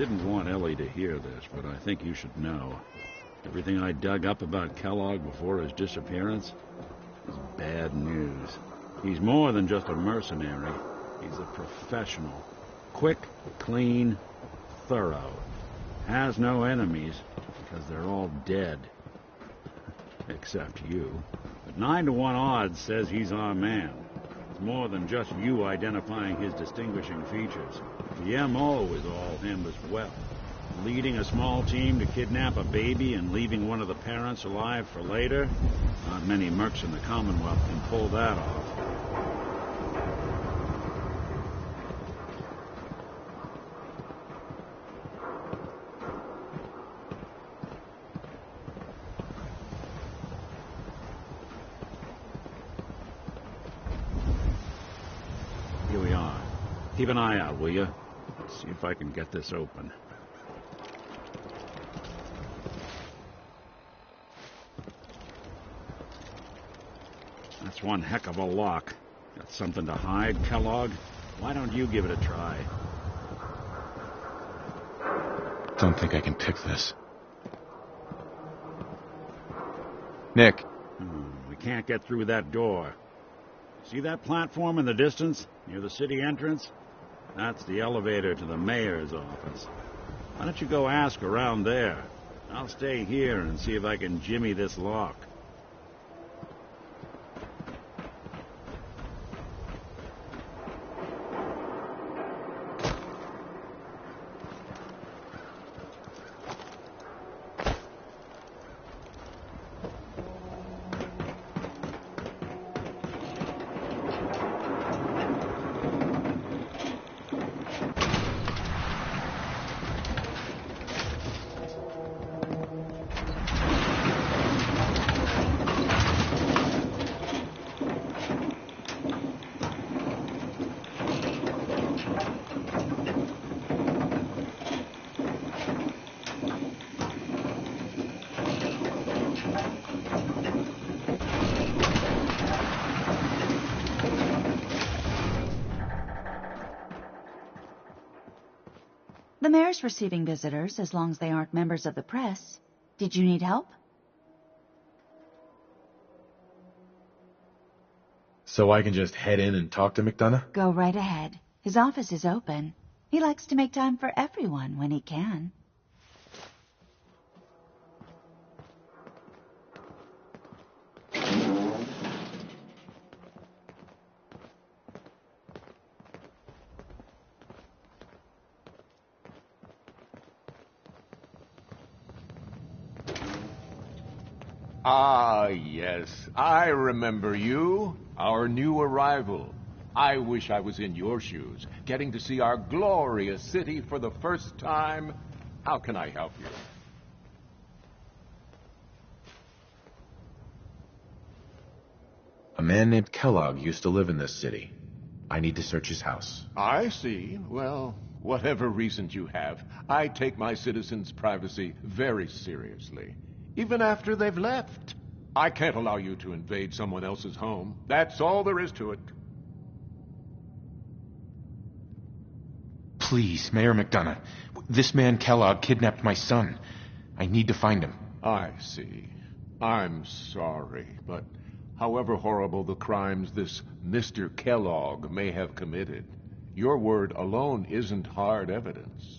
didn't want Ellie to hear this, but I think you should know. Everything I dug up about Kellogg before his disappearance is bad news. He's more than just a mercenary. He's a professional. Quick, clean, thorough. Has no enemies, because they're all dead. Except you. But 9 to 1 odds says he's our man. It's more than just you identifying his distinguishing features. The MO is all him as well. Leading a small team to kidnap a baby and leaving one of the parents alive for later? Not many mercs in the Commonwealth can pull that off. Here we are. Keep an eye out, will you? See if I can get this open. That's one heck of a lock. Got something to hide, Kellogg? Why don't you give it a try? Don't think I can pick this. Nick. We can't get through that door. See that platform in the distance, near the city entrance? That's the elevator to the mayor's office. Why don't you go ask around there? I'll stay here and see if I can jimmy this lock. The mayor's receiving visitors as long as they aren't members of the press. Did you need help? So I can just head in and talk to McDonough? Go right ahead. His office is open. He likes to make time for everyone when he can. Ah, yes, I remember you, our new arrival. I wish I was in your shoes, getting to see our glorious city for the first time. How can I help you? A man named Kellogg used to live in this city. I need to search his house. I see. Well, whatever reasons you have, I take my citizens' privacy very seriously. Even after they've left. I can't allow you to invade someone else's home. That's all there is to it. Please, Mayor McDonough. This man Kellogg kidnapped my son. I need to find him. I see. I'm sorry, but however horrible the crimes this Mr. Kellogg may have committed, your word alone isn't hard evidence.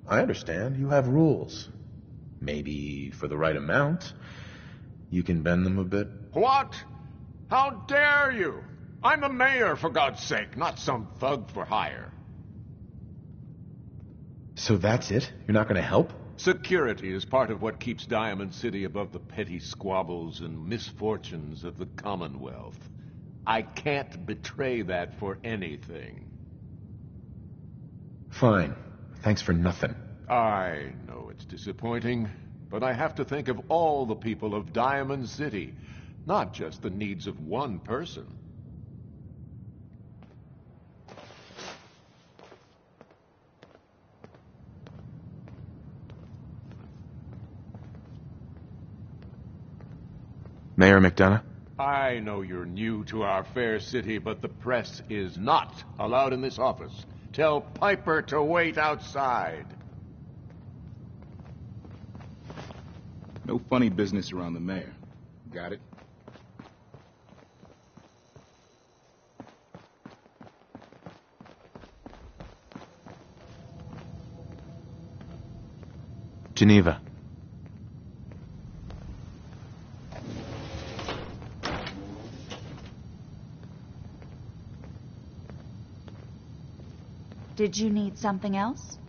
I understand. You have rules. Maybe for the right amount, you can bend them a bit. What? How dare you? I'm the mayor, for God's sake, not some thug for hire. So that's it? You're not going to help? Security is part of what keeps Diamond City above the petty squabbles and misfortunes of the Commonwealth. I can't betray that for anything. Fine. Thanks for nothing. I know it's disappointing, but I have to think of all the people of Diamond City, not just the needs of one person. Mayor McDonough? I know you're new to our fair city, but the press is not allowed in this office. Tell Piper to wait outside. No funny business around the mayor. Got it? Geneva. Did you need something else?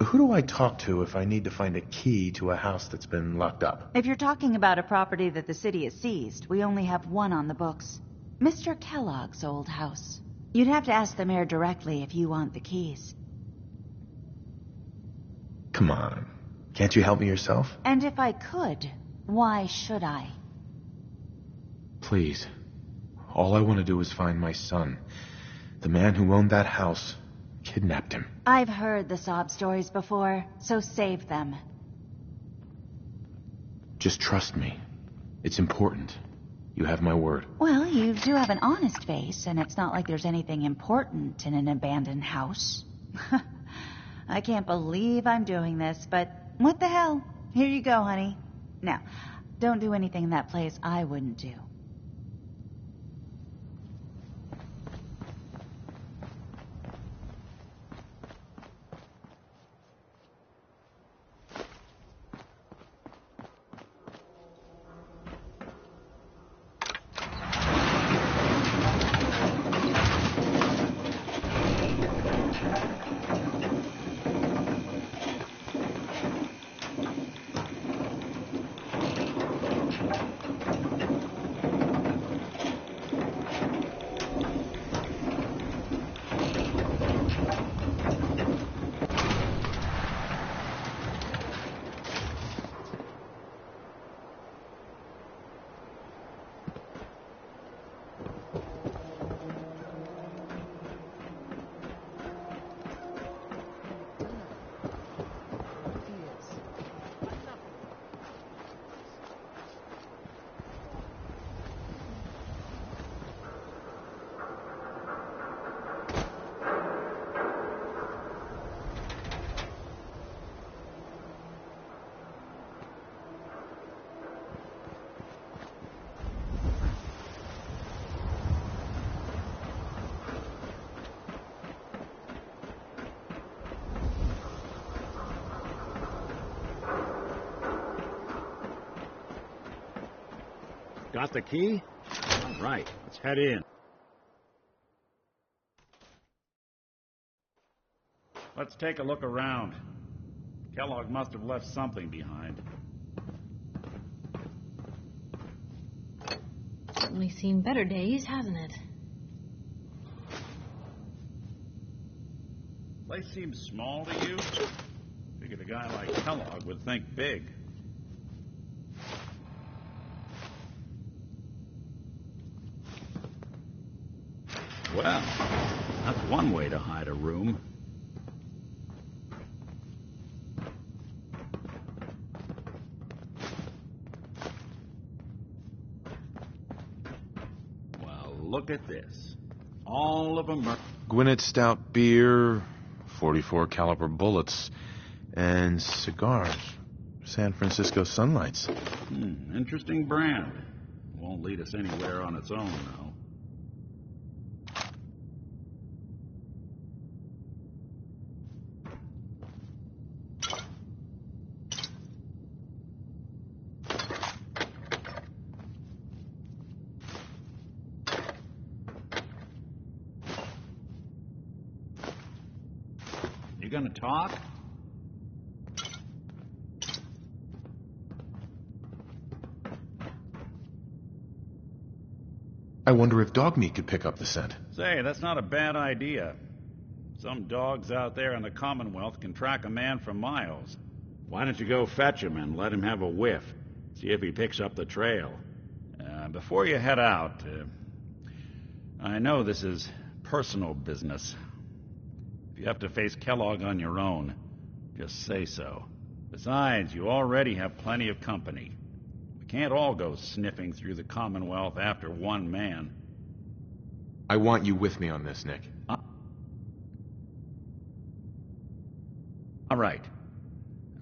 Who do I talk to if I need to find a key to a house that's been locked up? If you're talking about a property that the city has seized, we only have one on the books. Mr. Kellogg's old house. You'd have to ask the mayor directly if you want the keys. Come on. Can't you help me yourself? And if I could, why should I? Please. All I want to do is find my son. The man who owned that house kidnapped him. I've heard the sob stories before, so save them. Just trust me. It's important. You have my word. Well, you do have an honest face, and it's not like there's anything important in an abandoned house. I can't believe I'm doing this, but what the hell? Here you go, honey. Now, don't do anything in that place I wouldn't do. Got the key? All right, let's head in. Let's take a look around. Kellogg must have left something behind. Certainly seen better days, hasn't it? Place seems small to you? Figured a guy like Kellogg would think big. Well, that's one way to hide a room. Well, look at this. All of them are... Gwinnett Stout beer, 44 caliber bullets, and cigars. San Francisco Sunlights. Interesting brand. Won't lead us anywhere on its own, though. You gonna talk? I wonder if dog meat could pick up the scent. Say, that's not a bad idea. Some dogs out there in the Commonwealth can track a man for miles. Why don't you go fetch him and let him have a whiff? See if he picks up the trail. Before you head out, I know this is personal business. If you have to face Kellogg on your own, just say so. Besides, you already have plenty of company. We Can't all go sniffing through the Commonwealth after one man. I want you with me on this, Nick. All right.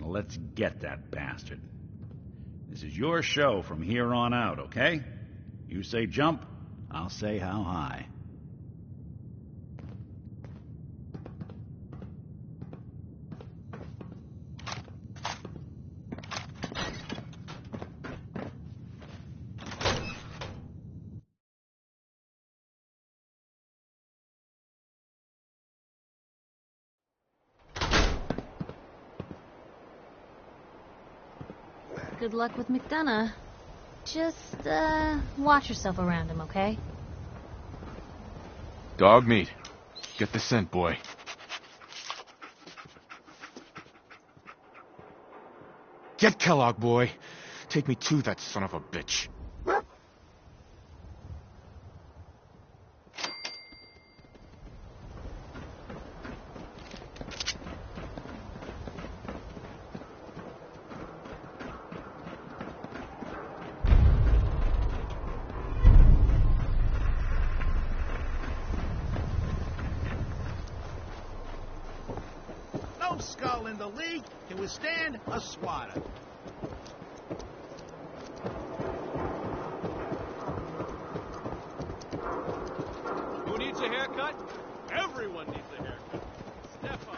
Now let's get that bastard. This is your show from here on out, okay? You say jump, I'll say how high. Good luck with McDonough. Just, watch yourself around him, okay? Dog meat. Get the scent, boy. Get Kellogg, boy. Take me to that son of a bitch. No skull in the league can withstand a swatter. Who needs a haircut? Everyone needs a haircut. Step up.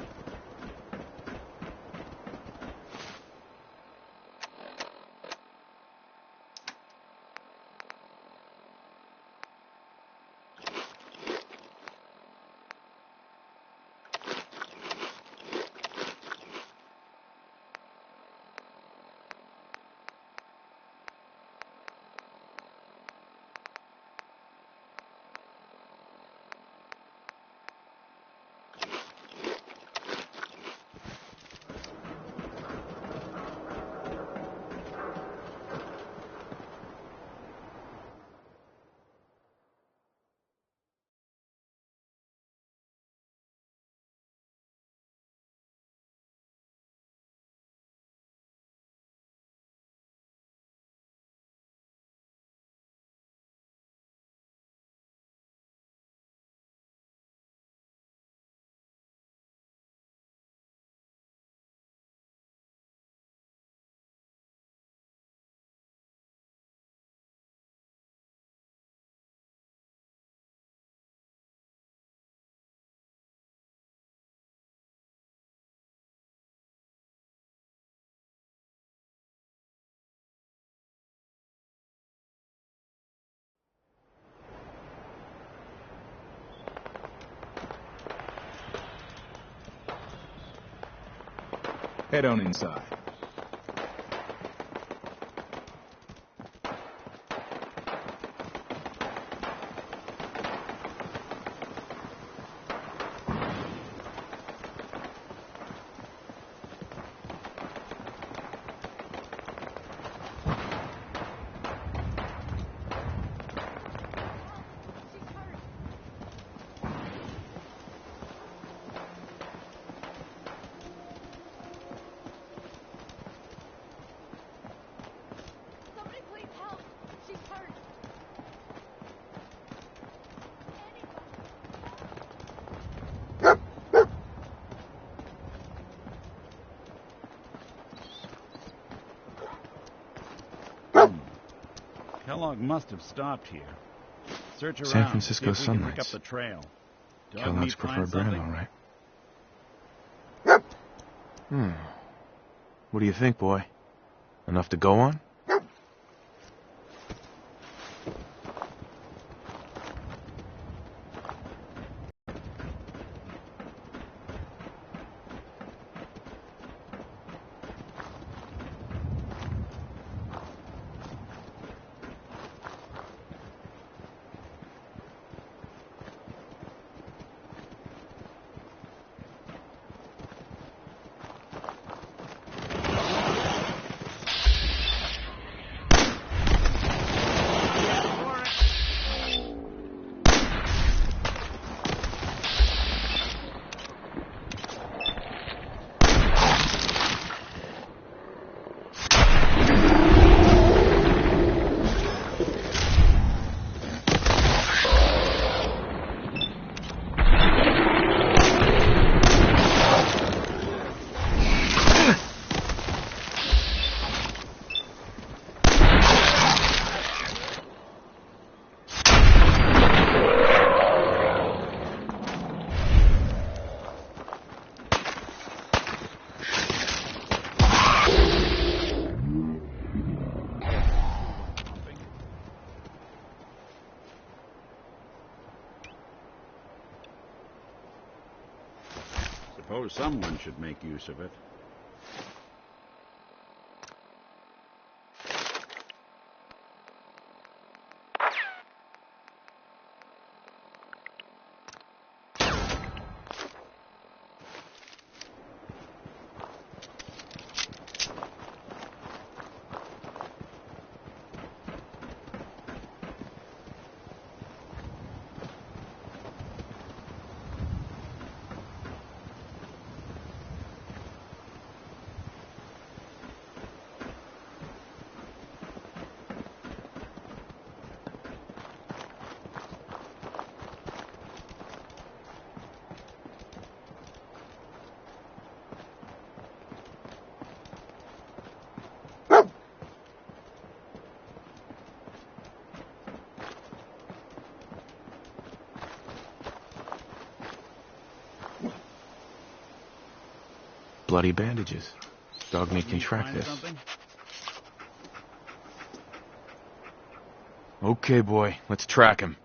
Head on inside. Kellogg must have stopped here. Search around. San Francisco see if we can pick up Sunlights. the trail. Dog Kellogg's meat find preferred brand, something? all right. What do you think, boy? Enough to go on? suppose someone should make use of it. Bloody bandages. Dog meat can track Find this. something? Okay, boy. Let's track him.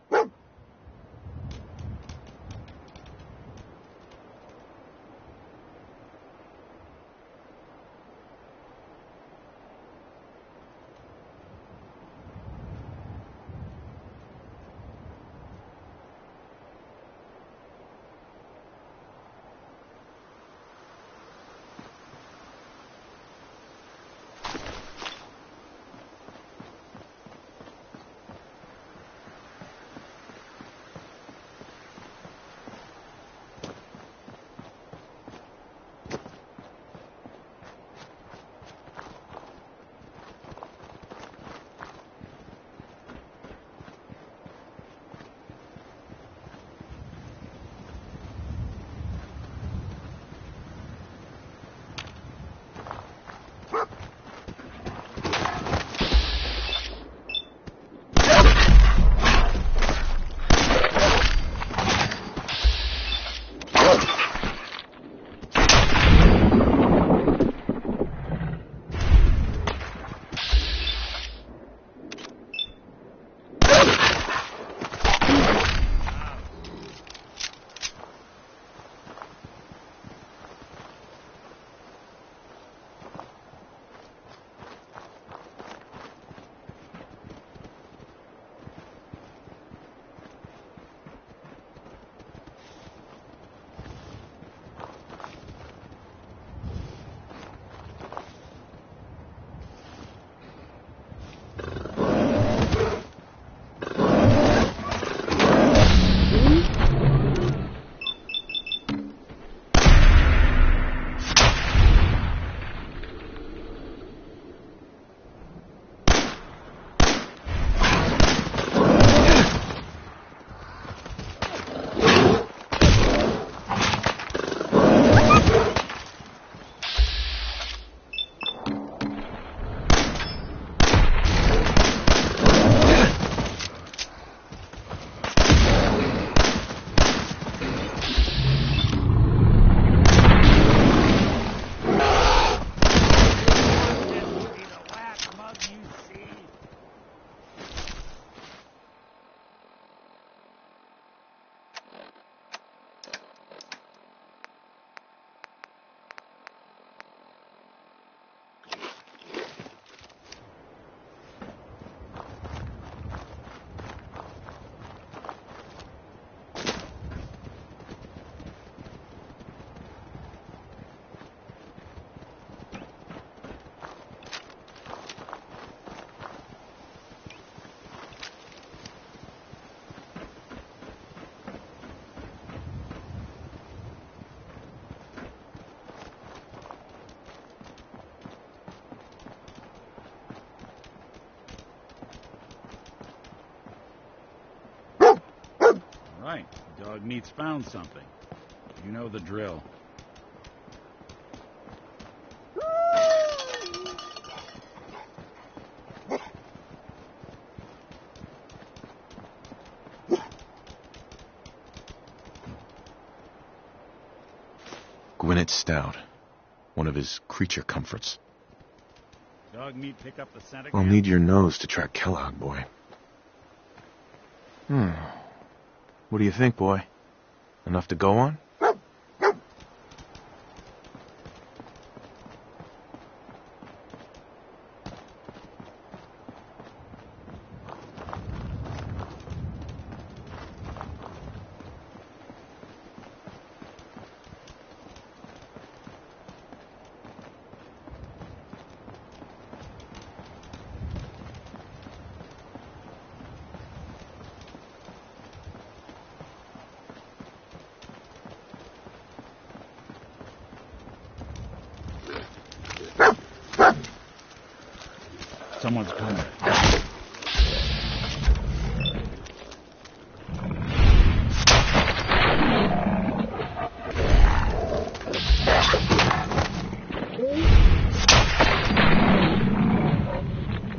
Right. Dog meat's found something. You know the drill. Gwyneth Stout. One of his creature comforts. Dog meat pick up the scent again? I'll need your nose to track Kellogg, boy. What do you think, boy? Enough to go on? Someone's coming.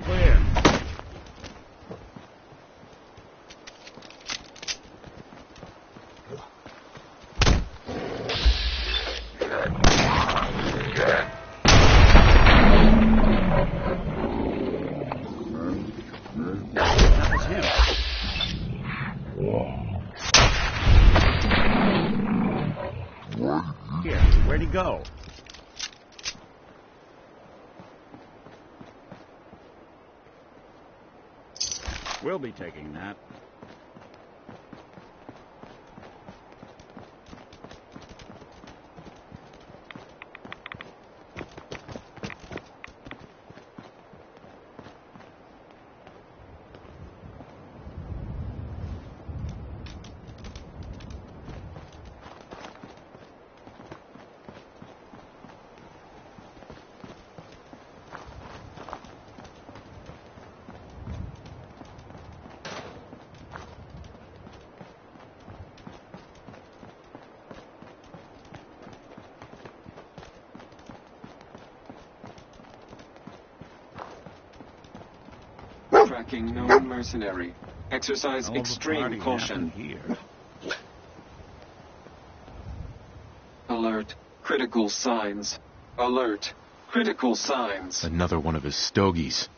Clear. That was him. Here, where'd he go? We'll be taking that. Tracking known mercenary. Exercise Hell of a extreme party caution. happened here. Alert. Critical signs. Alert. Critical signs. Another one of his stogies.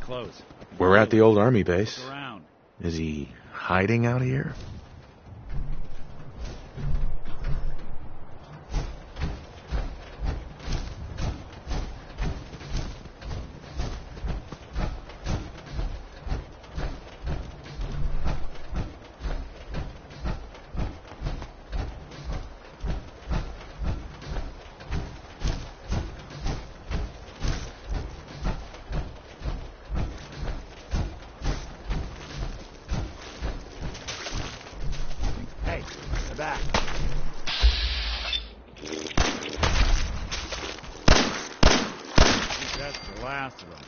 close. We're at the old army base. Look around. Is he hiding out here? Hey, they're back. I think that's the last of them.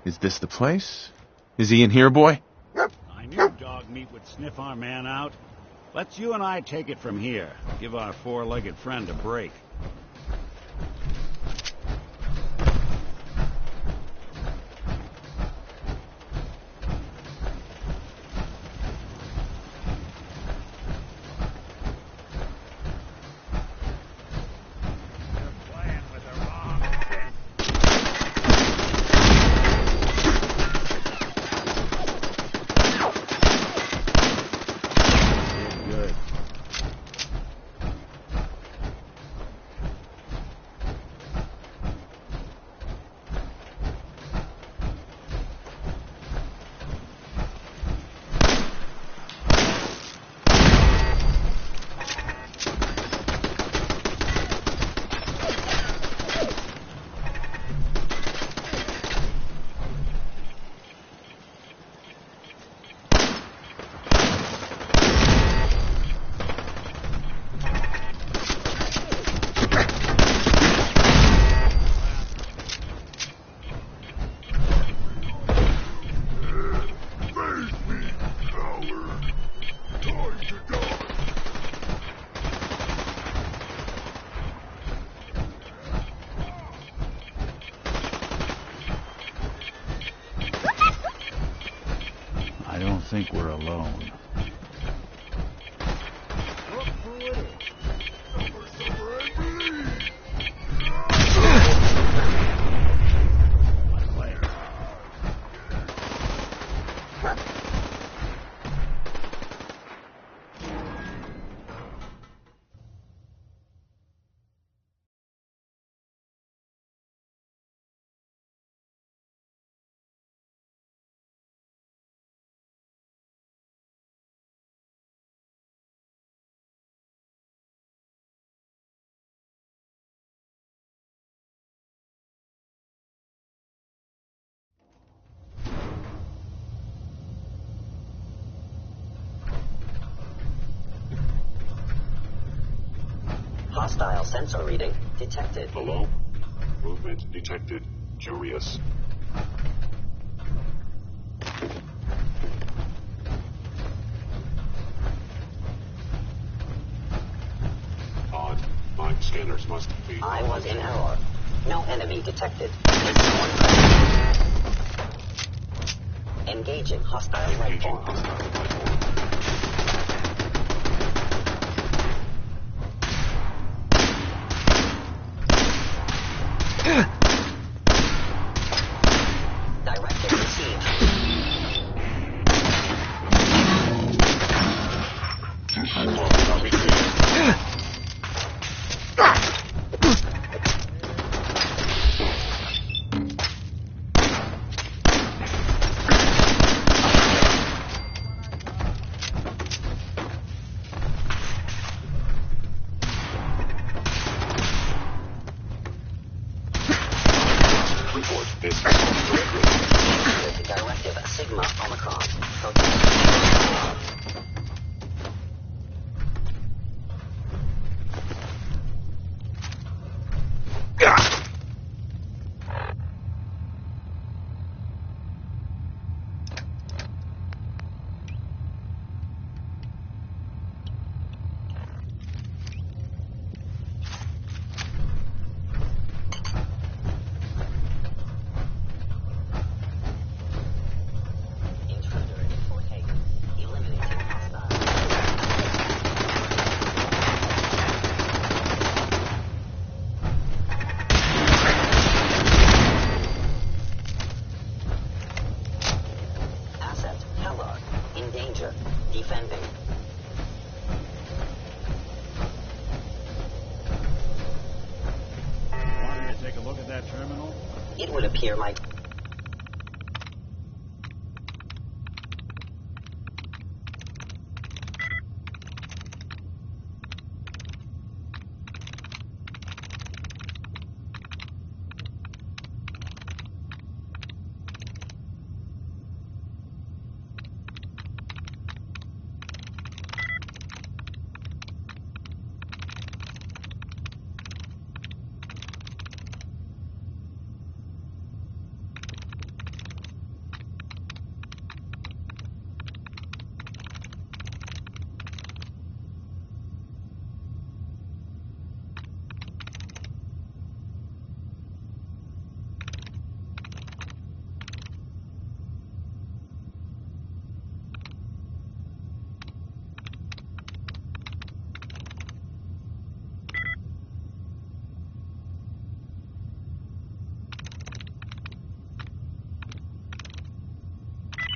Is this the place? Is he in here, boy? I knew dog meat would sniff our man out. Let's you and I take it from here. Give our four-legged friend a break. You're playing with the wrong thing. Good. I don't think we're alone. Look who it is. My player. Hostile sensor reading detected. Hello? Movement detected. Curious. Odd. My scanners must be... I was in error. No enemy detected. Engaging hostile life Engaging form. hostile life form. Directive received. Report this. Directive Sigma Omicron. danger. Defending. Want me to take a look at that terminal? It would appear my...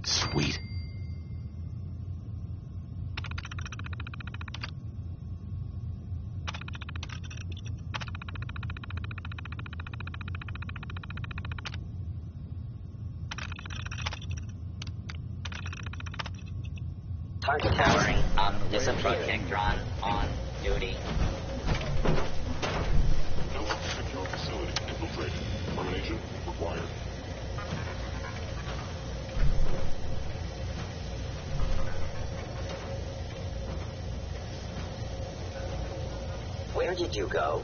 Sweet. Target powering up. Disappearing. Drone on duty. Hello, secure facility infiltrated. Termination required. Where did you go?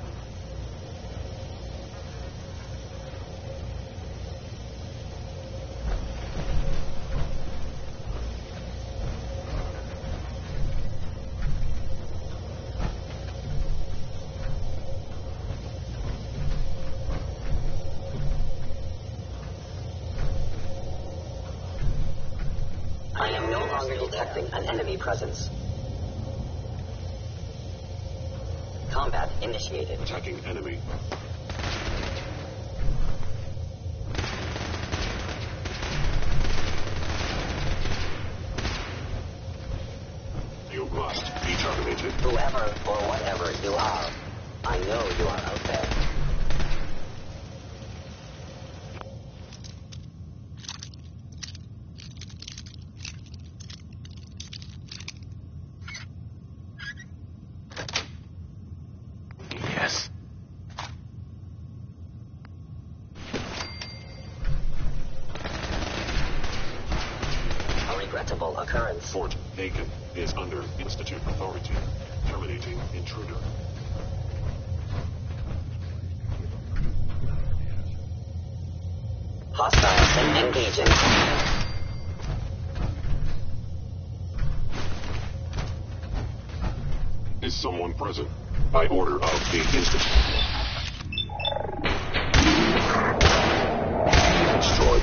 I am no longer detecting an enemy presence. Combat initiated. Attacking enemy. You must be terminated. Whoever or whatever you are, I know you are out there. Yes. A regrettable occurrence. Fort Aiken is under Institute authority. Terminating intruder. Hostiles engaging. Is someone present? By order of the Institute. Destroyed.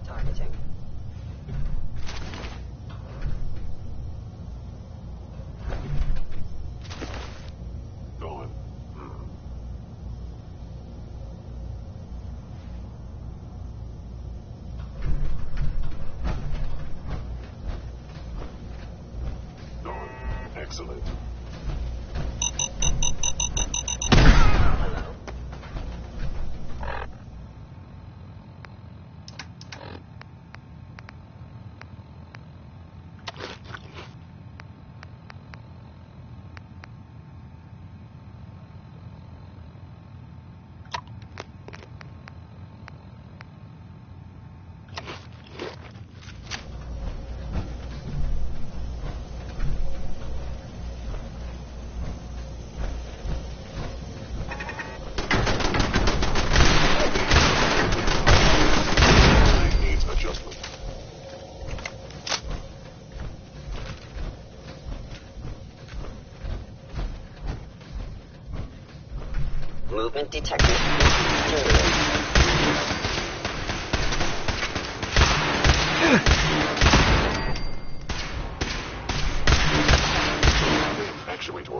Targeting. Gone. Gone. Excellent. Hello. Needs adjustment. Movement detected. Continuing.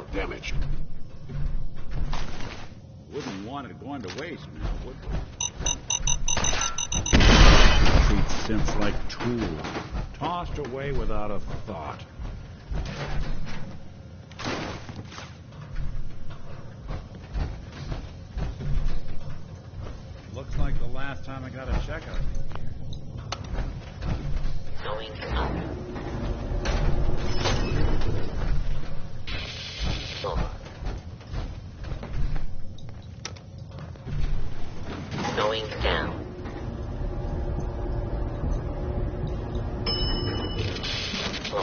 Core damaged. Wouldn't want it going to waste now, would we? Treat synths like tools, tossed away without a thought. Looks like the last time I got a checkup. Going up. 4. Going down. 4.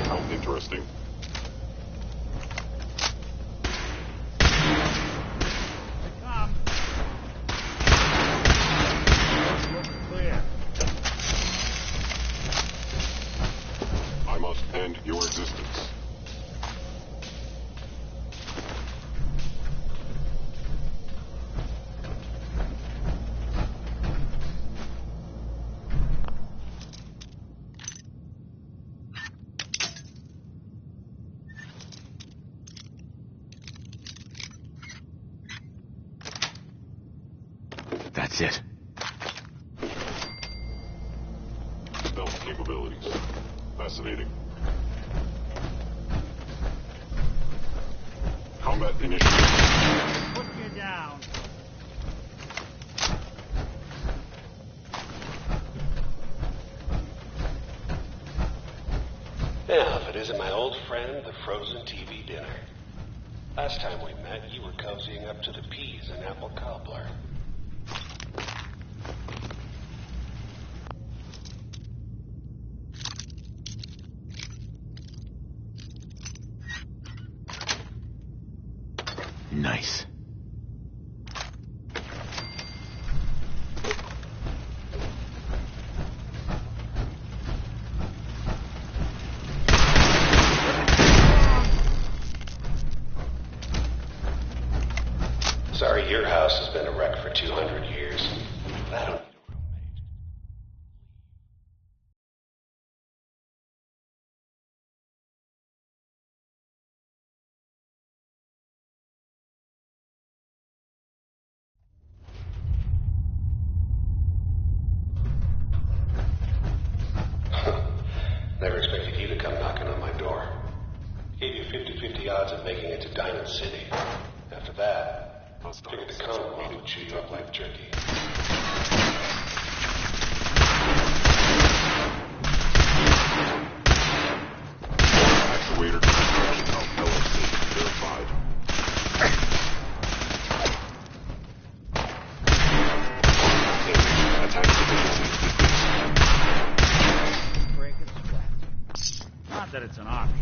How interesting. Come. Looks clear. I must end your existence. That's it. Stealth capabilities. Fascinating. Combat initiative. Put you down. Now, if it isn't my old friend, the frozen TV dinner. Last time we met, you were cozying up to the peas and apple cobbler. Nice. Sorry, your house has been a wreck for 200 years. But I don't need a roommate. Never expected you to come knocking on my door. Gave you 50-50 odds of making it to Diamond City. After that, figured the Commonwealth would chew you up like jerky. Actuator construction of LSC verified. Attack efficiency decreased. Break it sweat. Not that it's an option.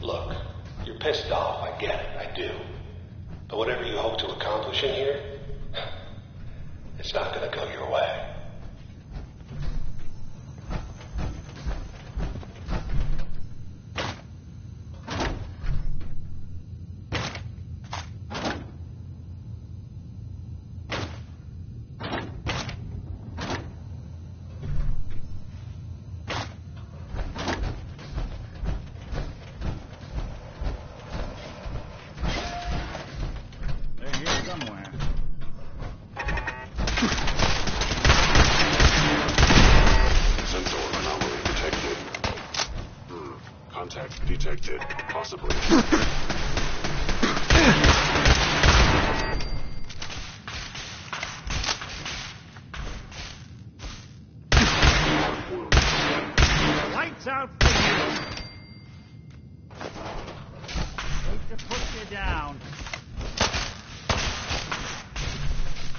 Look, you're pissed off, I get it, I do. But whatever you hope to accomplish in here, it's not gonna go your way. They're here somewhere. Sensor anomaly detected. Contact detected. Possibly. down.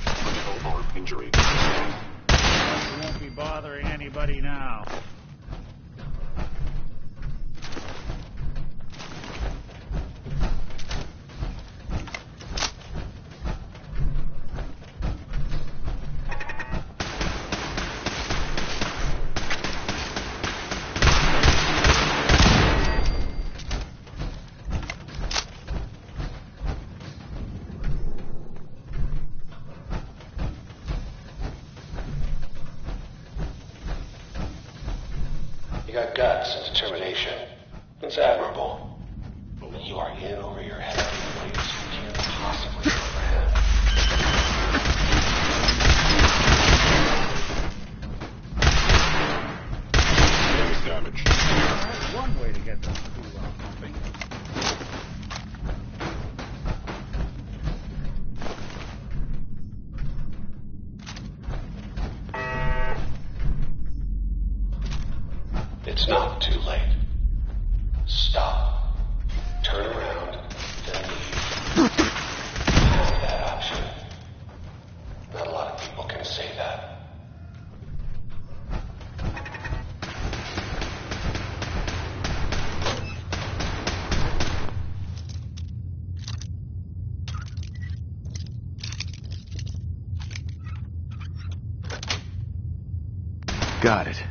Critical arm injury. We won't be bothering anybody now. You got guts and determination. It's admirable. But you are in over your head in ways you can't possibly comprehend. Nose damage. That's one way to get them cool on pumping. It's not too late. Stop. Turn around. Then leave. You have that option. Not a lot of people can say that. Got it.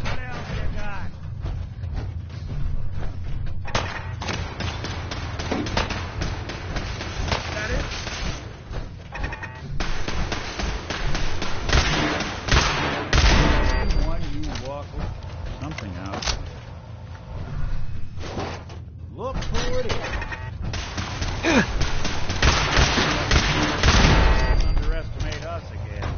What else you got? That it? One you walk something out. Look who it is. Underestimate us again.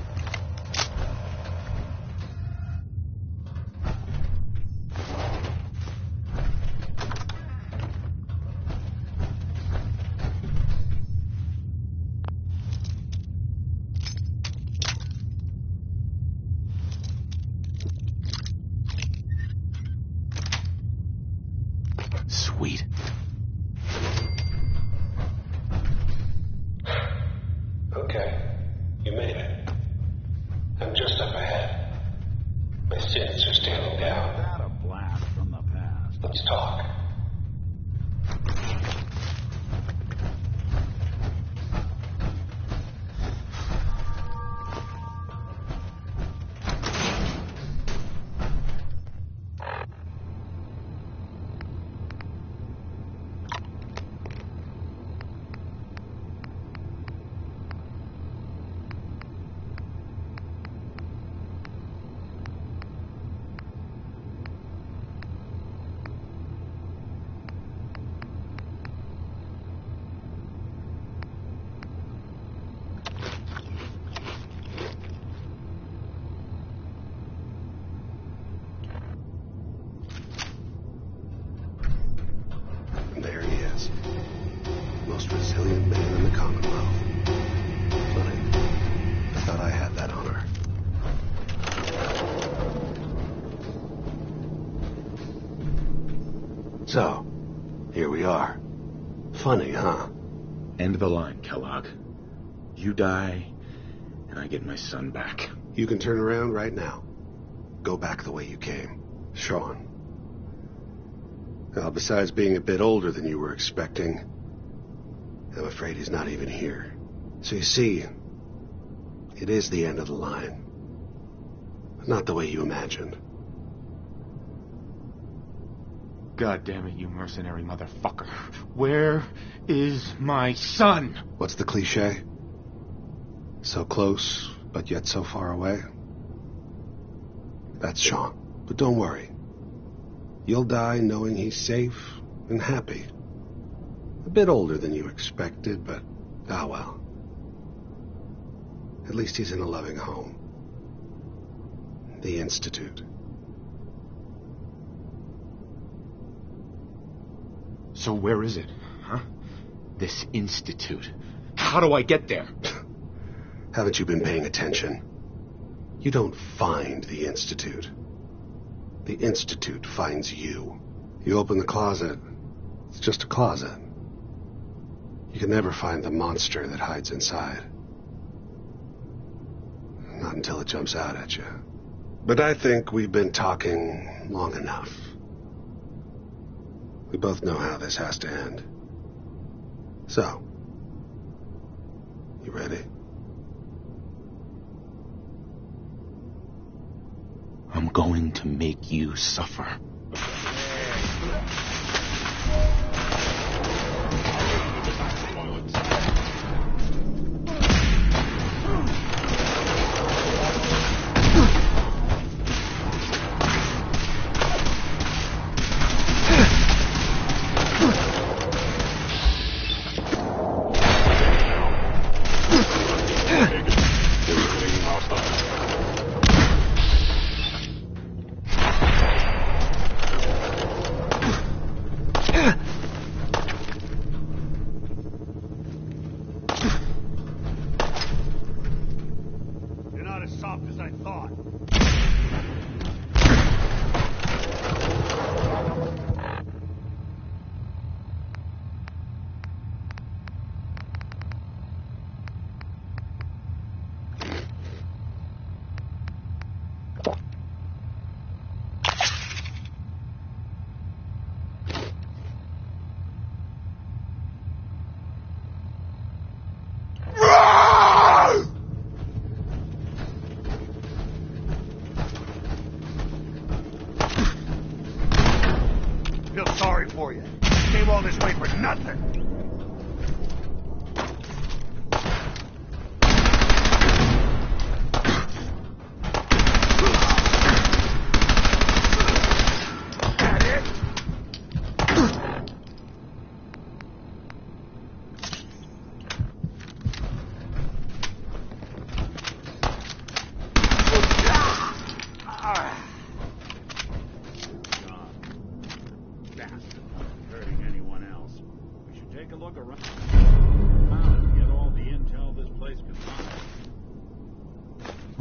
Sweet. Okay. You made it. I'm just up ahead. My sins are standing down. That a blast from the past. Let's talk. And there he is. Most resilient man in the Commonwealth. I thought I had that honor. So, here we are. Funny, huh? End of the line, Kellogg. You die, and I get my son back. You can turn around right now. Go back the way you came. Sean. Now, besides being a bit older than you were expecting, I'm afraid he's not even here. So you see, it is the end of the line. But not the way you imagined. God damn it, you mercenary motherfucker. Where is my son? What's the cliche? So close, but yet so far away? That's Sean. But don't worry. You'll die knowing he's safe and happy. A bit older than you expected, but ah well. At least he's in a loving home. The Institute. So where is it, huh? This institute. How do I get there? Haven't you been paying attention? You don't find the institute. The institute finds you. You open the closet, it's just a closet. You can never find the monster that hides inside. Not until it jumps out at you. But I think we've been talking long enough. We both know how this has to end. So, you ready? I'm going to make you suffer.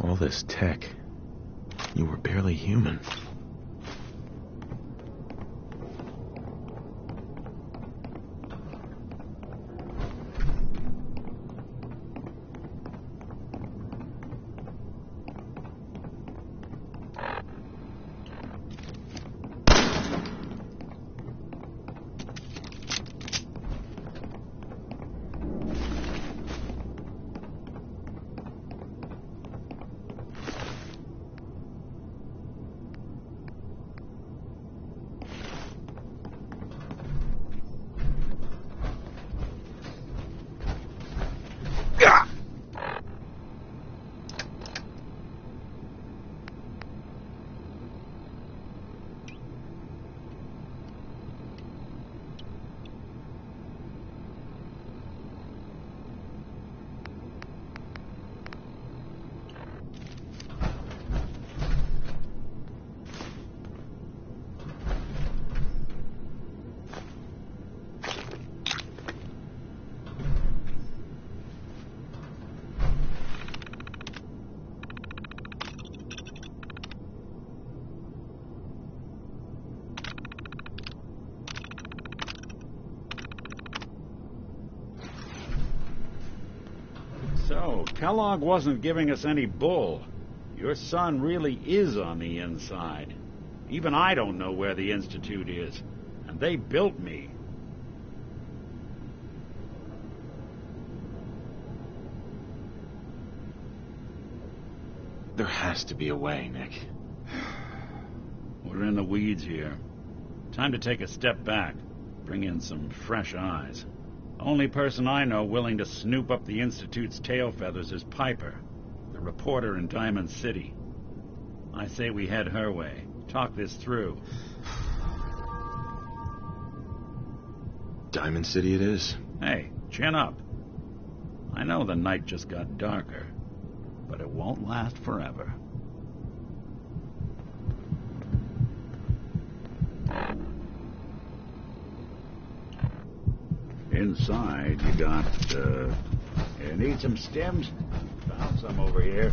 All this tech. You were barely human. So, Kellogg wasn't giving us any bull. Your son really is on the inside. Even I don't know where the Institute is. And they built me. There has to be a way, Nick. We're in the weeds here. Time to take a step back. Bring in some fresh eyes. Only person I know willing to snoop up the Institute's tail feathers is Piper, the reporter in Diamond City. I say we head her way. Talk this through. Diamond City it is. Hey, chin up. I know the night just got darker, but it won't last forever. Inside, you got, you need some stems? Found some over here.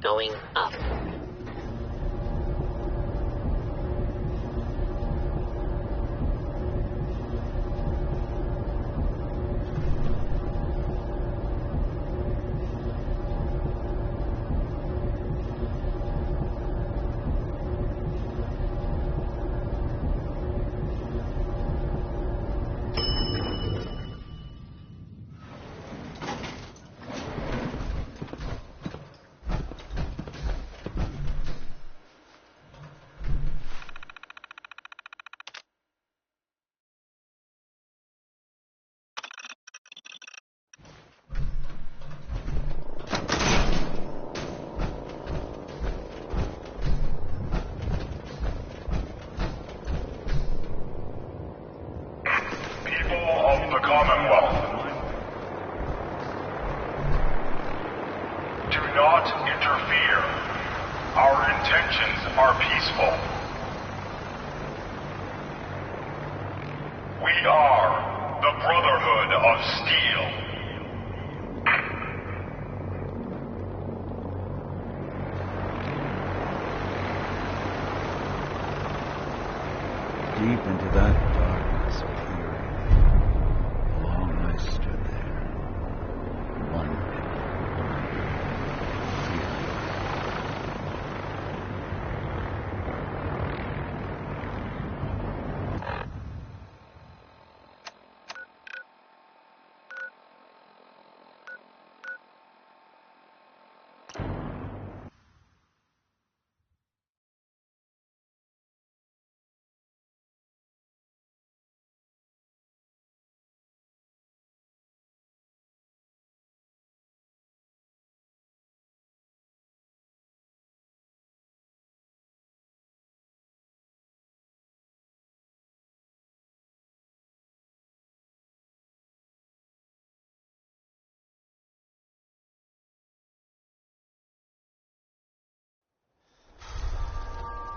Going up. Of the Commonwealth. Do not interfere. Our intentions are peaceful. We are the Brotherhood of Steel. Deep into that darkness peering. Long I stood there, wondering,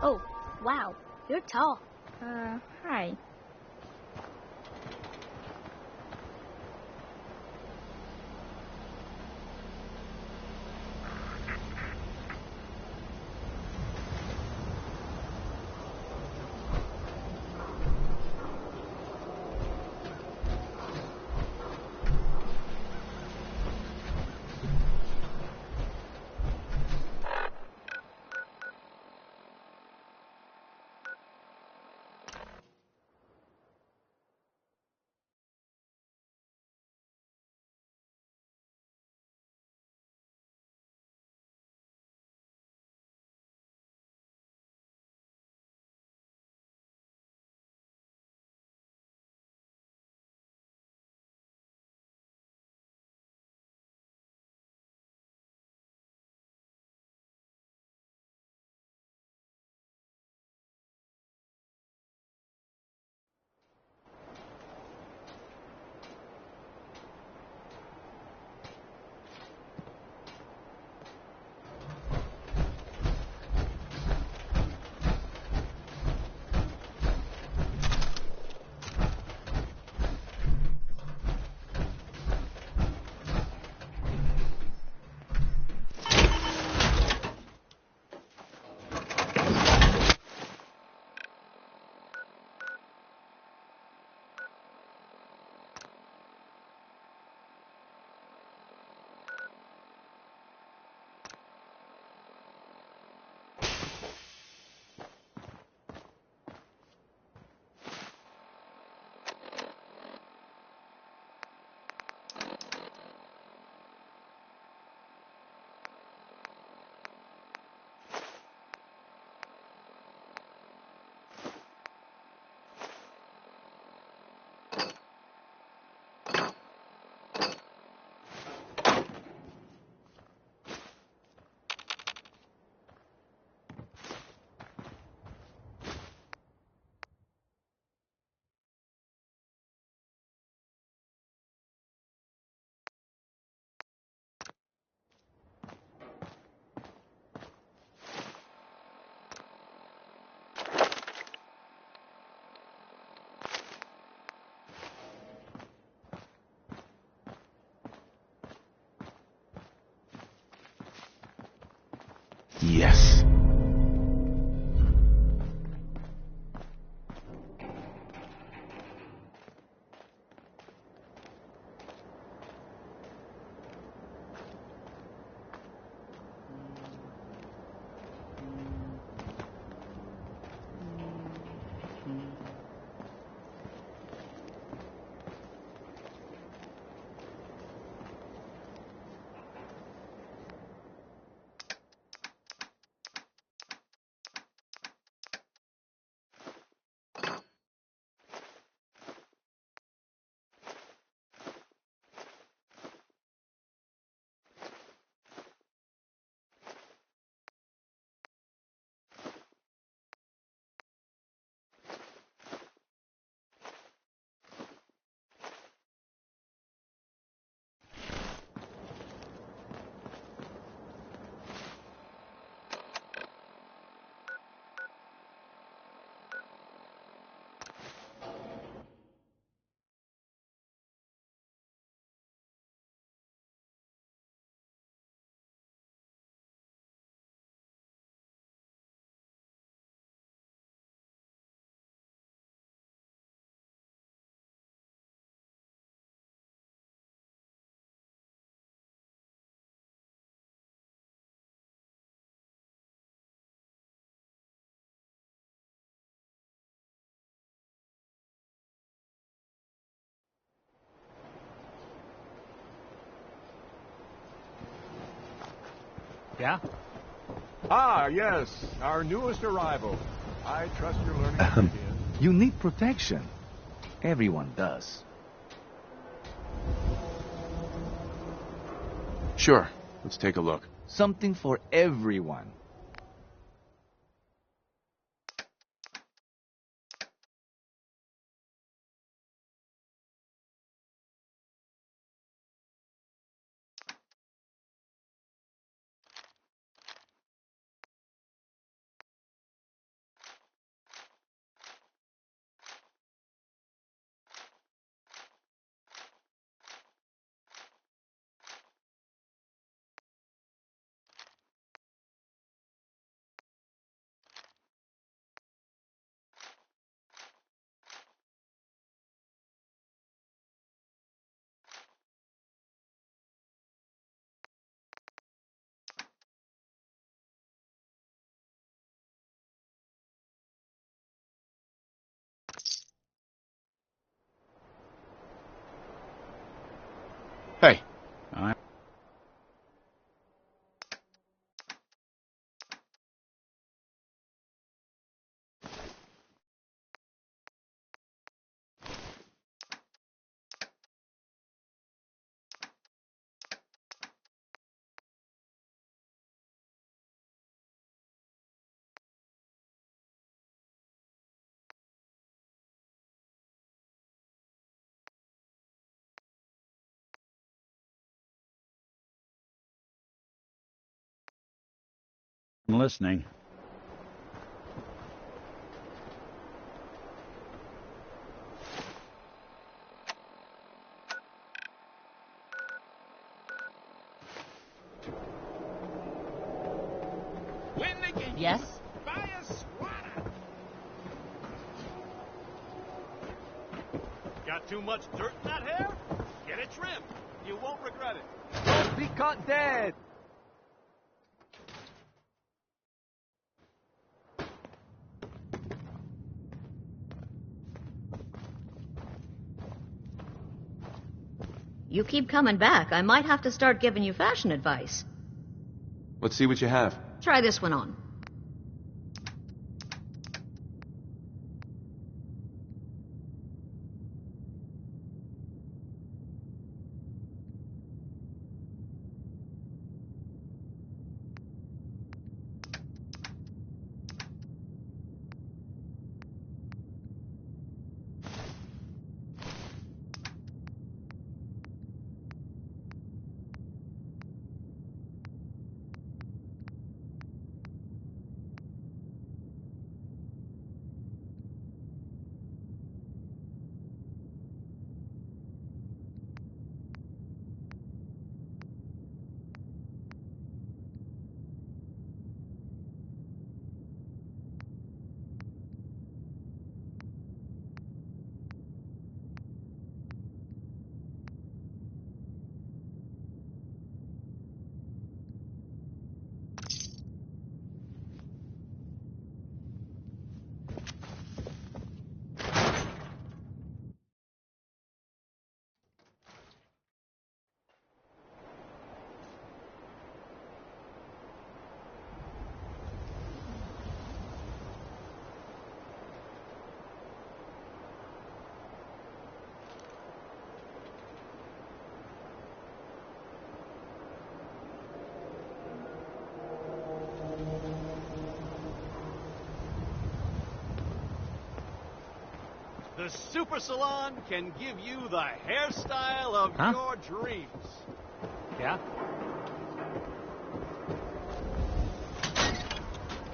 Oh, wow. You're tall. Hi. Yes. Yeah? Ah, yes, our newest arrival. I trust you're learning to begin. You need protection. Everyone does. Sure. Let's take a look. Something for everyone. Hey. I'm listening. Yes? Got too much dirt in that hair? Get it trimmed. You won't regret it. Don't be caught dead! You keep coming back. I might have to start giving you fashion advice. Let's see what you have. Try this one on. The Super Salon can give you the hairstyle of your dreams. Yeah?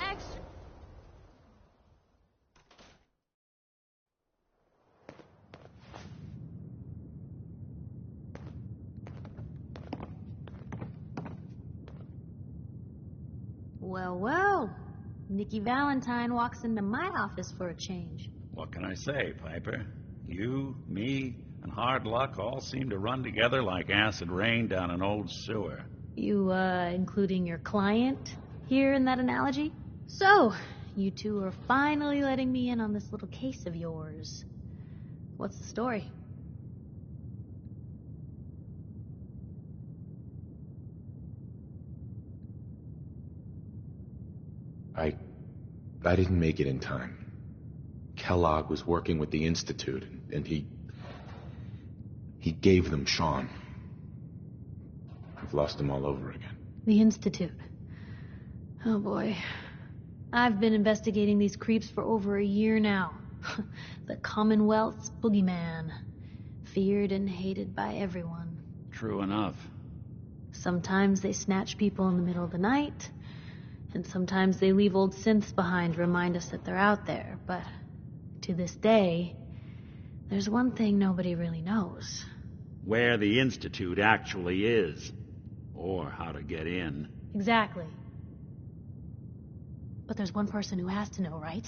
Extra. Well, well. Nikki Valentine walks into my office for a change. What can I say, Piper? You, me, and hard luck all seem to run together like acid rain down an old sewer. You, including your client here in that analogy? So, you two are finally letting me in on this little case of yours. What's the story? I didn't make it in time. Kellogg was working with the Institute, and he gave them Sean. I've lost him all over again. The Institute. Oh boy. I've been investigating these creeps for over a year now. The Commonwealth's boogeyman. Feared and hated by everyone. True enough. Sometimes they snatch people in the middle of the night, and sometimes they leave old synths behind to remind us that they're out there. But to this day, there's one thing nobody really knows. Where the Institute actually is. Or how to get in. Exactly. But there's one person who has to know, right?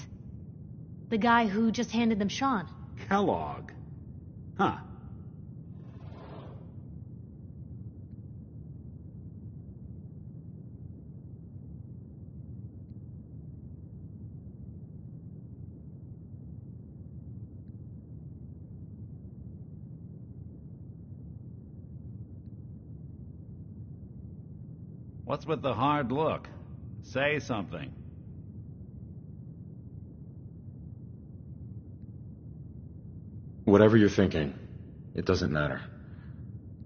The guy who just handed them Sean. Kellogg. Huh. What's with the hard look? Say something. Whatever you're thinking, it doesn't matter.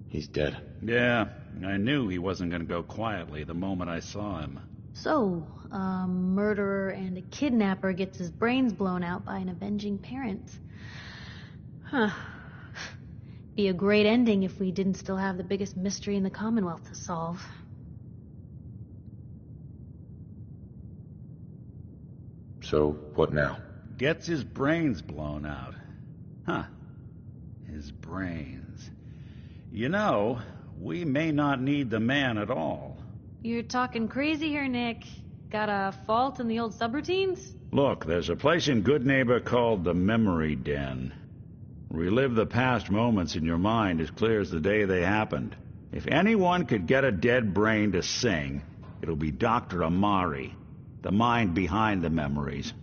He's dead. Yeah, I knew he wasn't going to go quietly the moment I saw him. So, a murderer and a kidnapper gets his brains blown out by an avenging parent. Huh. Be a great ending if we didn't still have the biggest mystery in the Commonwealth to solve. So, what now? Gets his brains blown out. Huh. His brains. You know, we may not need the man at all. You're talking crazy here, Nick. Got a fault in the old subroutines? Look, there's a place in Good Neighbor called the Memory Den. Relive the past moments in your mind as clear as the day they happened. If anyone could get a dead brain to sing, it'll be Dr. Amari, the mind behind the memories.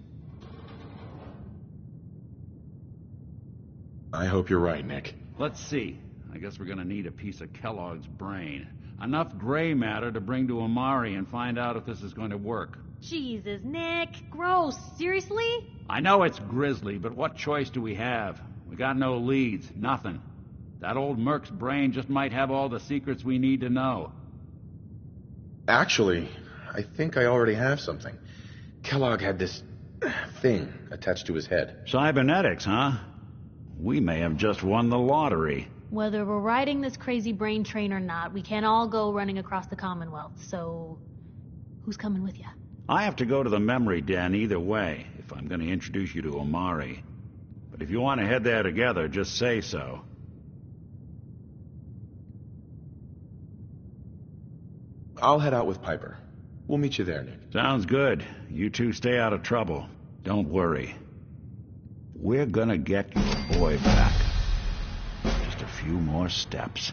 I hope you're right, Nick. Let's see. I guess we're gonna need a piece of Kellogg's brain. Enough gray matter to bring to Amari and find out if this is going to work. Jesus, Nick. Gross. Seriously? I know it's grisly, but what choice do we have? We got no leads. Nothing. That old Merc's brain just might have all the secrets we need to know. Actually, I think I already have something. Kellogg had this thing attached to his head. Cybernetics, huh? We may have just won the lottery. Whether we're riding this crazy brain train or not, we can't all go running across the Commonwealth, so who's coming with you? I have to go to the Memory Den either way, if I'm going to introduce you to Amari. But if you want to head there together, just say so. I'll head out with Piper. We'll meet you there, Nick. Sounds good. You two stay out of trouble. Don't worry. We're gonna get your boy back. Just a few more steps.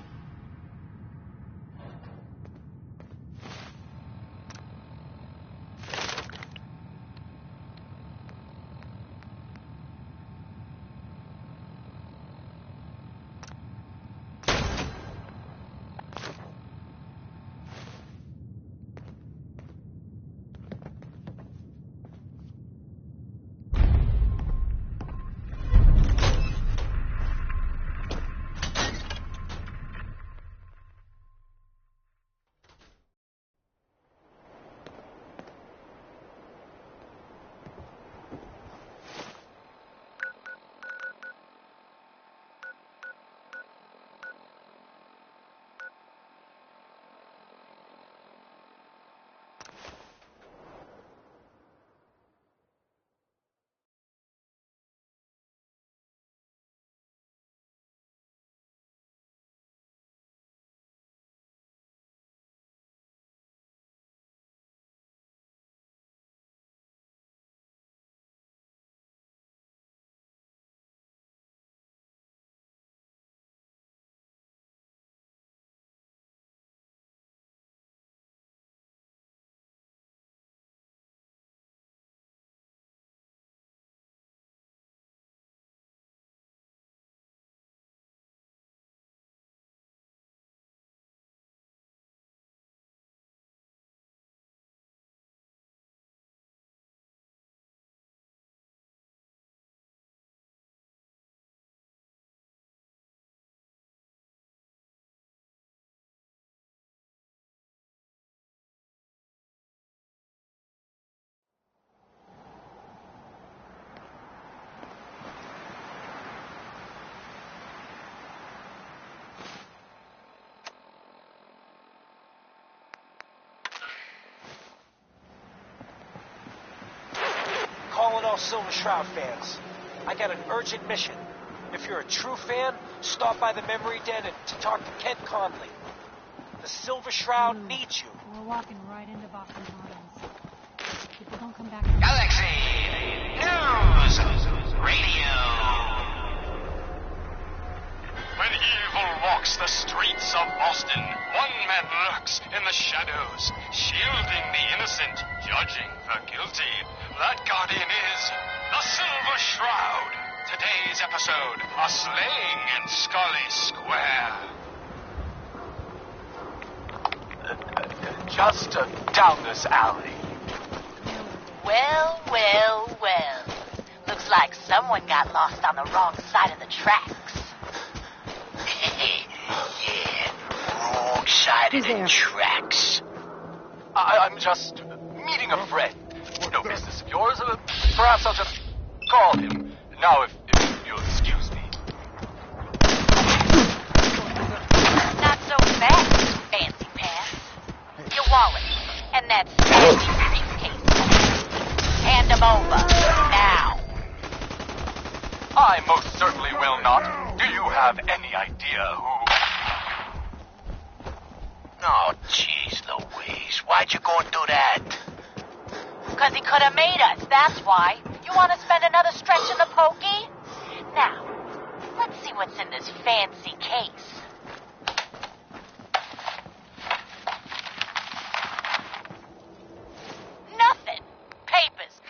Silver Shroud fans. I got an urgent mission. If you're a true fan, stop by the Memory Den and to talk to Kent Conley. The Silver Shroud needs you. We're walking right into Boston Commons. People don't come back. Galaxy News Radio. When evil walks the streets of Boston, one man lurks in the shadows, shielding the innocent, judging the guilty. That guardian is the Silver Shroud. Today's episode, a slaying in Scully Square. Just down this alley. Well, well, well. Looks like someone got lost on the wrong side of the tracks. Yeah, wrong side of the tracks. I'm just meeting a friend. No business of yours. Perhaps I'll just call him. Now, if you'll excuse me. Not so fast, fancy pants. Your wallet and that fancy briefcase. Hand them over, now. I most certainly will not. Do you have any idea who... Oh, jeez Louise, why'd you go and do that? 'Cause he could have made us, that's why. You want to spend another stretch in the pokey? Now, let's see what's in this fancy case. Nothing. Papers.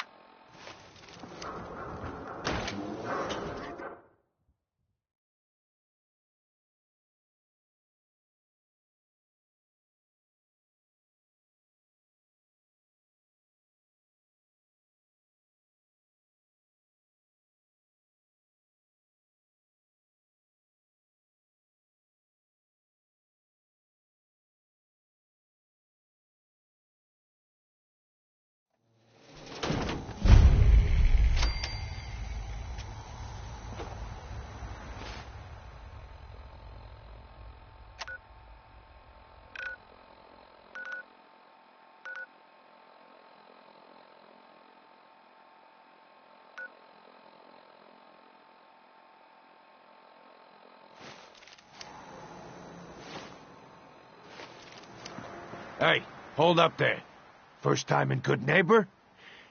Hey, hold up there. First time in Good Neighbor?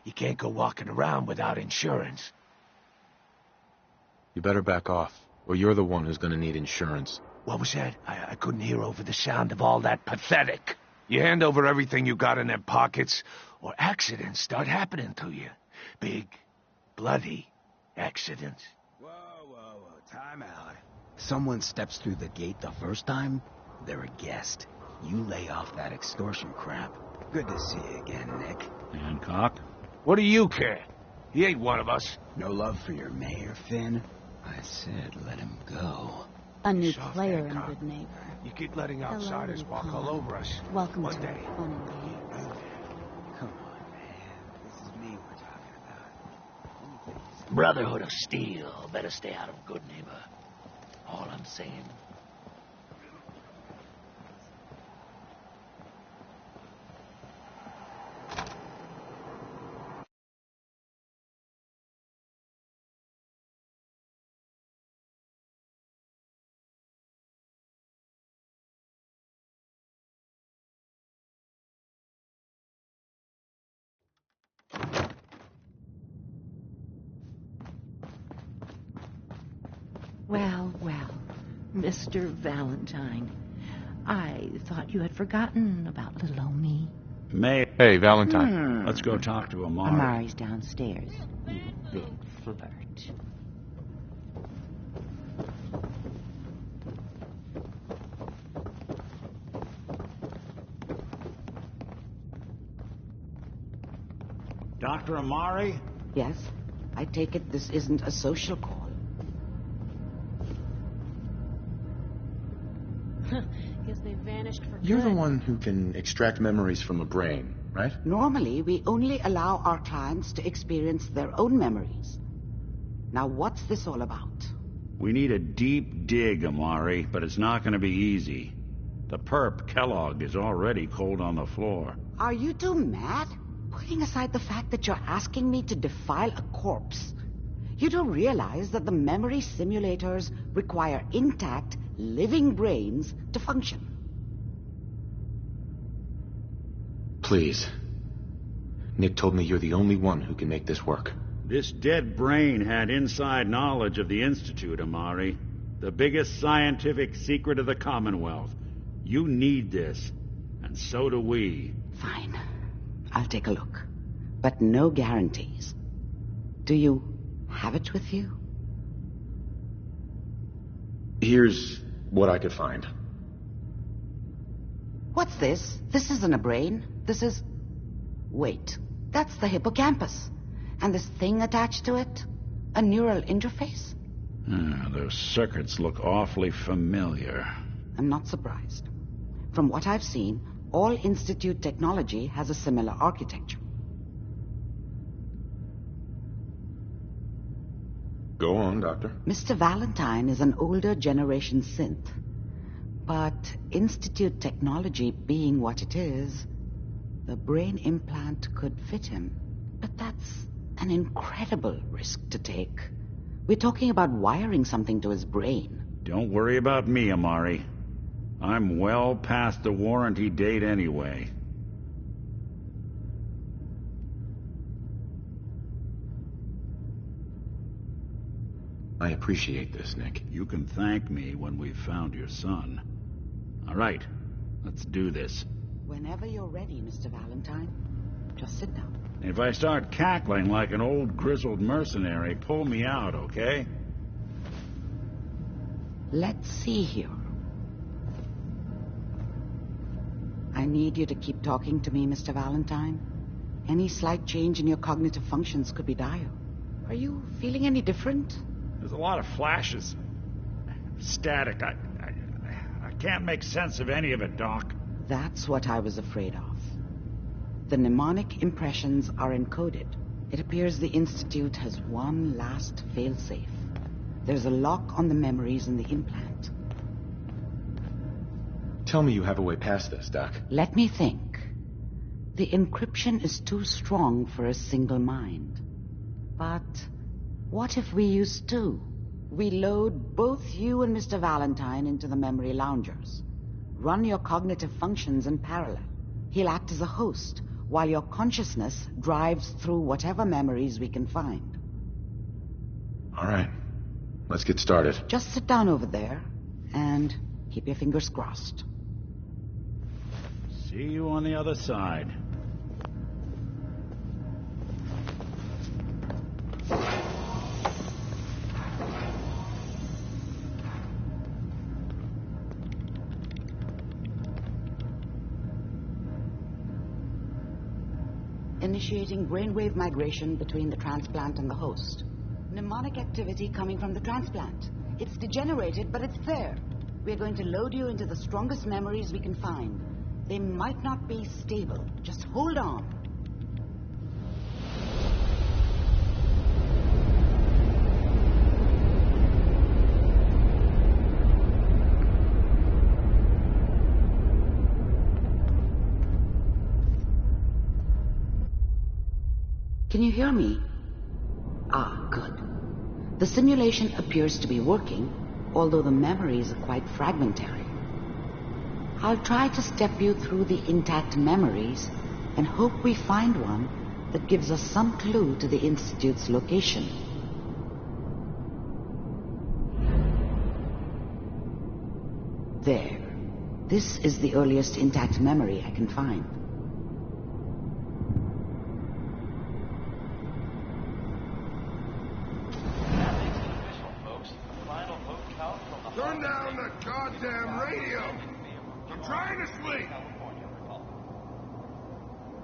You can't go walking around without insurance. You better back off, or you're the one who's gonna need insurance. What was that? I couldn't hear over the sound of all that pathetic. You hand over everything you got in them pockets, or accidents start happening to you. Big, bloody accidents. Whoa, time out. Someone steps through the gate the first time, they're a guest. You lay off that extortion crap. Good to see you again, Nick. Hancock? What do you care? He ain't one of us. No love for your mayor, Finn? I said let him go. A new Soft player in Hancock. Good Neighbor. You keep letting outsiders Hello, walk Paul. all over us. Welcome One to day. our fun and games. Come on, man. This is me we're talking about. Brotherhood of Steel. Better stay out of Good Neighbor. All I'm saying. Well, Mr. Valentine. I thought you had forgotten about little old me. May. Hey, Valentine. Let's go talk to Amari. Amari's downstairs, you big flirt. Dr. Amari? Yes? I take it this isn't a social call. Guess they vanished for You're good. the one who can extract memories from a brain, right? Normally, we only allow our clients to experience their own memories. Now, what's this all about? We need a deep dig, Amari, but it's not going to be easy. The perp, Kellogg, is already cold on the floor. Are you two mad? Putting aside the fact that you're asking me to defile a corpse, you do realize that the memory simulators require intact, living brains to function. Please. Nick told me you're the only one who can make this work. This dead brain had inside knowledge of the Institute, Amari. The biggest scientific secret of the Commonwealth. You need this, and so do we. Fine. I'll take a look. But no guarantees. Do you have it with you? Here's what I could find. What's this? This isn't a brain. This is... Wait. That's the hippocampus. And this thing attached to it? A neural interface? Those circuits look awfully familiar. I'm not surprised. From what I've seen, all Institute technology has a similar architecture. Go on, Doctor. Mr. Valentine is an older generation synth. But Institute technology being what it is, the brain implant could fit him. But that's an incredible risk to take. We're talking about wiring something to his brain. Don't worry about me, Amari. I'm well past the warranty date anyway. I appreciate this, Nick. You can thank me when we've found your son. All right, let's do this. Whenever you're ready, Mr. Valentine. Just sit down. If I start cackling like an old grizzled mercenary, pull me out, okay? Let's see here. I need you to keep talking to me, Mr. Valentine. Any slight change in your cognitive functions could be dire. Are you feeling any different? There's a lot of flashes. Static. I can't make sense of any of it, Doc. That's what I was afraid of. The mnemonic impressions are encoded. It appears the Institute has one last failsafe. There's a lock on the memories in the implant. Tell me you have a way past this, Doc. Let me think. The encryption is too strong for a single mind. But what if we use two? We load both you and Mr. Valentine into the memory loungers. Run your cognitive functions in parallel. He'll act as a host, while your consciousness drives through whatever memories we can find. All right. Let's get started. Just sit down over there, and keep your fingers crossed. See you on the other side. Initiating brainwave migration between the transplant and the host. Mnemonic activity coming from the transplant. It's degenerated, but it's there. We're going to load you into the strongest memories we can find. They might not be stable. Just hold on. Can you hear me? Ah, good. The simulation appears to be working, although the memories are quite fragmentary. I'll try to step you through the intact memories and hope we find one that gives us some clue to the Institute's location. There. This is the earliest intact memory I can find. Turn down the goddamn radio! I'm trying to sleep!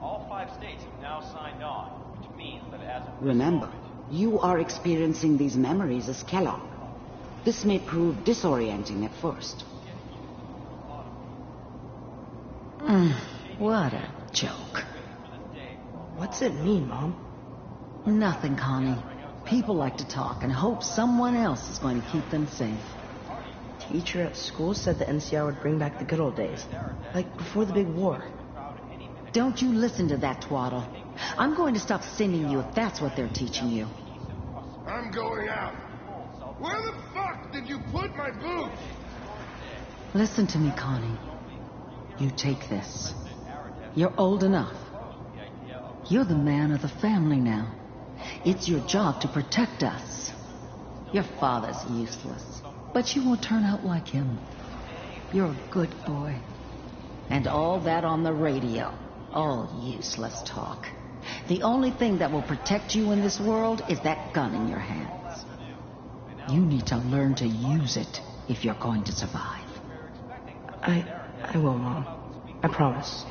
All 5 states have now signed on, which means that as of Remember, you are experiencing these memories as Kellogg. This may prove disorienting at first. What a joke. What's it mean, Mom? Nothing, Connie. People like to talk and hope someone else is going to keep them safe. Teacher at school said the NCR would bring back the good old days, like before the big war. Don't you listen to that twaddle. I'm going to stop sending you if that's what they're teaching you. I'm going out. Where the fuck did you put my boots? Listen to me, Connie. You take this. You're old enough. You're the man of the family now. It's your job to protect us. Your father's useless, but you won't turn out like him. You're a good boy. And all that on the radio, all useless talk. The only thing that will protect you in this world is that gun in your hands. You need to learn to use it if you're going to survive. I will, Mom. I promise.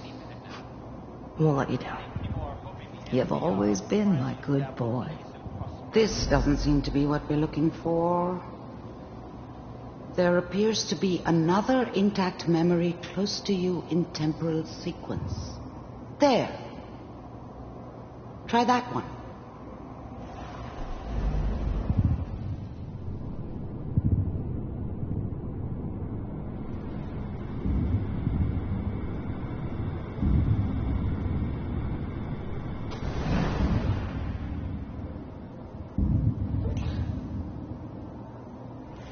I won't let you down. You've always been my good boy. This doesn't seem to be what we're looking for. There appears to be another intact memory close to you in temporal sequence. There. Try that one.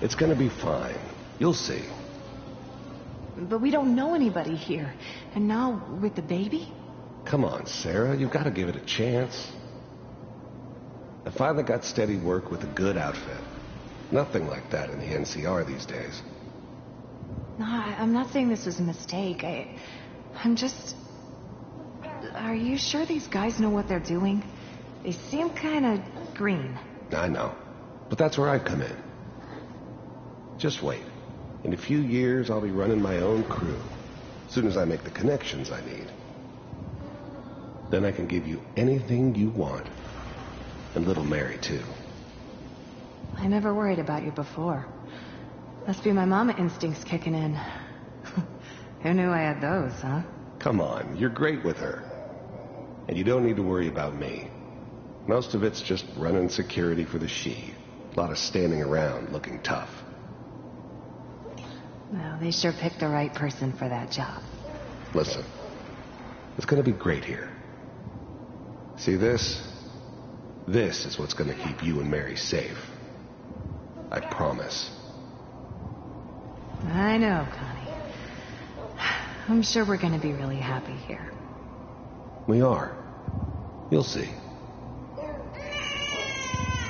It's gonna be fine. You'll see. But we don't know anybody here. And now, with the baby? Come on, Sarah. You've got to give it a chance. I finally got steady work with a good outfit. Nothing like that in the NCR these days. No, I'm not saying this was a mistake. I'm just... Are you sure these guys know what they're doing? They seem kind of green. I know. But that's where I come in. Just wait. In a few years, I'll be running my own crew. As soon as I make the connections I need. Then I can give you anything you want. And little Mary, too. I never worried about you before. Must be my mama instincts kicking in. Who knew I had those, huh? Come on, you're great with her. And you don't need to worry about me. Most of it's just running security for the she. A lot of standing around looking tough. Well, they sure picked the right person for that job. Listen, it's gonna be great here. See this? This is what's gonna keep you and Mary safe. I promise. I know, Connie. I'm sure we're gonna be really happy here. We are. You'll see.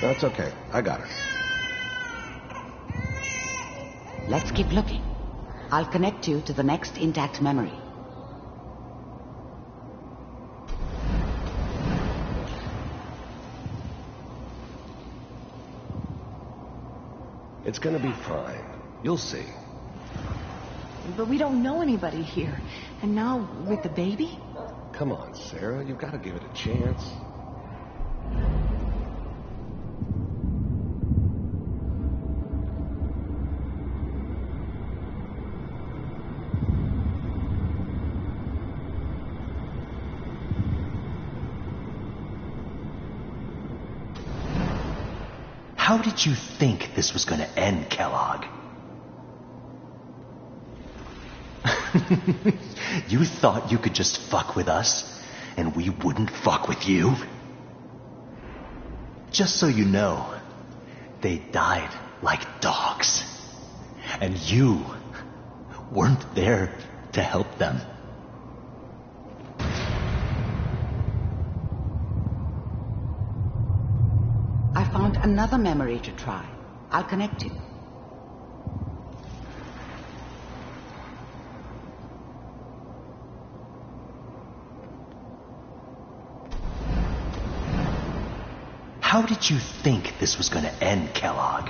That's okay. I got her. Let's keep looking. I'll connect you to the next intact memory. It's gonna be fine. You'll see. But we don't know anybody here. And now, with the baby? Come on, Sarah. You've got to give it a chance. How did you think this was going to end, Kellogg? You thought you could just fuck with us, and we wouldn't fuck with you? Just so you know, they died like dogs. And you weren't there to help them. I found another memory to try. I'll connect you. How did you think this was going to end, Kellogg?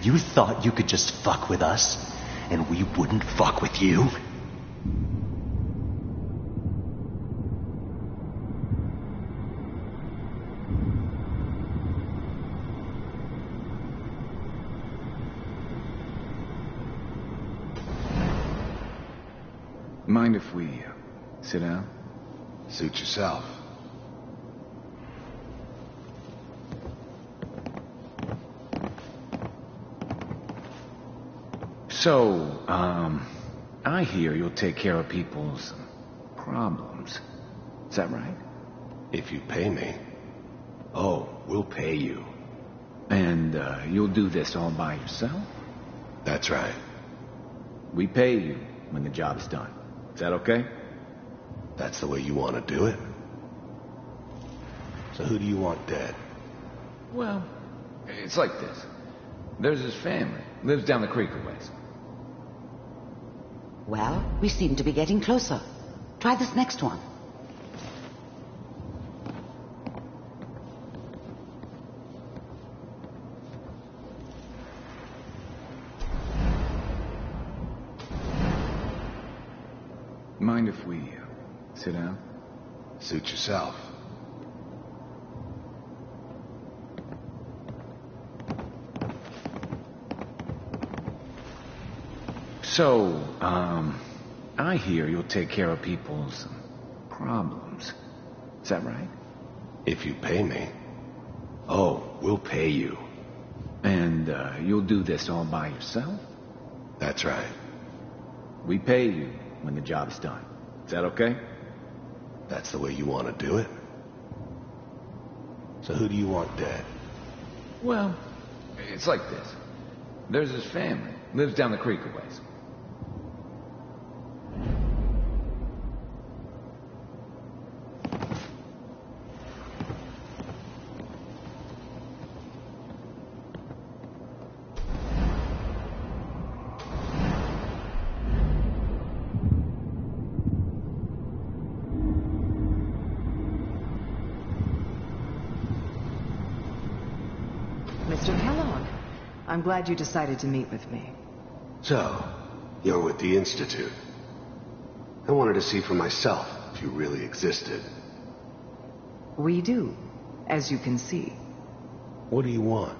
You thought you could just fuck with us, and we wouldn't fuck with you? Mind if we sit down? Suit yourself. So, I hear you'll take care of people's problems. Is that right? If you pay me. Oh, we'll pay you. And you'll do this all by yourself? That's right. We pay you when the job's done. Is that okay? That's the way you want to do it? So who do you want dead? Well, it's like this. There's his family. Lives down the creek a ways. Well, we seem to be getting closer. Try this next one. Mind if we sit down? Suit yourself. So, I hear you'll take care of people's problems. Is that right? If you pay me. Oh, we'll pay you. And you'll do this all by yourself? That's right. We pay you when the job's done. Is that okay? That's the way you want to do it? So who do you want dead? Well, it's like this. There's his family. Lives down the creek a ways. Mr. Kellogg, I'm glad you decided to meet with me. So, you're with the Institute. I wanted to see for myself if you really existed. We do, as you can see. What do you want?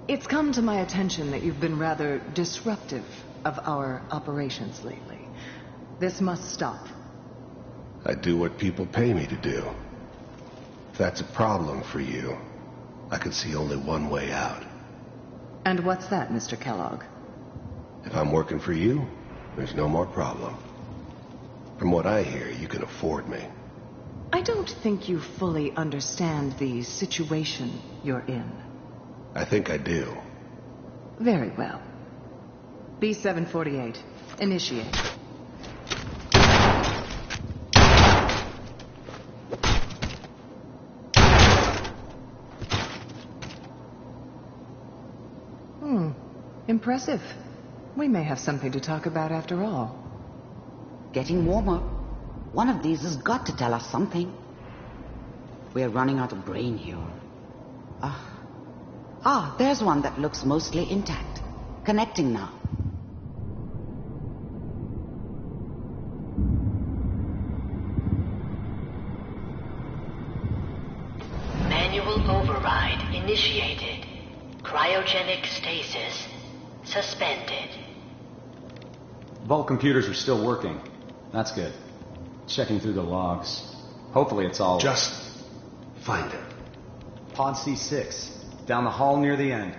It's come to my attention that you've been rather disruptive of our operations lately. This must stop. I do what people pay me to do. If that's a problem for you, I could see only one way out. And what's that, Mr. Kellogg? If I'm working for you, there's no more problem. From what I hear, you can afford me. I don't think you fully understand the situation you're in. I think I do. Very well. B-748, initiate. Impressive. We may have something to talk about after all. Getting warmer. One of these has got to tell us something. We're running out of brain here. There's one that looks mostly intact. Connecting now. Manual override initiated. Cryogenic stasis suspended. Vault computers are still working. That's good. Checking through the logs. Hopefully it's all... Just find it. Pod C6. Down the hall near the end.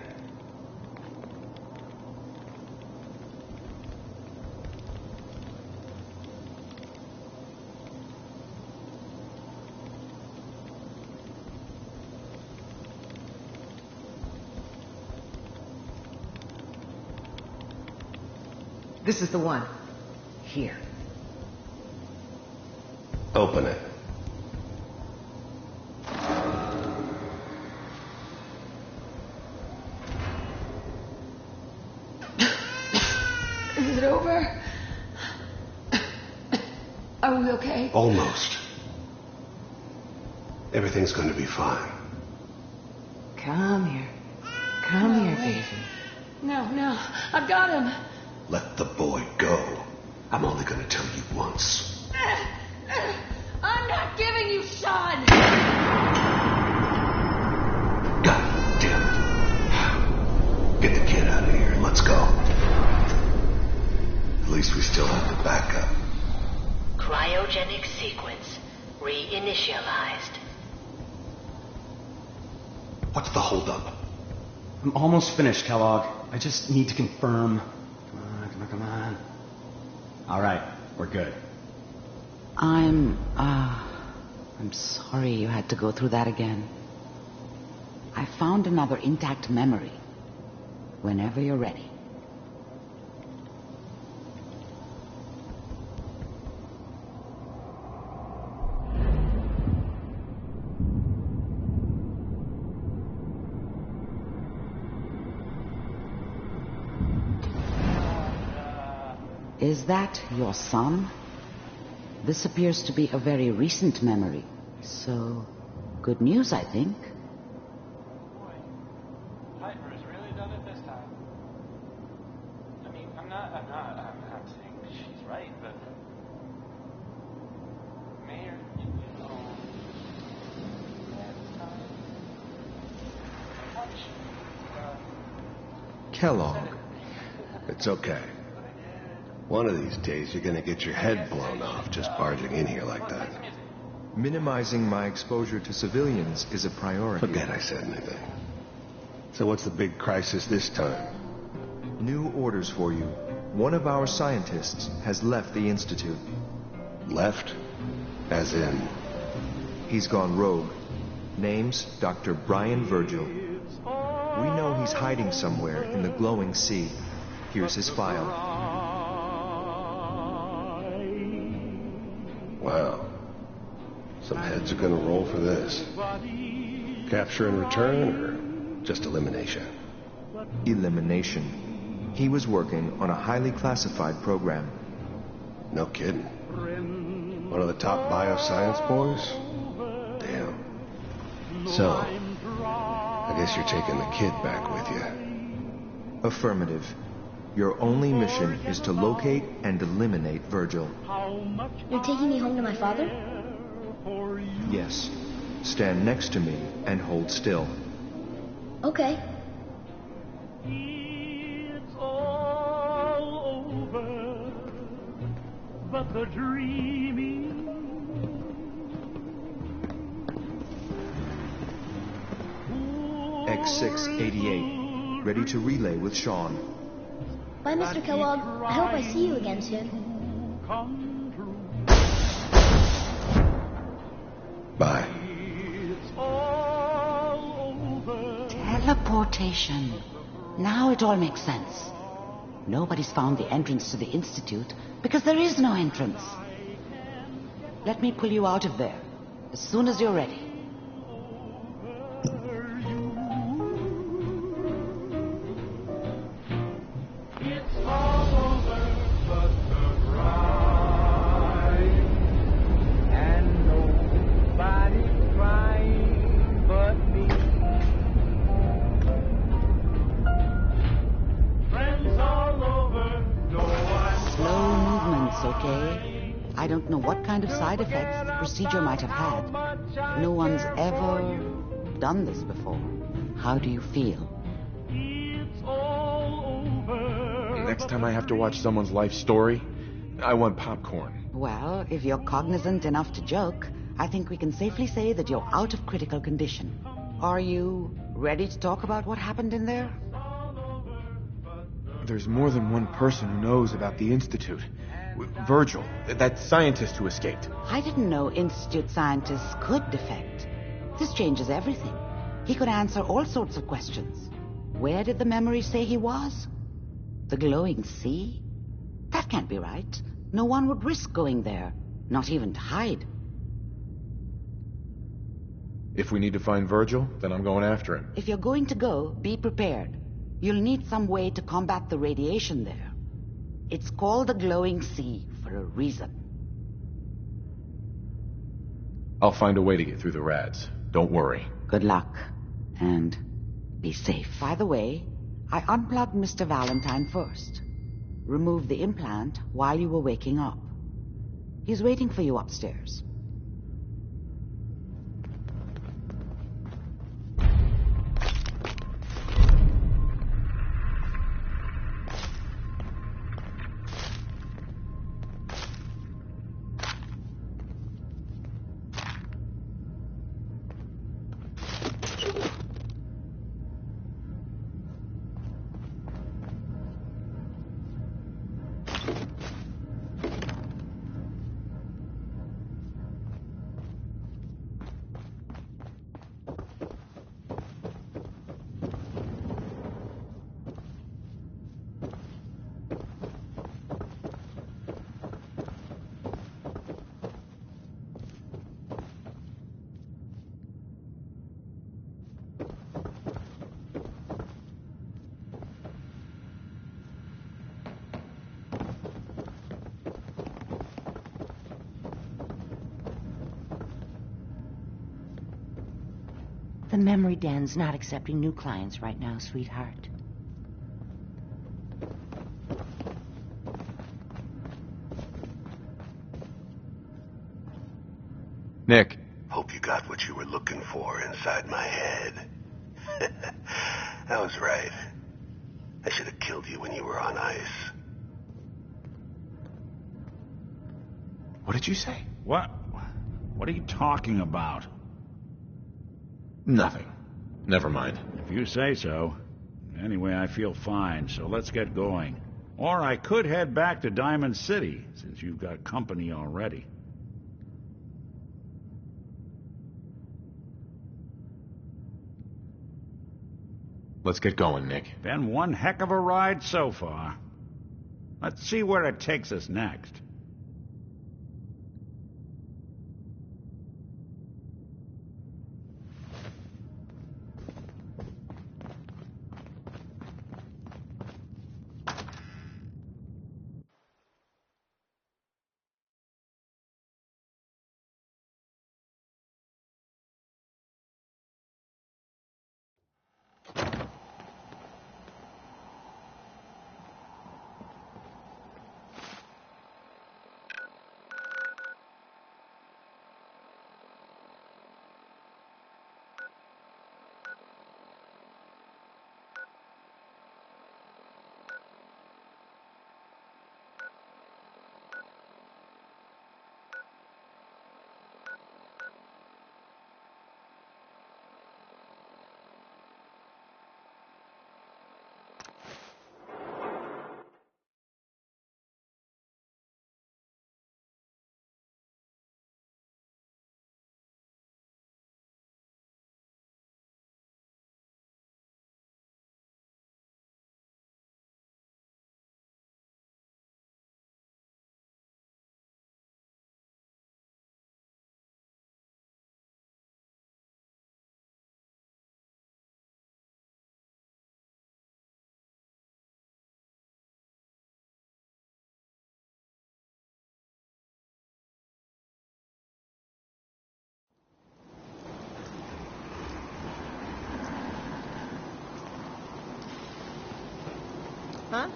This is the one. Here. Open it. Is it over? Are we okay? Almost. Everything's going to be fine. Come here. Come here, baby. No, I've got him. Let the boy go. I'm only going to tell you once. I'm not giving you Sean! God damn it. Get the kid out of here and let's go. At least we still have the backup. Cryogenic sequence reinitialized. What's the holdup? I'm almost finished, Kellogg. I just need to confirm. Come on. All right, we're good. I'm sorry you had to go through that again. I found another intact memory. Whenever you're ready. Is that your son? This appears to be a very recent memory. So, good news, I think. Piper's really done it this time. I mean, I'm not saying she's right, but Mayor, you know, this time, Kellogg. It's okay. One of these days, you're gonna get your head blown off just barging in here like that. Minimizing my exposure to civilians is a priority. Forget I said anything. So what's the big crisis this time? New orders for you. One of our scientists has left the Institute. Left? As in? He's gone rogue. Name's Dr. Brian Virgil. We know he's hiding somewhere in the glowing sea. Here's his file. Wow. Some heads are gonna roll for this. Capture and return, or just elimination? Elimination. He was working on a highly classified program. No kidding. One of the top bioscience boys? Damn. So, I guess you're taking the kid back with you. Affirmative. Your only mission is to locate and eliminate Virgil. You're taking me home to my father? Yes. Stand next to me and hold still. Okay. It's all over, but the dreaming. X688. Ready to relay with Sean. Bye, Mr. Kellogg. I hope I see you again soon. Bye. Teleportation. Now it all makes sense. Nobody's found the entrance to the Institute because there is no entrance. Let me pull you out of there as soon as you're ready. Okay? I don't know what kind of side effects the procedure might have had. No one's ever done this before. How do you feel? Next time I have to watch someone's life story, I want popcorn. Well, if you're cognizant enough to joke, I think we can safely say that you're out of critical condition. Are you ready to talk about what happened in there? There's more than one person who knows about the Institute. Virgil, that scientist who escaped. I didn't know Institute scientists could defect. This changes everything. He could answer all sorts of questions. Where did the memory say he was? The glowing sea? That can't be right. No one would risk going there, not even to hide. If we need to find Virgil, then I'm going after him. If you're going to go, be prepared. You'll need some way to combat the radiation there. It's called the glowing sea for a reason. I'll find a way to get through the rads. Don't worry. Good luck. And be safe. By the way, I unplugged Mr. Valentine first. Removed the implant while you were waking up. He's waiting for you upstairs. memory den's not accepting new clients right now, sweetheart. Nick. Hope you got what you were looking for inside my head. That was right. I should have killed you when you were on ice. What did you say? What? What are you talking about? Nothing. Never mind. If you say so. Anyway, I feel fine, so let's get going. Or I could head back to Diamond City, since you've got company already. Let's get going, Nick. Been one heck of a ride so far. Let's see where it takes us next. Huh?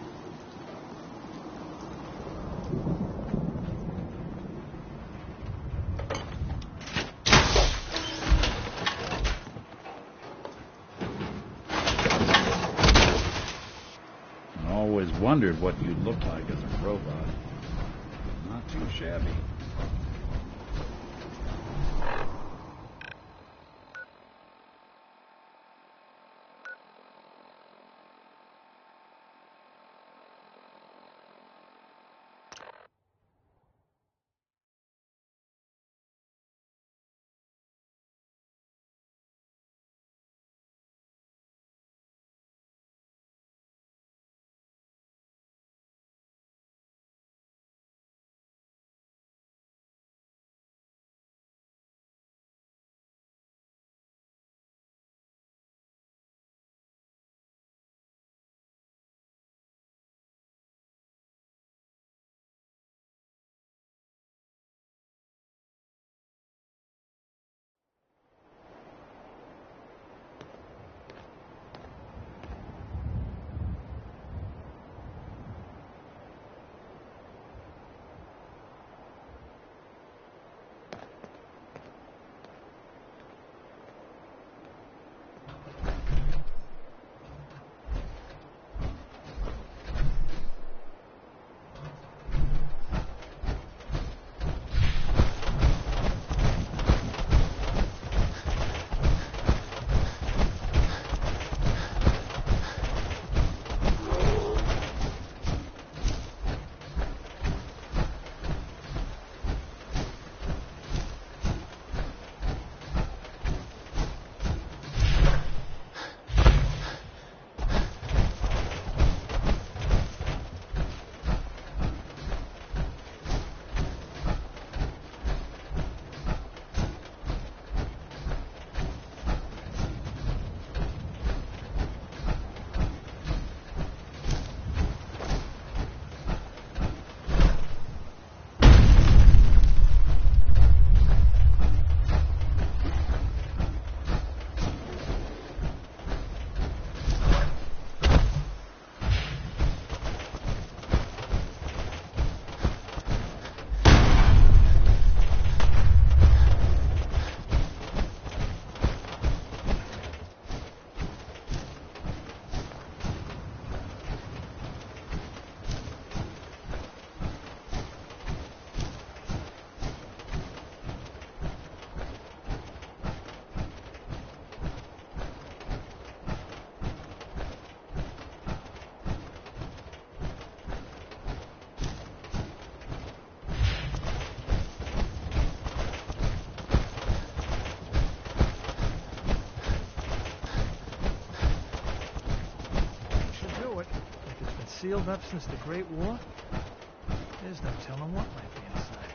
I always wondered what you'd look like as a robot. Not too shabby. sealed up since the Great War? There's no telling what might be inside.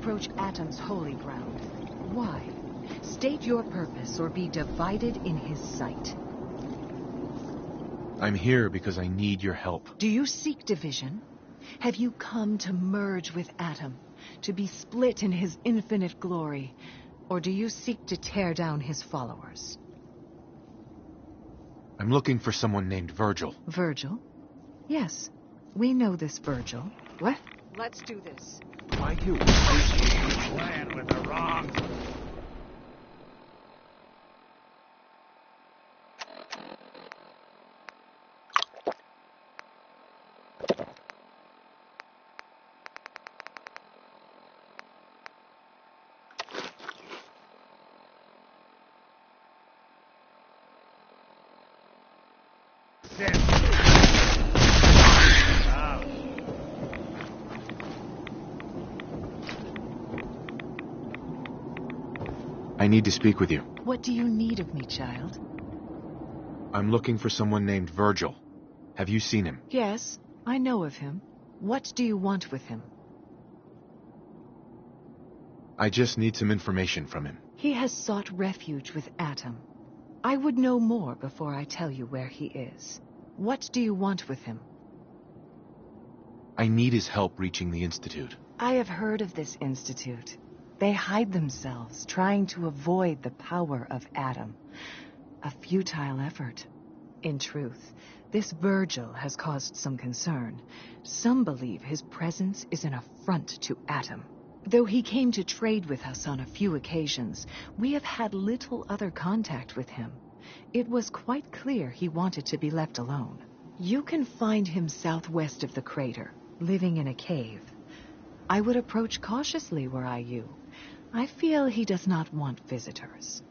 approach Atom's holy ground. Why? State your purpose or be divided in his sight. I'm here because I need your help. Do you seek division? Have you come to merge with Atom, to be split in his infinite glory? Or do you seek to tear down his followers? I'm looking for someone named Virgil. Virgil? Yes, we know this Virgil. What? Let's do this. Why do you Playing with the wrong. I need to speak with you. What do you need of me, child? I'm looking for someone named Virgil. Have you seen him? Yes, I know of him. What do you want with him? I just need some information from him. He has sought refuge with Atom. I would know more before I tell you where he is. What do you want with him? I need his help reaching the Institute. I have heard of this institute. They hide themselves, trying to avoid the power of Atom. A futile effort. In truth, this Virgil has caused some concern. Some believe his presence is an affront to Atom. Though he came to trade with us on a few occasions, we have had little other contact with him. It was quite clear he wanted to be left alone. You can find him southwest of the crater, living in a cave. I would approach cautiously were I you. I feel he does not want visitors.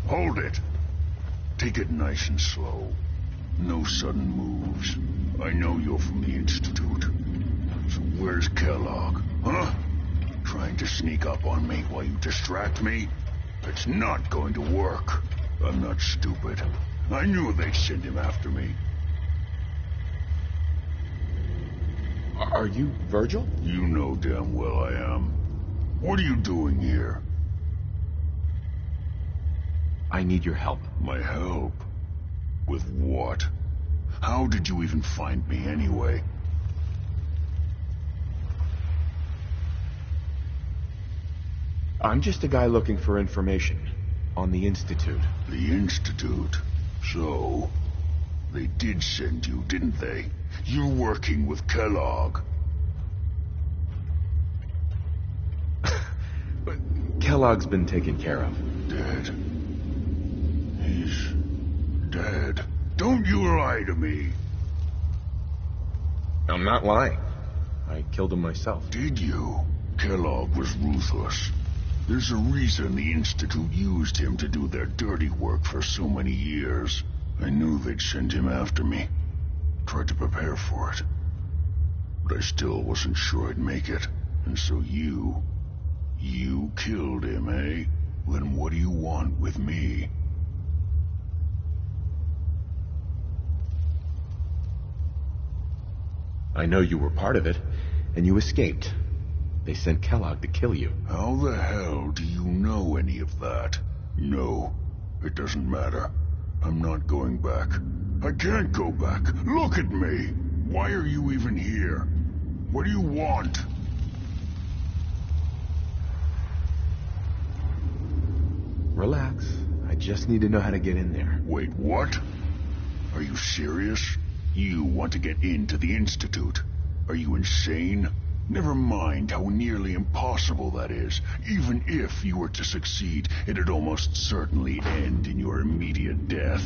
Hold it. Take it nice and slow. No sudden moves. I know you're from the Institute. So where's Kellogg? Huh? Trying to sneak up on me while you distract me? It's not going to work. I'm not stupid. I knew they'd send him after me. Are you Virgil? You know damn well I am. What are you doing here? I need your help. My help? With what? How did you even find me anyway? I'm just a guy looking for information. On the Institute. The Institute? So, they did send you, didn't they? You're working with Kellogg. Kellogg's been taken care of. Dead. He's dead. Don't you lie to me. I'm not lying. I killed him myself. Did you? Kellogg was ruthless. There's a reason the Institute used him to do their dirty work for so many years. I knew they'd send him after me. Tried to prepare for it. But I still wasn't sure I'd make it. And so you killed him, eh? Then what do you want with me? I know you were part of it, and you escaped. They sent Kellogg to kill you. How the hell do you know any of that? No, it doesn't matter. I'm not going back. I can't go back. Look at me. Why are you even here? What do you want? Relax. I just need to know how to get in there. Wait, what? Are you serious? You want to get into the Institute? Are you insane? Never mind how nearly impossible that is. Even if you were to succeed, it'd almost certainly end in your immediate death.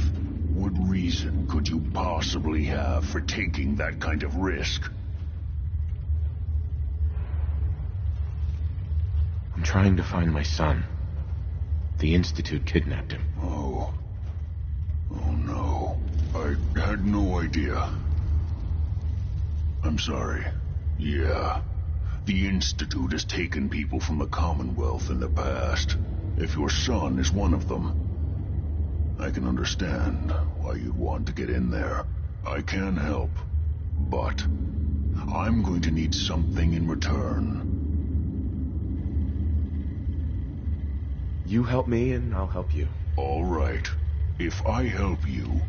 What reason could you possibly have for taking that kind of risk? I'm trying to find my son. The Institute kidnapped him. Oh no. I had no idea. I'm sorry. Yeah. The Institute has taken people from the Commonwealth in the past. If your son is one of them, I can understand why you'd want to get in there. I can help, but I'm going to need something in return. You help me and I'll help you. All right. If I help you,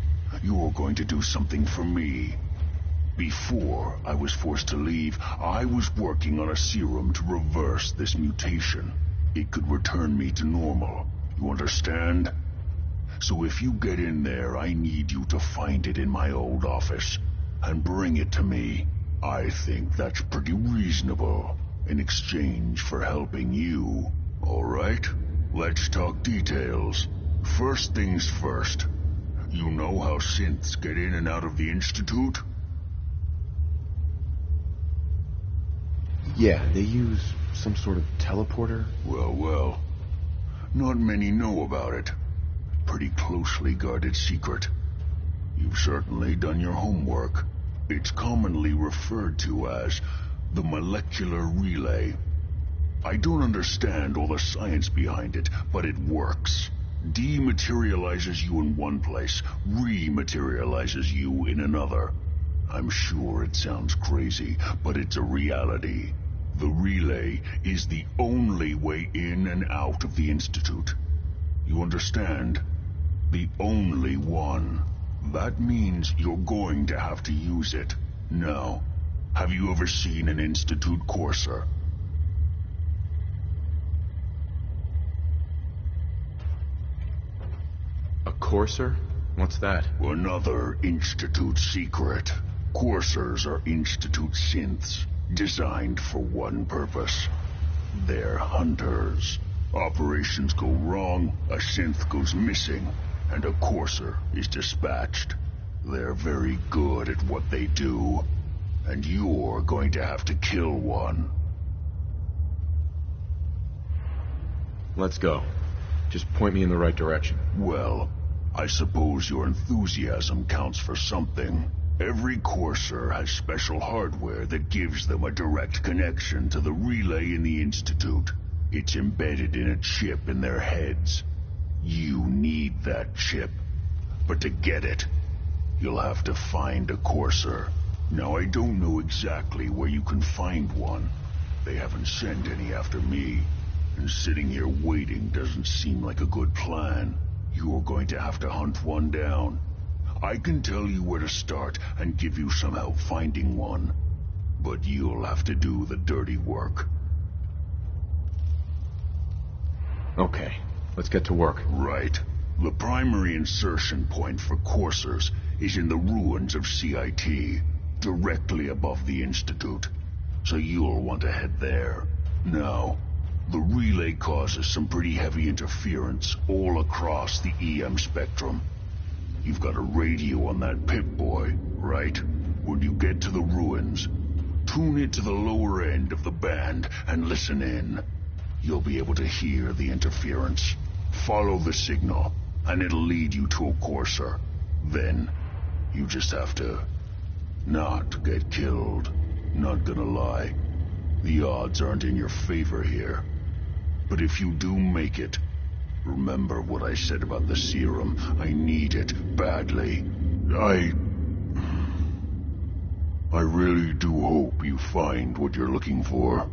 you're going to do something for me. Before I was forced to leave, I was working on a serum to reverse this mutation. It could return me to normal. You understand? So if you get in there, I need you to find it in my old office and bring it to me. I think that's pretty reasonable in exchange for helping you. All right? Let's talk details. First things first. You know how synths get in and out of the Institute? Yeah, they use some sort of teleporter. Well. Not many know about it. Pretty closely guarded secret. You've certainly done your homework. It's commonly referred to as the molecular relay. I don't understand all the science behind it, but it works. Dematerializes you in one place, rematerializes you in another. I'm sure it sounds crazy, but it's a reality. The relay is the only way in and out of the Institute. You understand? The only one. That means you're going to have to use it. Now, have you ever seen an Institute courser? A courser? What's that? Another Institute secret. Coursers are Institute synths, designed for one purpose. They're hunters. Operations go wrong, a synth goes missing, and a courser is dispatched. They're very good at what they do, and you're going to have to kill one. Let's go. Just point me in the right direction. Well, I suppose your enthusiasm counts for something. Every courser has special hardware that gives them a direct connection to the relay in the Institute. It's embedded in a chip in their heads. You need that chip. But to get it, you'll have to find a courser. Now, I don't know exactly where you can find one. They haven't sent any after me. And sitting here waiting doesn't seem like a good plan. You're going to have to hunt one down. I can tell you where to start and give you some help finding one. But you'll have to do the dirty work. Okay, Let's get to work. Right. The primary insertion point for coursers is in the ruins of CIT, directly above the Institute. So you'll want to head there. Now, the relay causes some pretty heavy interference all across the EM spectrum. You've got a radio on that Pip-Boy, right? When you get to the ruins, tune it to the lower end of the band and listen in. You'll be able to hear the interference. Follow the signal, and it'll lead you to a courser. Then, you just have to not get killed. Not gonna lie, the odds aren't in your favor here. But if you do make it, remember what I said about the serum. I need it badly. I really do hope you find what you're looking for.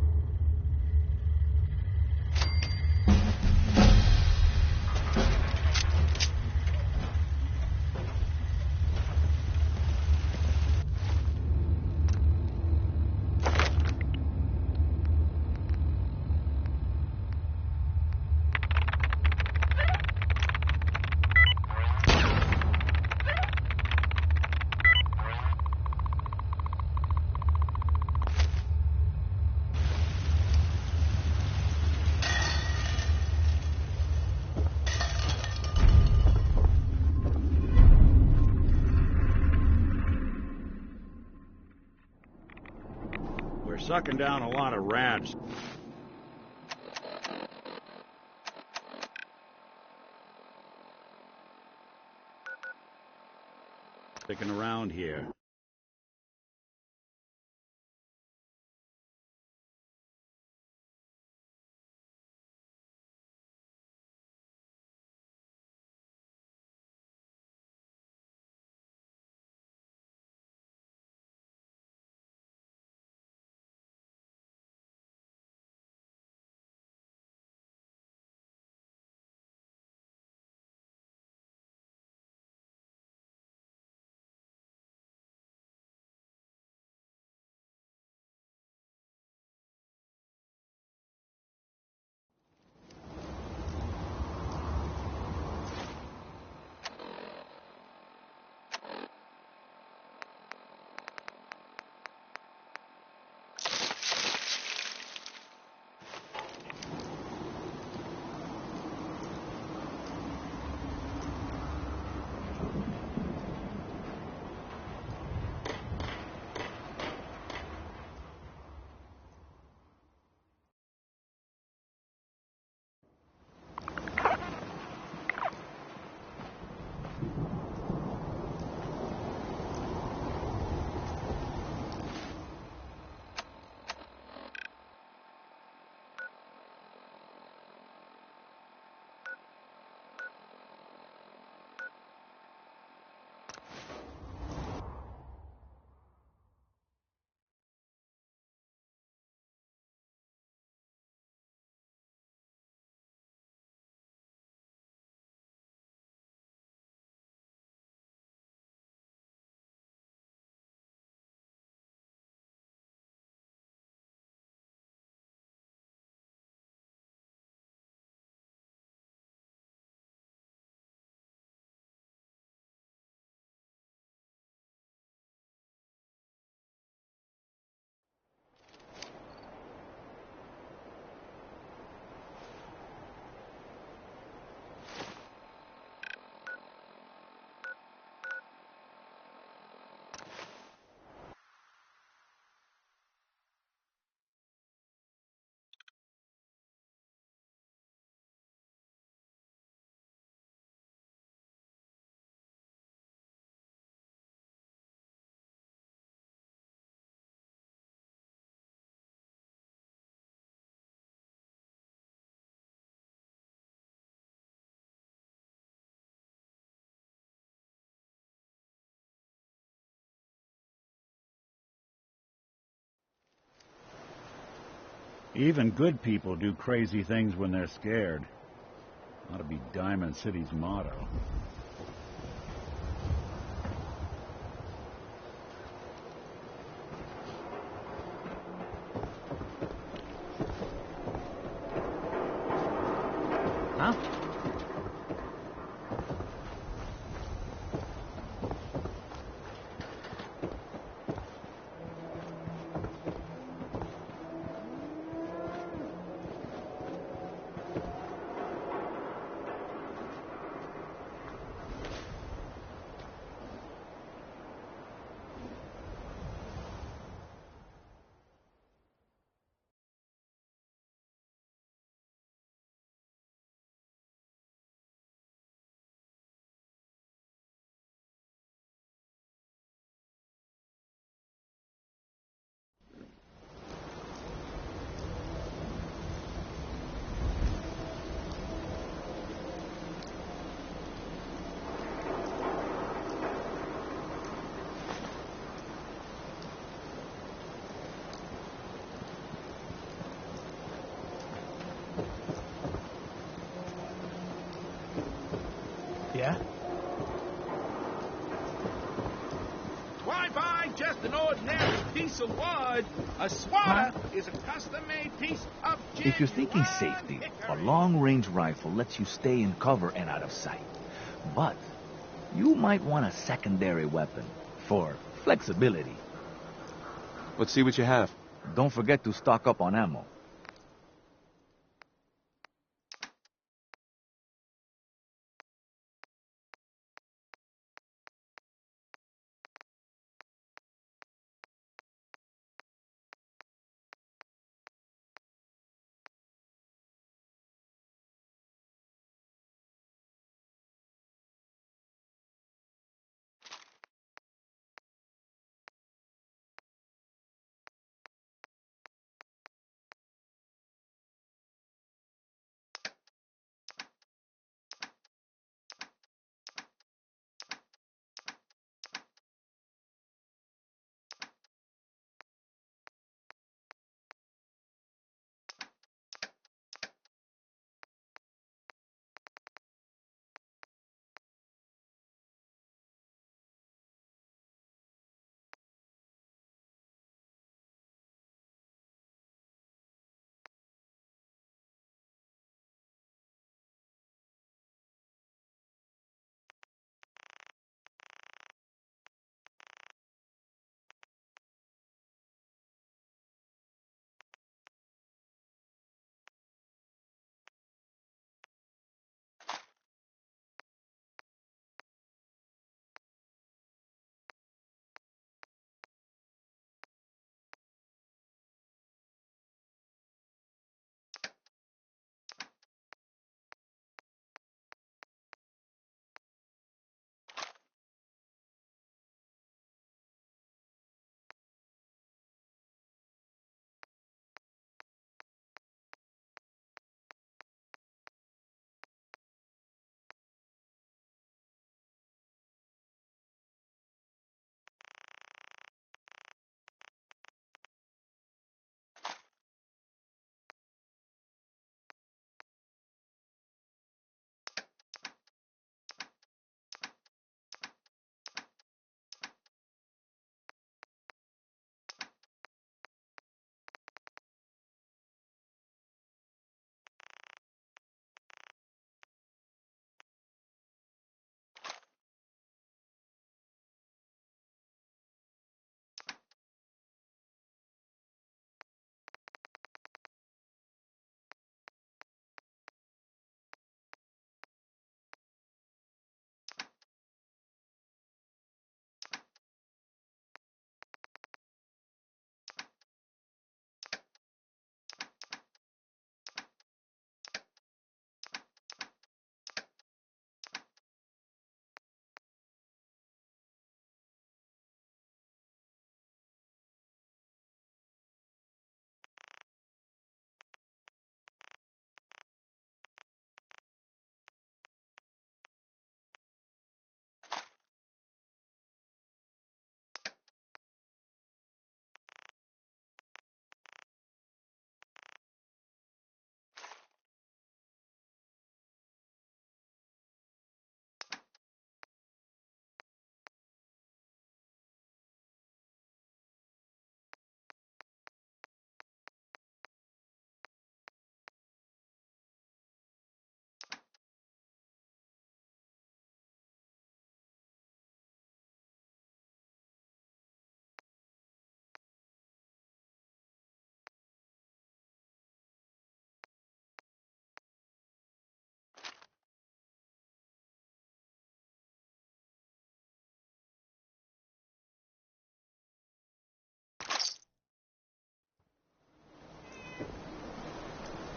Sucking down a lot of rats. Sticking around here. Even good people do crazy things when they're scared. Ought to be Diamond City's motto. Huh? Yeah? Why buy just an ordinary piece of wood? A swatter is a custom-made piece of If you're thinking safety, a long-range rifle lets you stay in cover and out of sight. But you might want a secondary weapon for flexibility. Let's see what you have. Don't forget to stock up on ammo.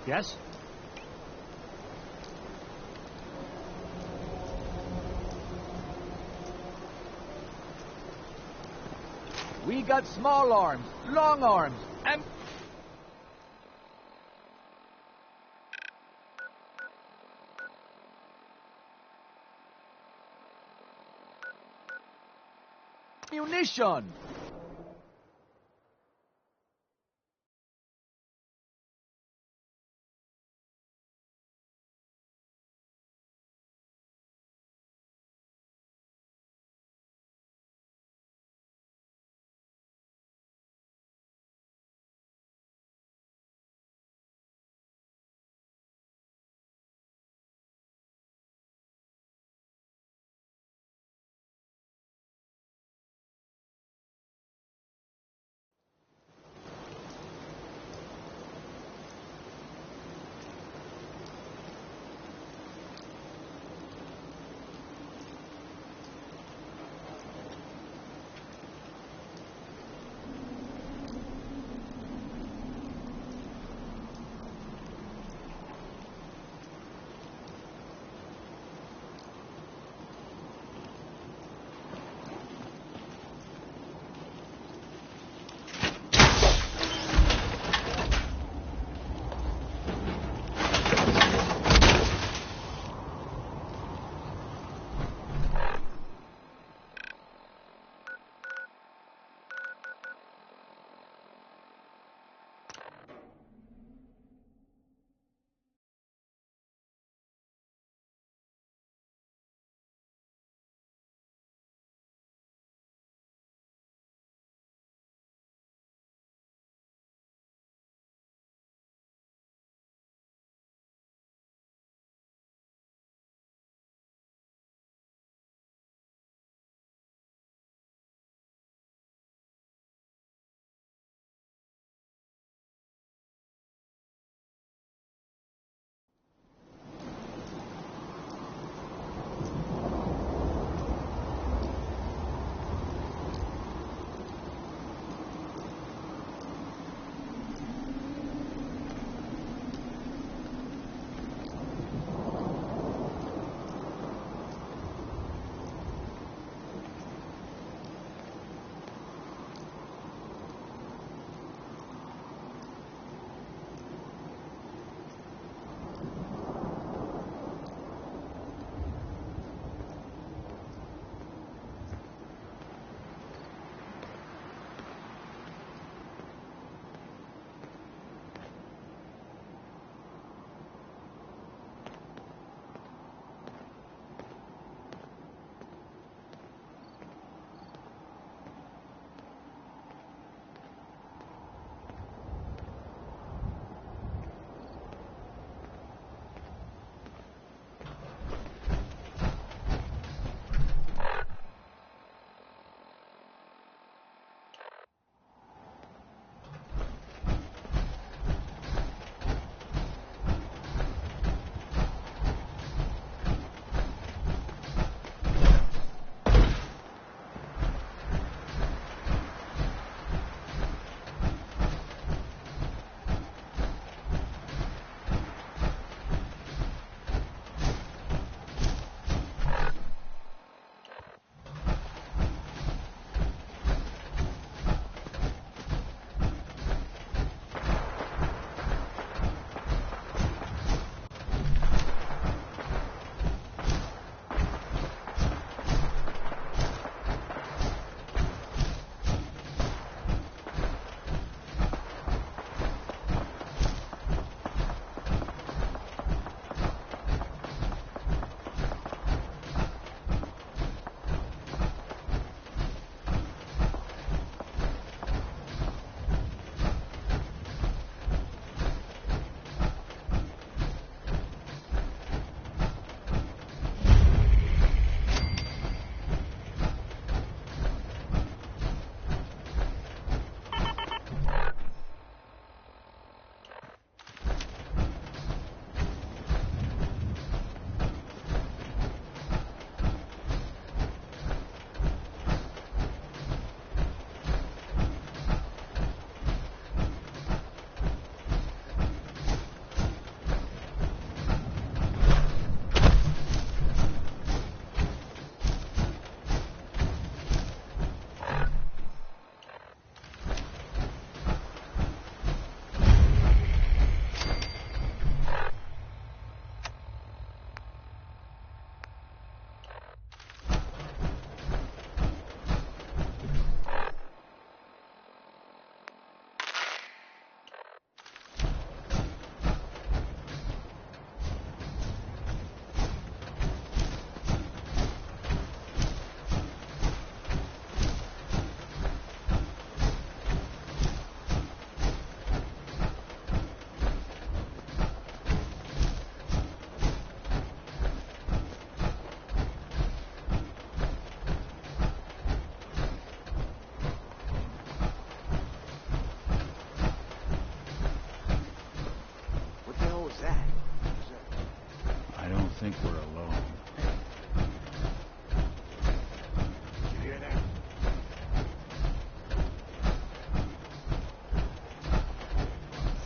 Yes? We got small arms, long arms, and... ammunition!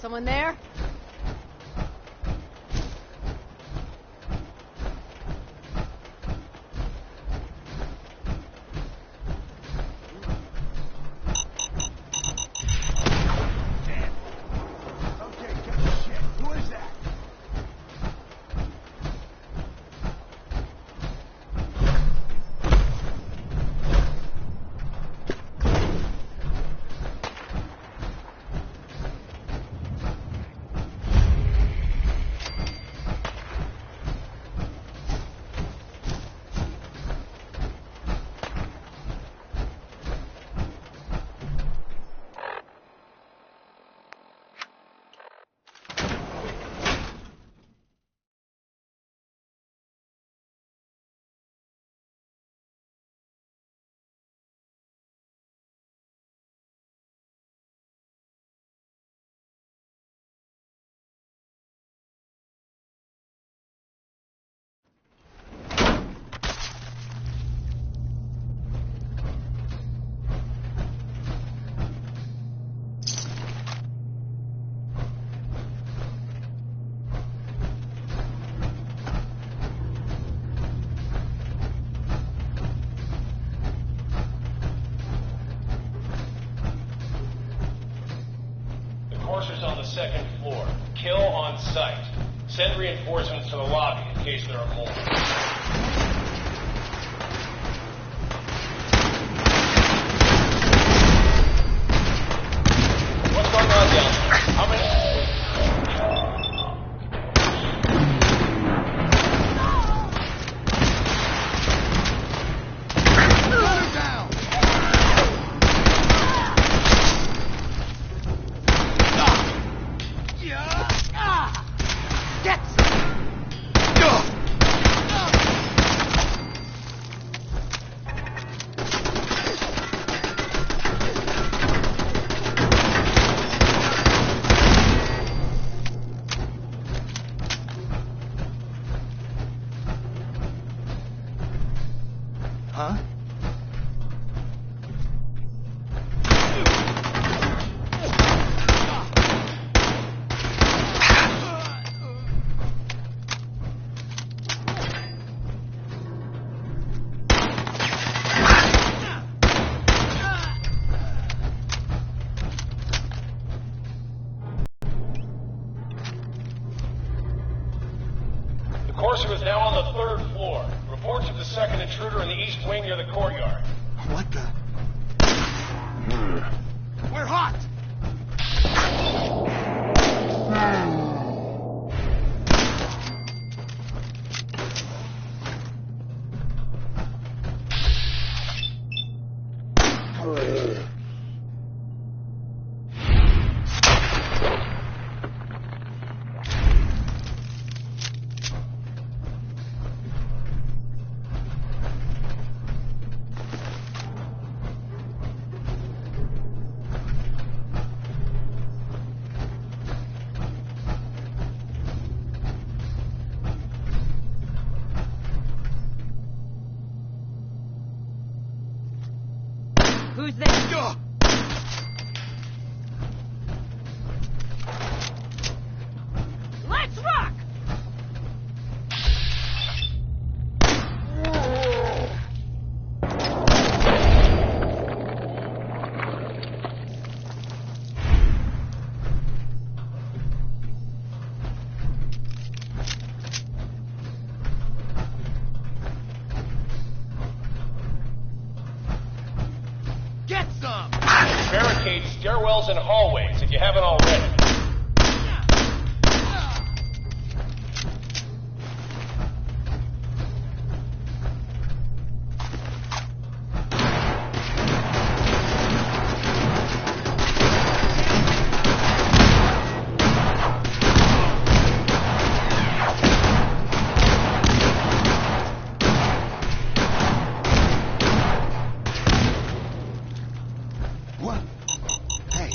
Someone there? Enforcers on the second floor. Kill on sight. Send reinforcements to the lobby in case there are more. What's going on down there? How many? Huh? The Corsair is now on the third floor. Reports of the second intruder in the east wing near the courtyard. What the? We're hot! Who's there? Let's rock! Get some! Barricade stairwells and hallways if you haven't already. What? Hey.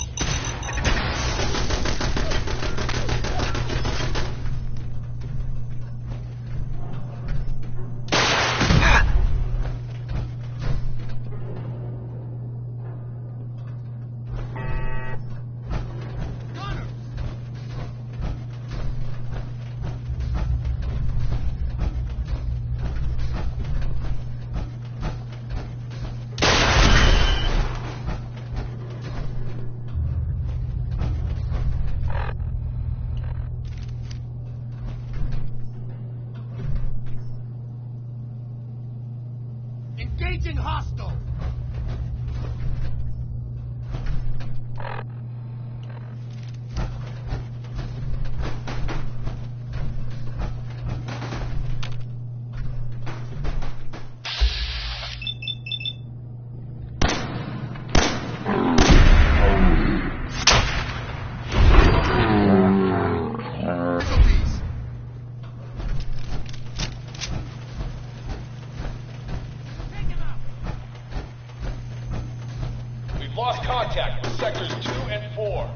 hostile! We've lost contact with sectors 2 and 4.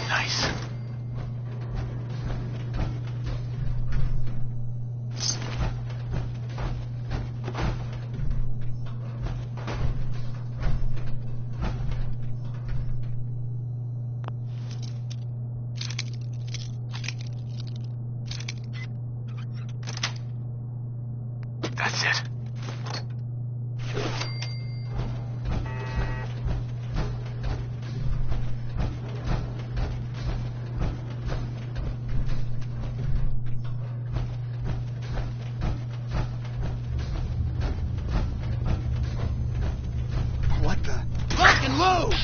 Nice. That's it. What the? Lock and load!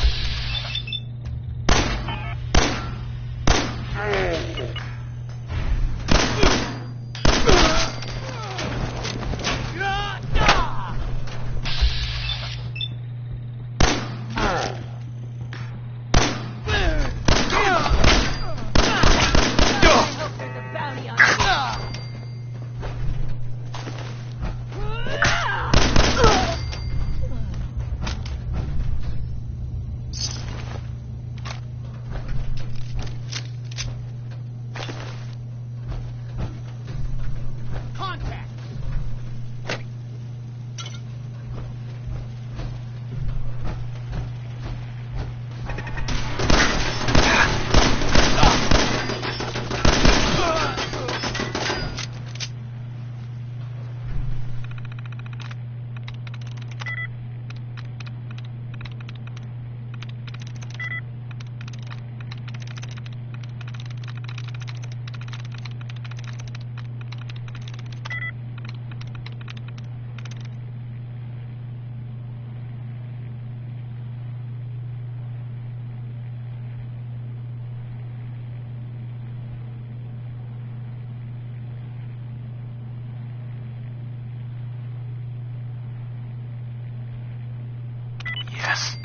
Yes.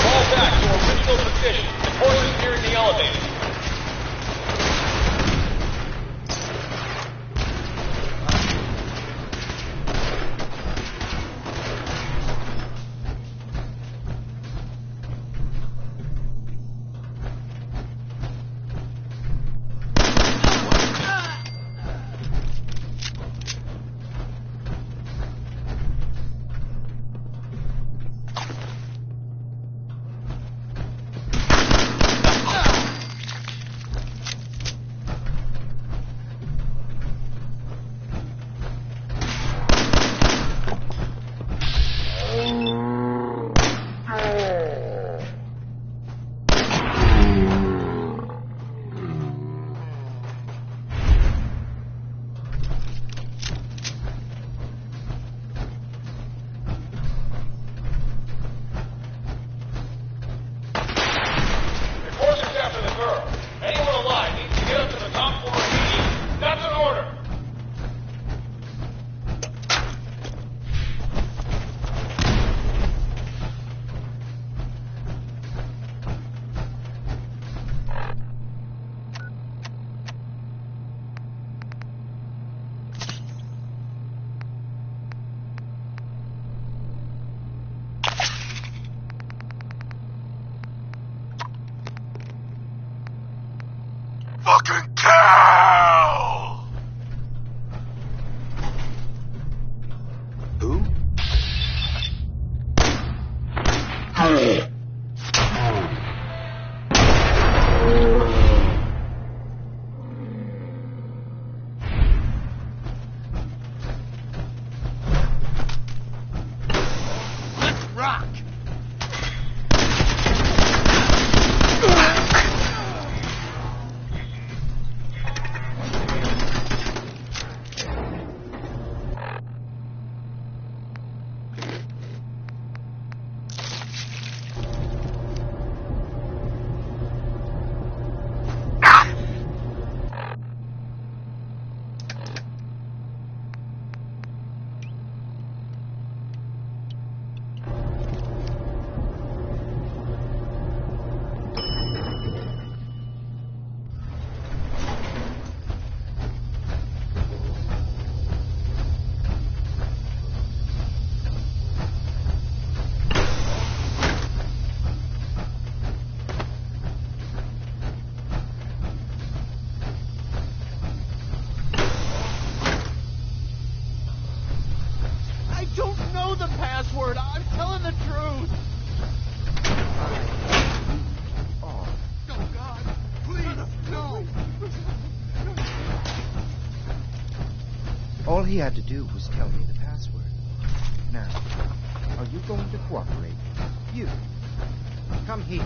Fall back to original position. The course is nearing the elevator. rock! Password. I'm telling the truth. Oh God! Please, no. All he had to do was tell me the password. Now, are you going to cooperate? You. Come here.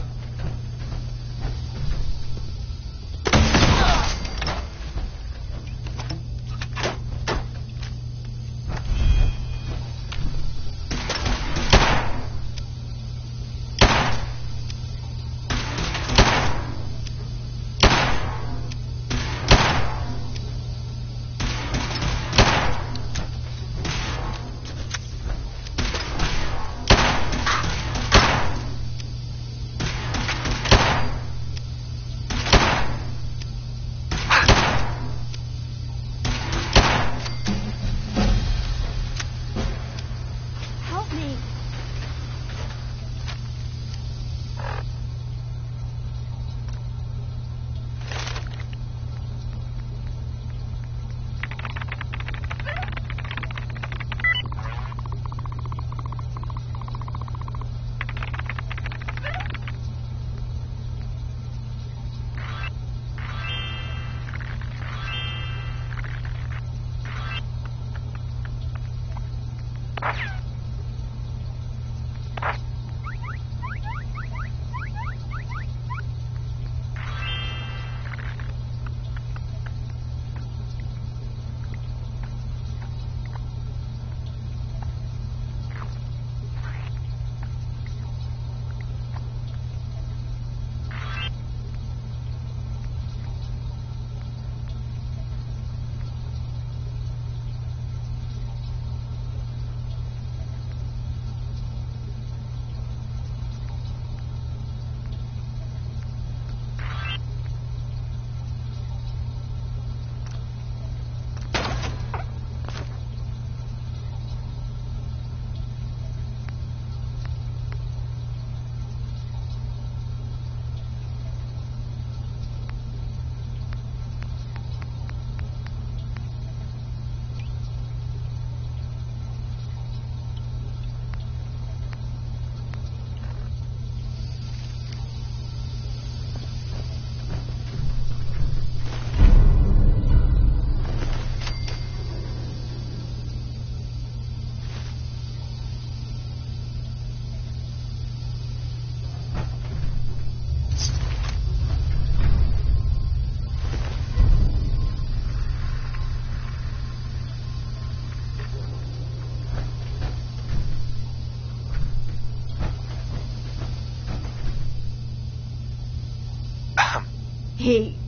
He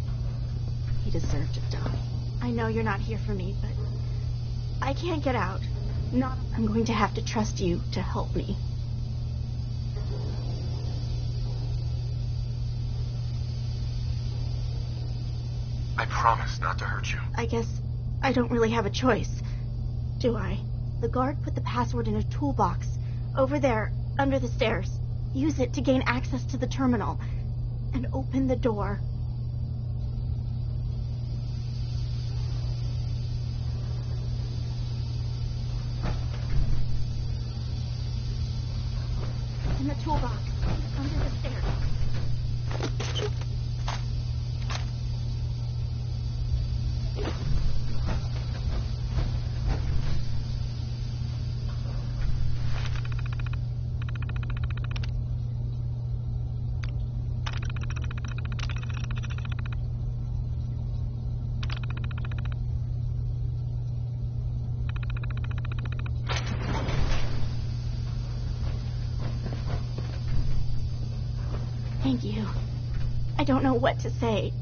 deserved to die. I know you're not here for me, but I can't get out. I'm going to have to trust you to help me. I promise not to hurt you. I guess I don't really have a choice, do I? The guard put the password in a toolbox over there under the stairs. Use it to gain access to the terminal and open the door. In the toolbox under the stairs. Thank you. I don't know what to say.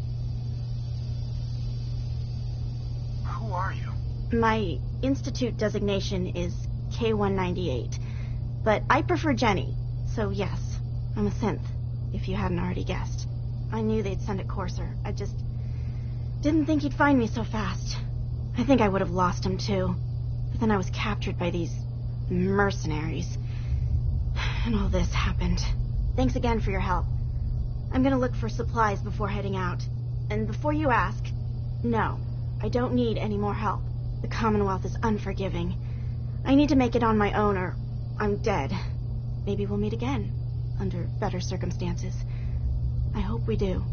Who are you? My institute designation is K-198, but I prefer Jenny, so yes, I'm a synth, if you hadn't already guessed. I knew they'd send a courser. I just didn't think he'd find me so fast. I think I would have lost him too, but then I was captured by these mercenaries, and all this happened. Thanks again for your help. I'm gonna look for supplies before heading out. And before you ask, no, I don't need any more help. The Commonwealth is unforgiving. I need to make it on my own or I'm dead. Maybe we'll meet again, under better circumstances. I hope we do.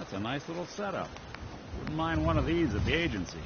That's a nice little setup. Wouldn't mind one of these at the agency.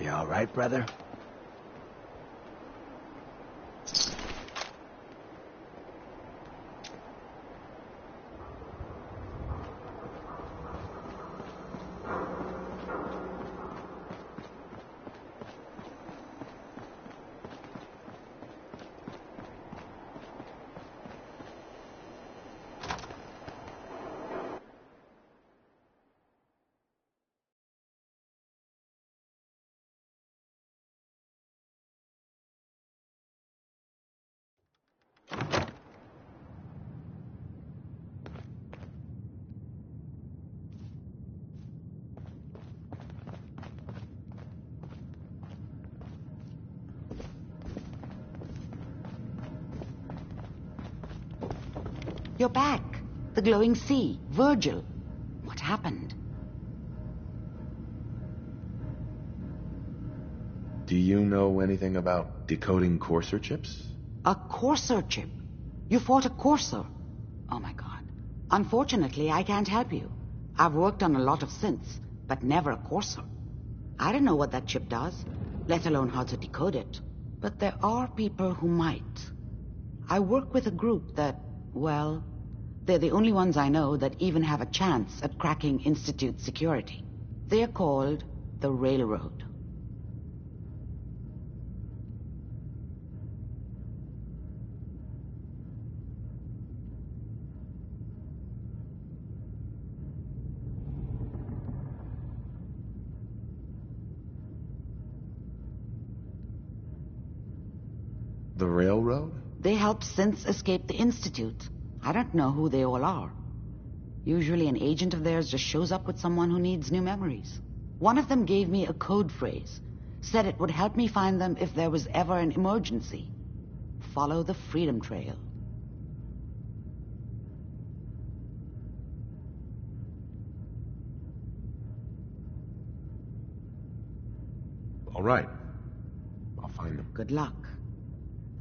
You all right, brother? You're back. The glowing sea. Virgil. What happened? Do you know anything about decoding courser chips? A courser chip. You fought a courser. Oh my god. Unfortunately, I can't help you. I've worked on a lot of synths, but never a courser. I don't know what that chip does, let alone how to decode it. But there are people who might. I work with a group that, well, they're the only ones I know that even have a chance at cracking Institute security. They're called the Railroad. The Railroad? They help synths escape the Institute. I don't know who they all are. Usually an agent of theirs just shows up with someone who needs new memories. One of them gave me a code phrase. Said it would help me find them if there was ever an emergency. Follow the Freedom Trail. All right. I'll find them. Good luck.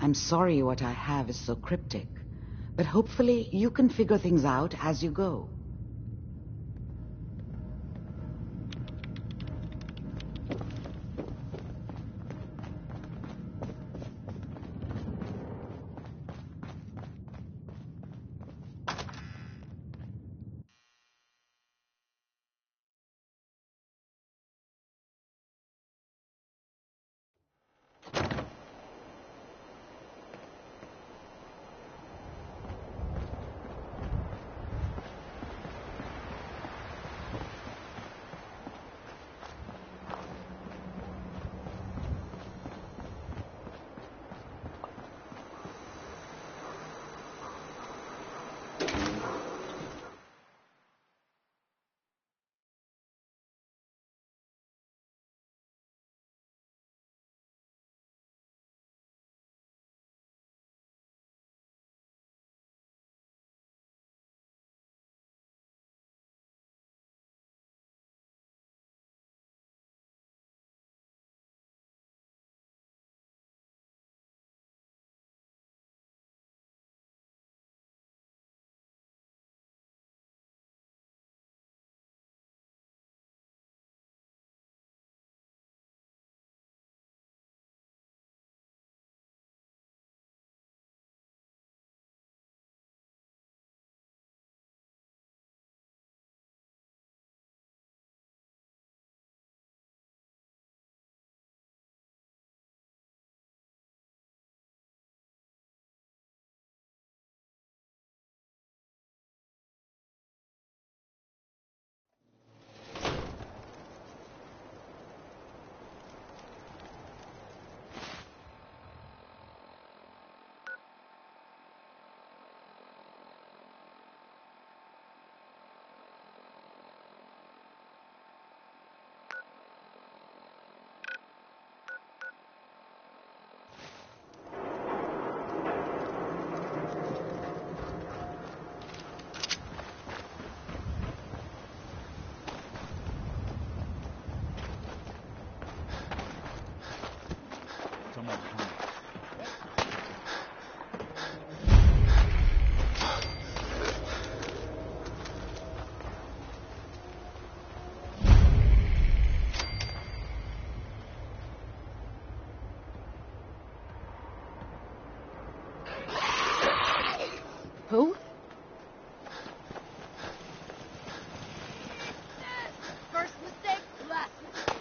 I'm sorry what I have is so cryptic, but hopefully you can figure things out as you go. Who? First mistake, last mistake.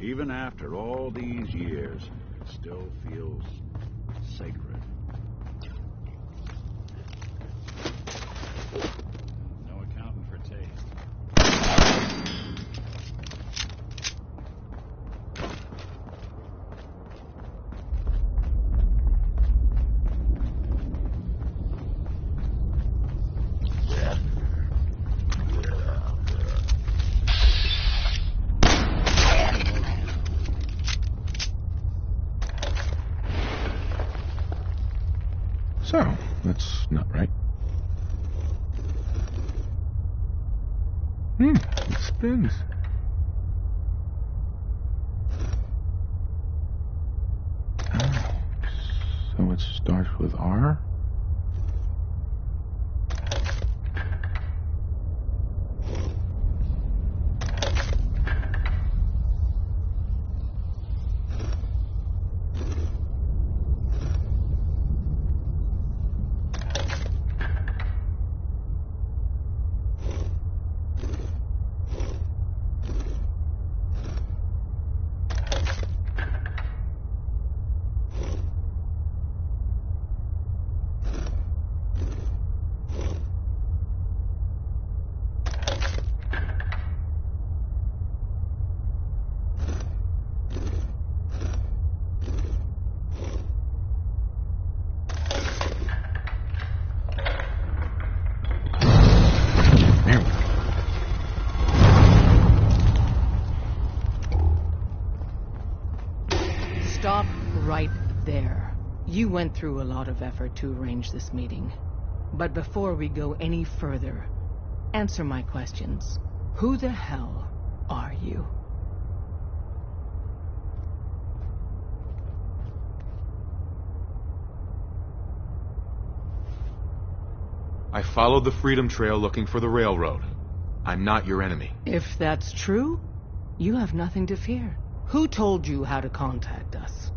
Even after all these years, it still feels sacred. No accounting for taste. So, that's not right. It spins. Oh, so it starts with R? Stop right there. You went through a lot of effort to arrange this meeting. But before we go any further, answer my questions. Who the hell are you? I followed the Freedom Trail looking for the railroad. I'm not your enemy. If that's true, you have nothing to fear. Who told you how to contact us?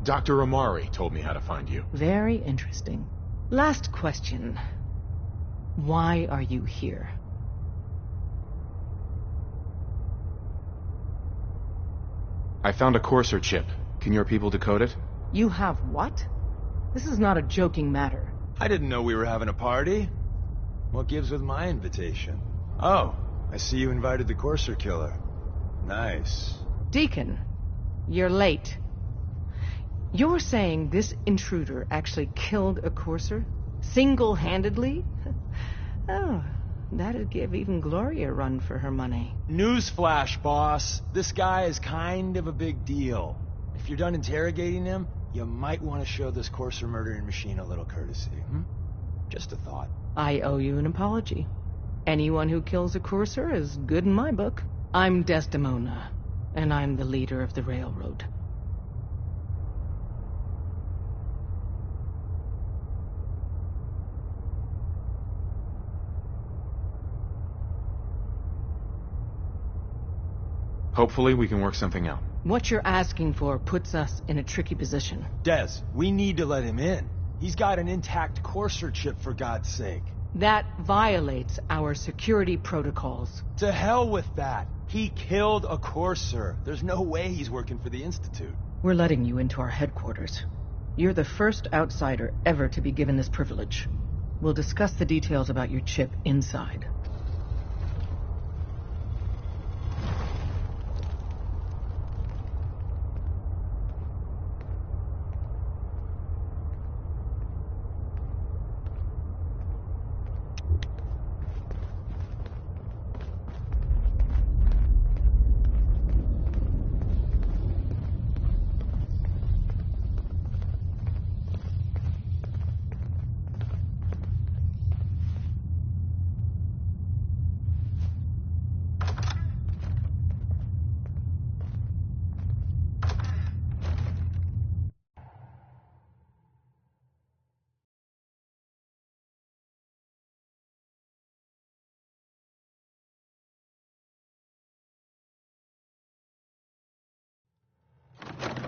Dr. Amari told me how to find you. Very interesting. Last question. Why are you here? I found a courser chip. Can your people decode it? You have what? This is not a joking matter. I didn't know we were having a party. What gives with my invitation? Oh, I see you invited the Courser killer. Nice. Deacon, you're late. You're saying this intruder actually killed a Courser? Single-handedly? Oh, that'd give even Gloria a run for her money. Newsflash, boss. This guy is kind of a big deal. If you're done interrogating him, you might want to show this Courser murdering machine a little courtesy. Just a thought. I owe you an apology. Anyone who kills a Courser is good in my book. I'm Desdemona. and I'm the leader of the railroad. Hopefully we can work something out. What you're asking for puts us in a tricky position. Des, we need to let him in. He's got an intact Courser chip, for God's sake. That violates our security protocols. To hell with that. He killed a Courser. There's no way he's working for the Institute. We're letting you into our headquarters. You're the first outsider ever to be given this privilege. We'll discuss the details about your chip inside.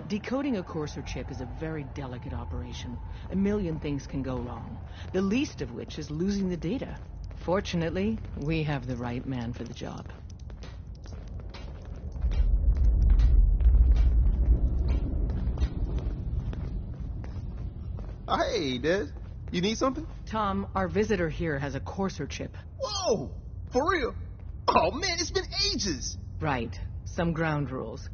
Decoding a Courser chip is a very delicate operation. A million things can go wrong, the least of which is losing the data. Fortunately, we have the right man for the job. Hey, Des. You need something? Tom, our visitor here has a Courser chip. Whoa! For real? Oh, man, it's been ages! Right. Some ground rules.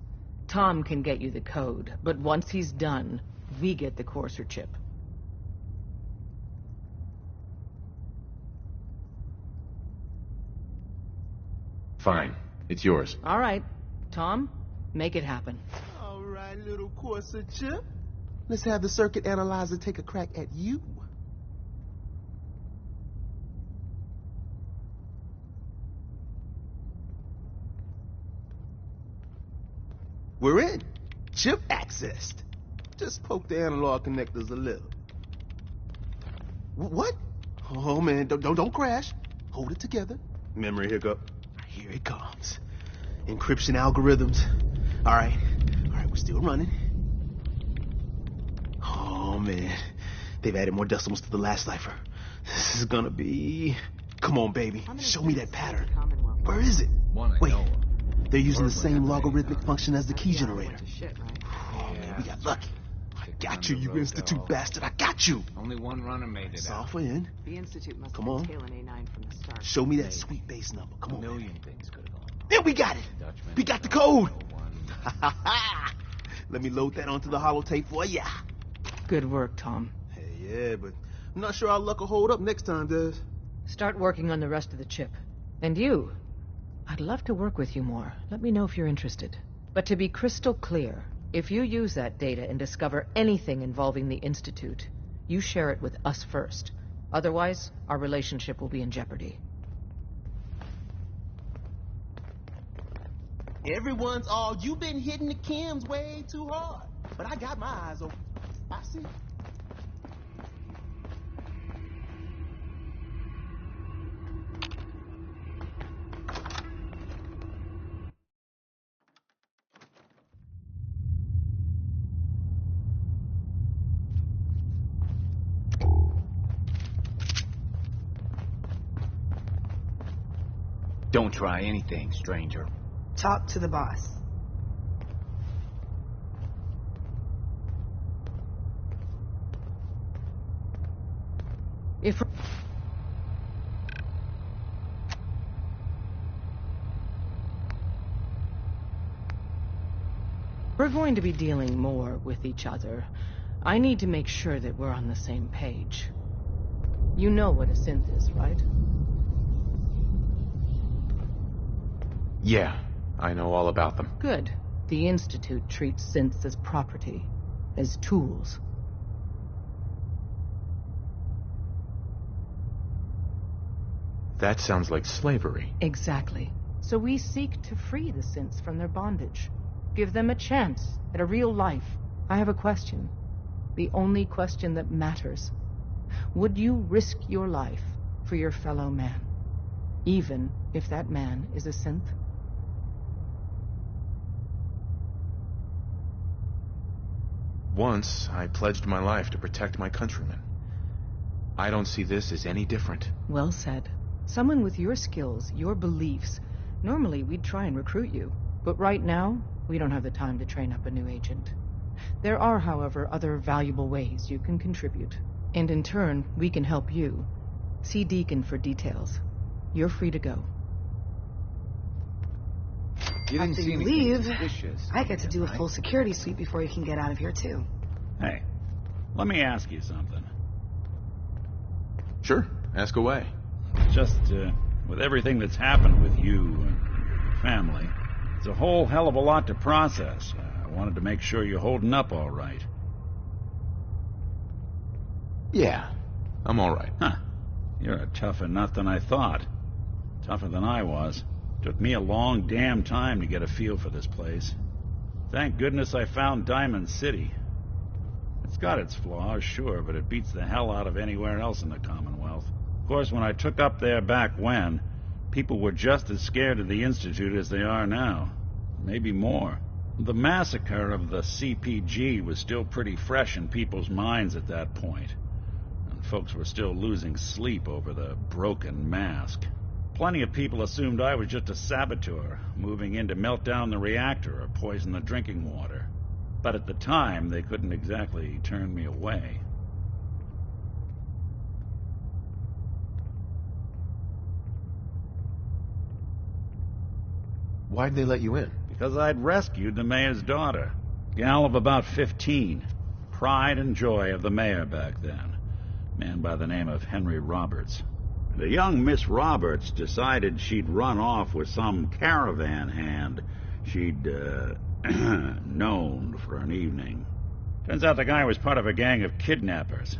Tom can get you the code, but once he's done, we get the Courser chip. Fine. It's yours. All right. Tom, make it happen. All right, little Courser chip. Let's have the circuit analyzer take a crack at you. We're in. Chip accessed. Just poke the analog connectors a little. What? Oh man, don't crash. Hold it together. Memory hiccup. Here it comes. Encryption algorithms. All right, we're still running. Oh man, they've added more decimals to the last cipher. This is gonna be... Come on, baby. Show me that pattern. Where is it? Wait. They're using the same logarithmic function as the key generator. Oh, man, we got lucky. I got you, you Institute bastard. I got you. Only one runner made it Software in. The Institute must Come on. tail an A9 from the start. Show me that sweet base number. Come on. A million things could have gone wrong. There we got it. We got the code. Let me load that onto the holotape for ya. Good work, Tom. Hey, yeah, but I'm not sure our luck will hold up next time, Des. Start working on the rest of the chip. And you, I'd love to work with you more. Let me know if you're interested. But to be crystal clear, if you use that data and discover anything involving the Institute, you share it with us first. Otherwise, our relationship will be in jeopardy. Everyone's all, you've been hitting the chems way too hard. But I got my eyes open. I see. Don't try anything, stranger. Talk to the boss. If we're going to be dealing more with each other, I need to make sure that we're on the same page. You know what a synth is, right? Yeah, I know all about them. Good. The Institute treats synths as property, as tools. That sounds like slavery. Exactly. So we seek to free the synths from their bondage. Give them a chance at a real life. I have a question. The only question that matters. Would you risk your life for your fellow man? Even if that man is a synth? Once, I pledged my life to protect my countrymen. I don't see this as any different. Well said. Someone with your skills, your beliefs. Normally, we'd try and recruit you. But right now, we don't have the time to train up a new agent. There are, however, other valuable ways you can contribute. And in turn, we can help you. See Deacon for details. You're free to go. You didn't After see you anything leave, suspicious. I get to do a full security sweep before you can get out of here, too. Hey, let me ask you something. Sure, ask away. Just, with everything that's happened with you and your family, it's a whole hell of a lot to process. I wanted to make sure you're holding up all right. Yeah, I'm all right. Huh. You're a tougher nut than I thought. Tougher than I was. Took me a long damn time to get a feel for this place. Thank goodness I found Diamond City. It's got its flaws, sure, but it beats the hell out of anywhere else in the Commonwealth. Of course, when I took up there back when, people were just as scared of the Institute as they are now. Maybe more. The massacre of the CPG was still pretty fresh in people's minds at that point, and folks were still losing sleep over the broken mask. Plenty of people assumed I was just a saboteur, moving in to melt down the reactor or poison the drinking water. But at the time, they couldn't exactly turn me away. Why'd they let you in? Because I'd rescued the mayor's daughter. Gal of about 15. Pride and joy of the mayor back then. Man by the name of Henry Roberts. The young Miss Roberts decided she'd run off with some caravan hand she'd, known for an evening. Turns out the guy was part of a gang of kidnappers.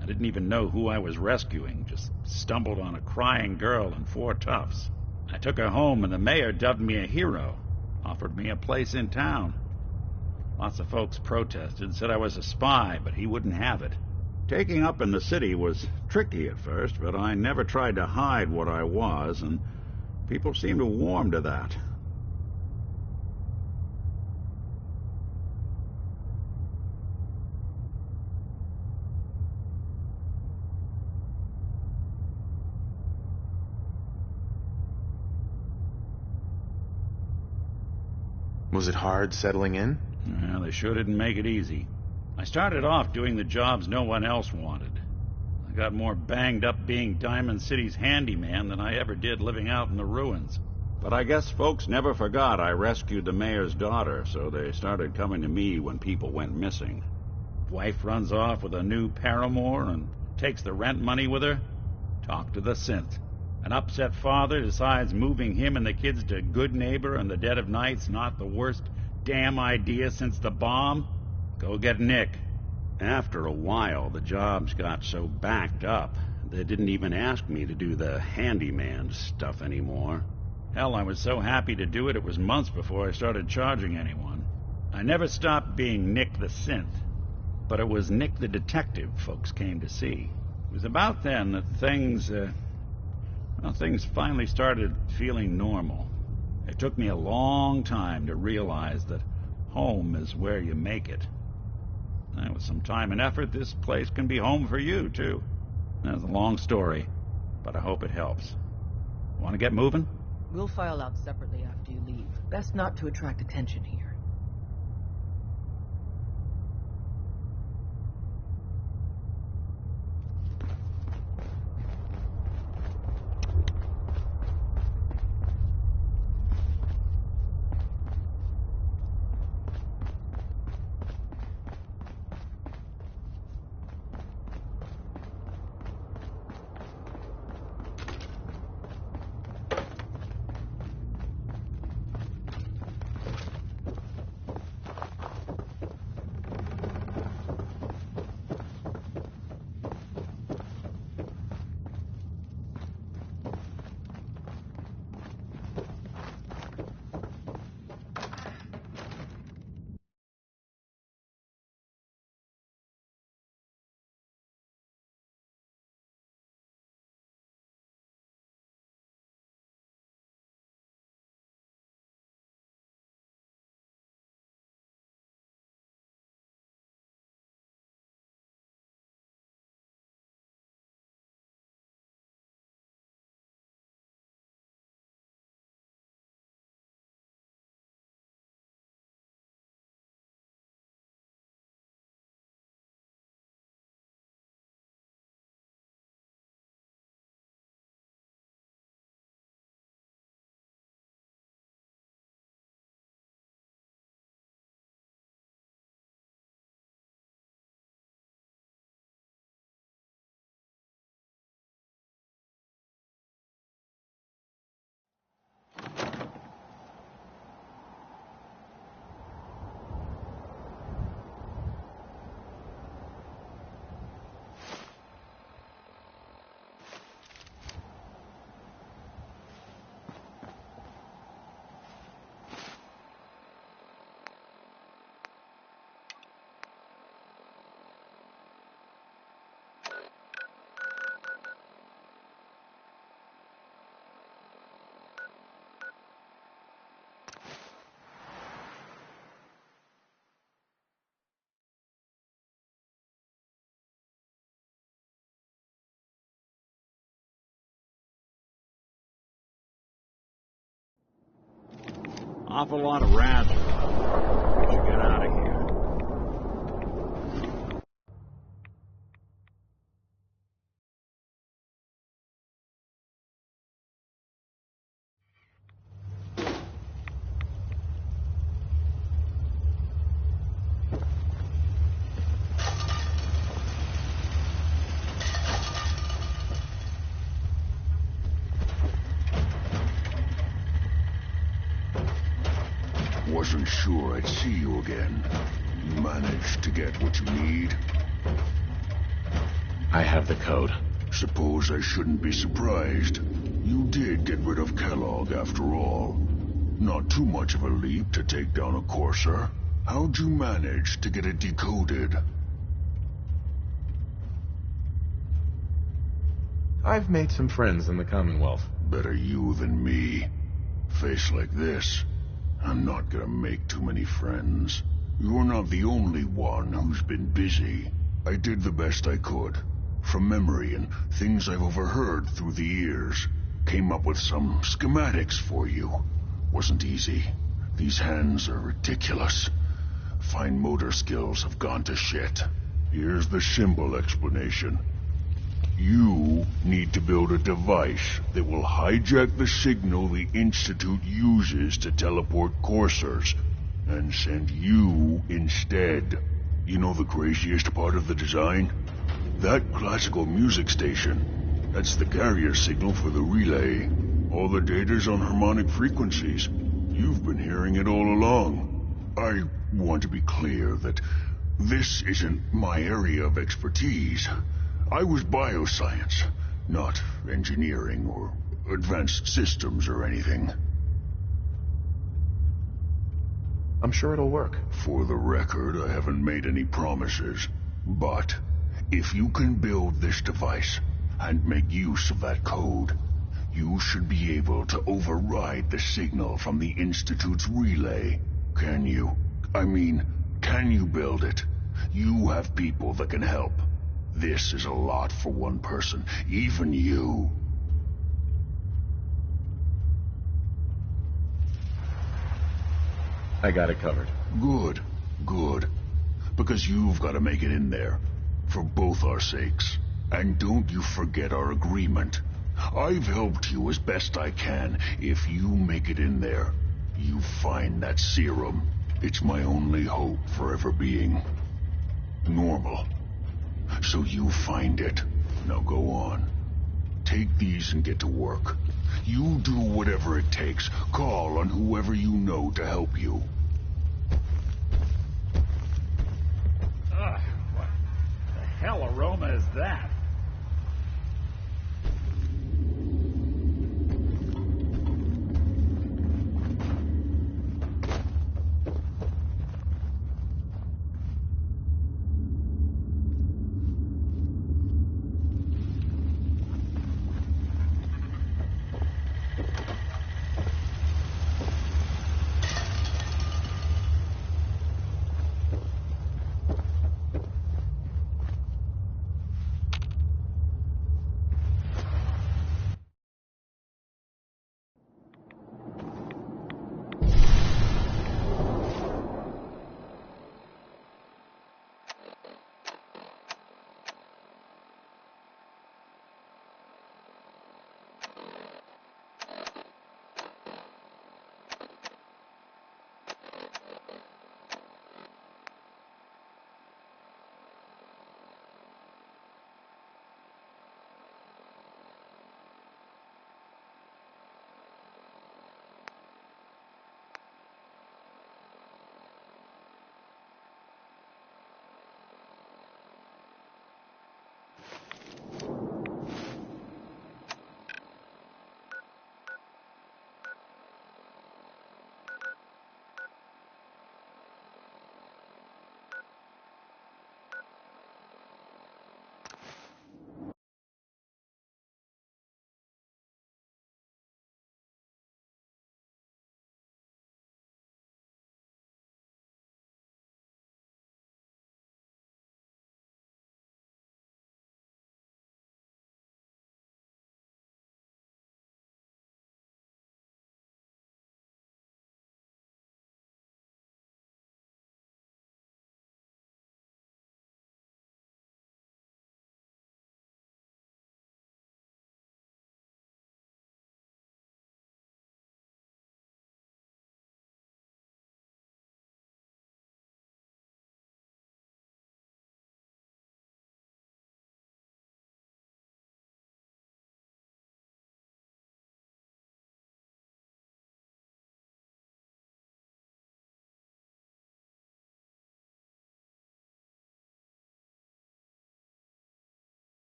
I didn't even know who I was rescuing, just stumbled on a crying girl and 4 toughs. I took her home and the mayor dubbed me a hero, offered me a place in town. Lots of folks protested, said I was a spy, but he wouldn't have it. Taking up in the city was tricky at first, but I never tried to hide what I was, and people seemed to warm to that. Was it hard settling in? Well, they sure didn't make it easy. I started off doing the jobs no one else wanted. I got more banged up being Diamond City's handyman than I ever did living out in the ruins. But I guess folks never forgot I rescued the mayor's daughter, so they started coming to me when people went missing. Wife runs off with a new paramour and takes the rent money with her. Talk to the synth. An upset father decides moving him and the kids to Good Neighbor in the dead of night's not the worst damn idea since the bomb. Go get Nick. After a while, the jobs got so backed up, they didn't even ask me to do the handyman stuff anymore. Hell, I was so happy to do it, it was months before I started charging anyone. I never stopped being Nick the Synth, but it was Nick the Detective folks came to see. It was about then that things finally started feeling normal. It took me a long time to realize that home is where you make it. And with some time and effort, this place can be home for you, too. That's a long story, but I hope it helps. Want to get moving? We'll file out separately after you leave. Best not to attract attention here. Awful lot of rats. We should get out of here. Wasn't sure I'd see you again. You managed to get what you need? I have the code. Suppose I shouldn't be surprised. You did get rid of Kellogg after all. Not too much of a leap to take down a courser. How'd you manage to get it decoded? I've made some friends in the Commonwealth. Better you than me. Face like this, I'm not gonna make too many friends. You're not the only one who's been busy. I did the best I could. From memory and things I've overheard through the years. Came up with some schematics for you. Wasn't easy. These hands are ridiculous. Fine motor skills have gone to shit. Here's the simple explanation. You need to build a device that will hijack the signal the Institute uses to teleport coursers, and send you instead. You know the craziest part of the design? That classical music station. That's the carrier signal for the relay. All the data's on harmonic frequencies. You've been hearing it all along. I want to be clear that this isn't my area of expertise. I was bioscience, not engineering or advanced systems or anything. I'm sure it'll work. For the record, I haven't made any promises. But if you can build this device and make use of that code, you should be able to override the signal from the Institute's relay. Can you? I mean, can you build it? You have people that can help. This is a lot for one person, even you. I got it covered. Good, good. Because you've got to make it in there. For both our sakes. And don't you forget our agreement. I've helped you as best I can. If you make it in there, you find that serum. It's my only hope for ever being normal. So you find it. Now go on. Take these and get to work. You do whatever it takes. Call on whoever you know to help you. Ugh, what the hell aroma is that?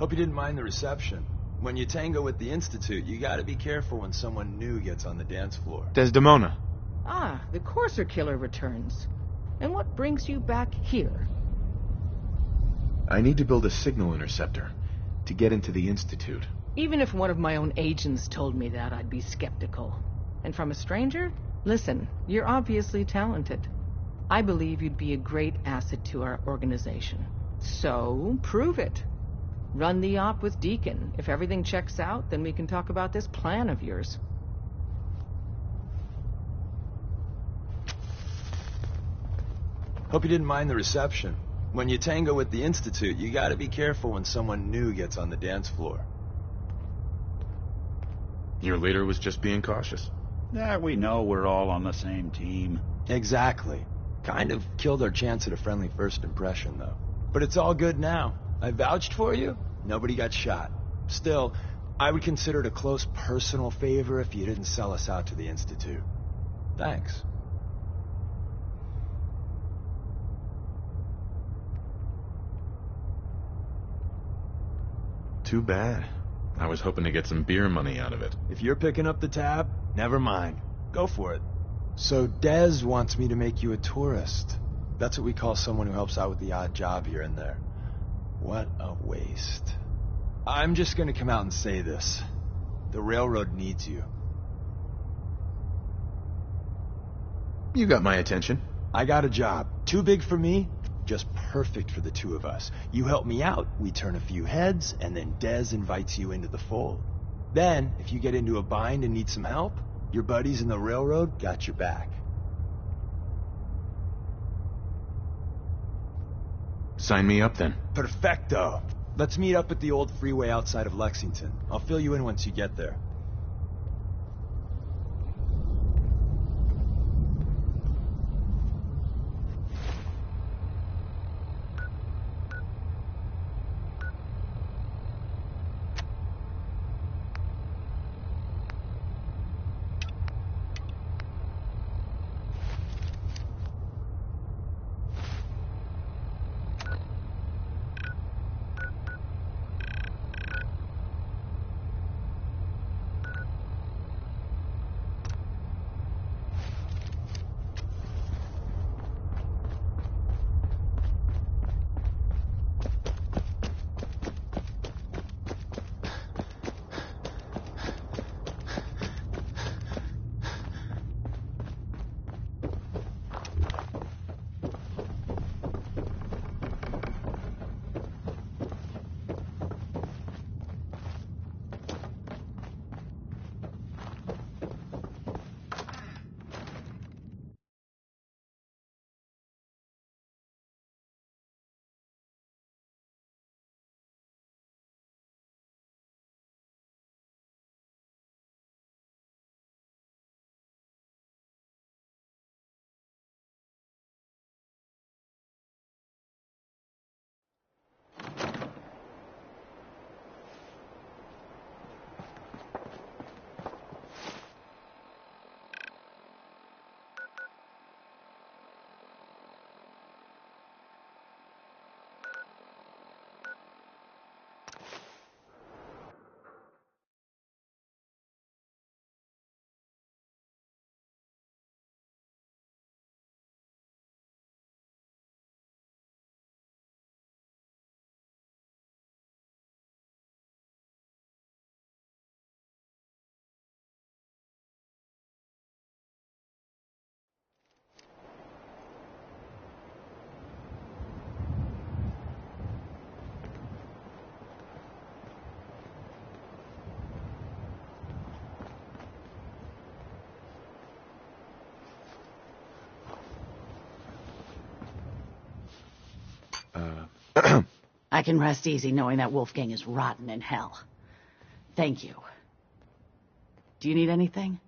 Hope you didn't mind the reception. When you tango with the Institute, you gotta be careful when someone new gets on the dance floor. Desdemona. Ah, the Courser Killer returns. And what brings you back here? I need to build a signal interceptor to get into the Institute. Even if one of my own agents told me that, I'd be skeptical. And from a stranger? Listen, you're obviously talented. I believe you'd be a great asset to our organization. So, prove it. Run the op with Deacon. If everything checks out, then we can talk about this plan of yours. Hope you didn't mind the reception. When you tango with the Institute, you gotta be careful when someone new gets on the dance floor. Your leader was just being cautious. Yeah, we know we're all on the same team. Exactly. Kind of killed our chance at a friendly first impression, though. But it's all good now. I vouched for you. Nobody got shot. Still, I would consider it a close personal favor if you didn't sell us out to the Institute. Thanks. Too bad. I was hoping to get some beer money out of it. If you're picking up the tab, never mind. Go for it. So Dez wants me to make you a tourist. That's what we call someone who helps out with the odd job here and there. What a waste. I'm just gonna come out and say this. The railroad needs you. You got my attention. I got a job. Too big for me, just perfect for the two of us. You help me out, we turn a few heads, and then Dez invites you into the fold. Then, if you get into a bind and need some help, your buddies in the railroad got your back. Sign me up then. Perfecto. Let's meet up at the old freeway outside of Lexington. I'll fill you in once you get there. I can rest easy knowing that Wolfgang is rotten in hell. Thank you. Do you need anything?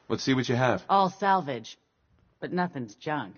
Let's see what you have. All salvage, but nothing's junk.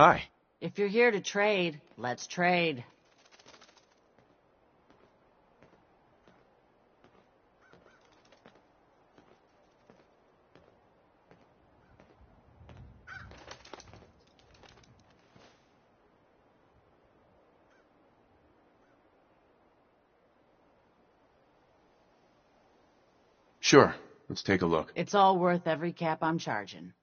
Hi. If you're here to trade, let's trade. Sure. Let's take a look. It's all worth every cap I'm charging.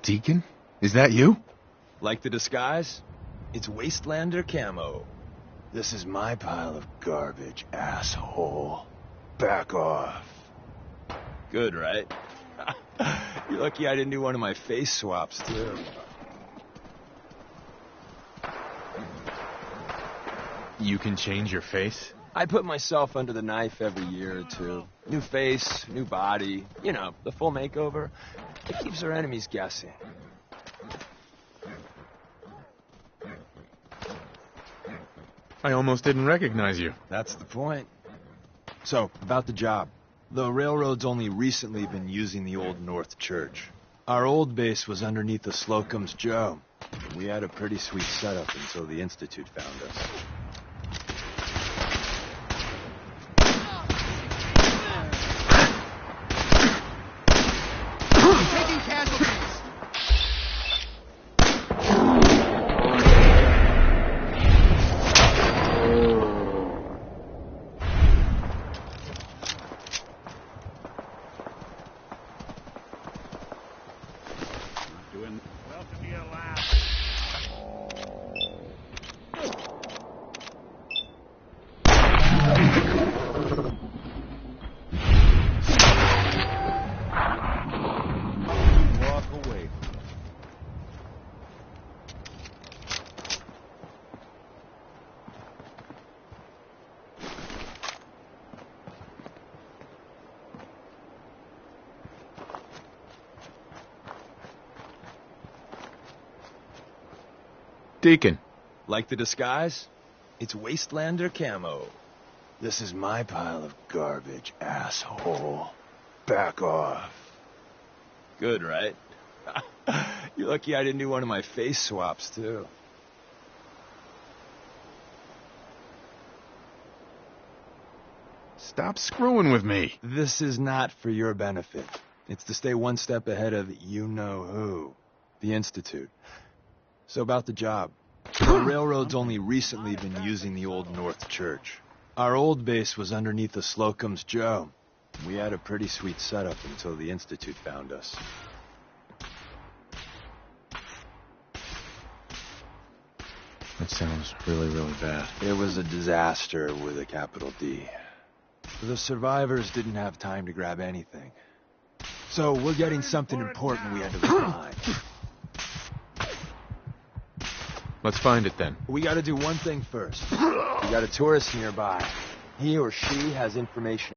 Deacon? Is that you? Like the disguise? It's Wastelander camo. This is my pile of garbage, asshole. Back off. Good, right? You're lucky I didn't do one of my face swaps, too. You can change your face? I put myself under the knife every year or two. New face, new body. You know, the full makeover. It keeps our enemies guessing. I almost didn't recognize you. That's the point. So, about the job. The railroad's only recently been using the old North Church. Our old base was underneath the Slocum's Joe. We had a pretty sweet setup until the Institute found us. Taking casualties. Welcome to your lab. Walk away. Deacon. Like the disguise? It's Wastelander camo. This is my pile of garbage, asshole. Back off. Good, right? You're lucky I didn't do one of my face swaps, too. Stop screwing with me. This is not for your benefit. It's to stay one step ahead of you-know-who, the Institute. So about the job. The railroad's only recently been using the old North Church. Our old base was underneath the Slocum's Joe. We had a pretty sweet setup until the Institute found us. That sounds really, really bad. It was a disaster with a capital D. The survivors didn't have time to grab anything. So we're getting something important we had to leave behind. Let's find it then. We gotta do one thing first. We got a tourist nearby. He or she has information.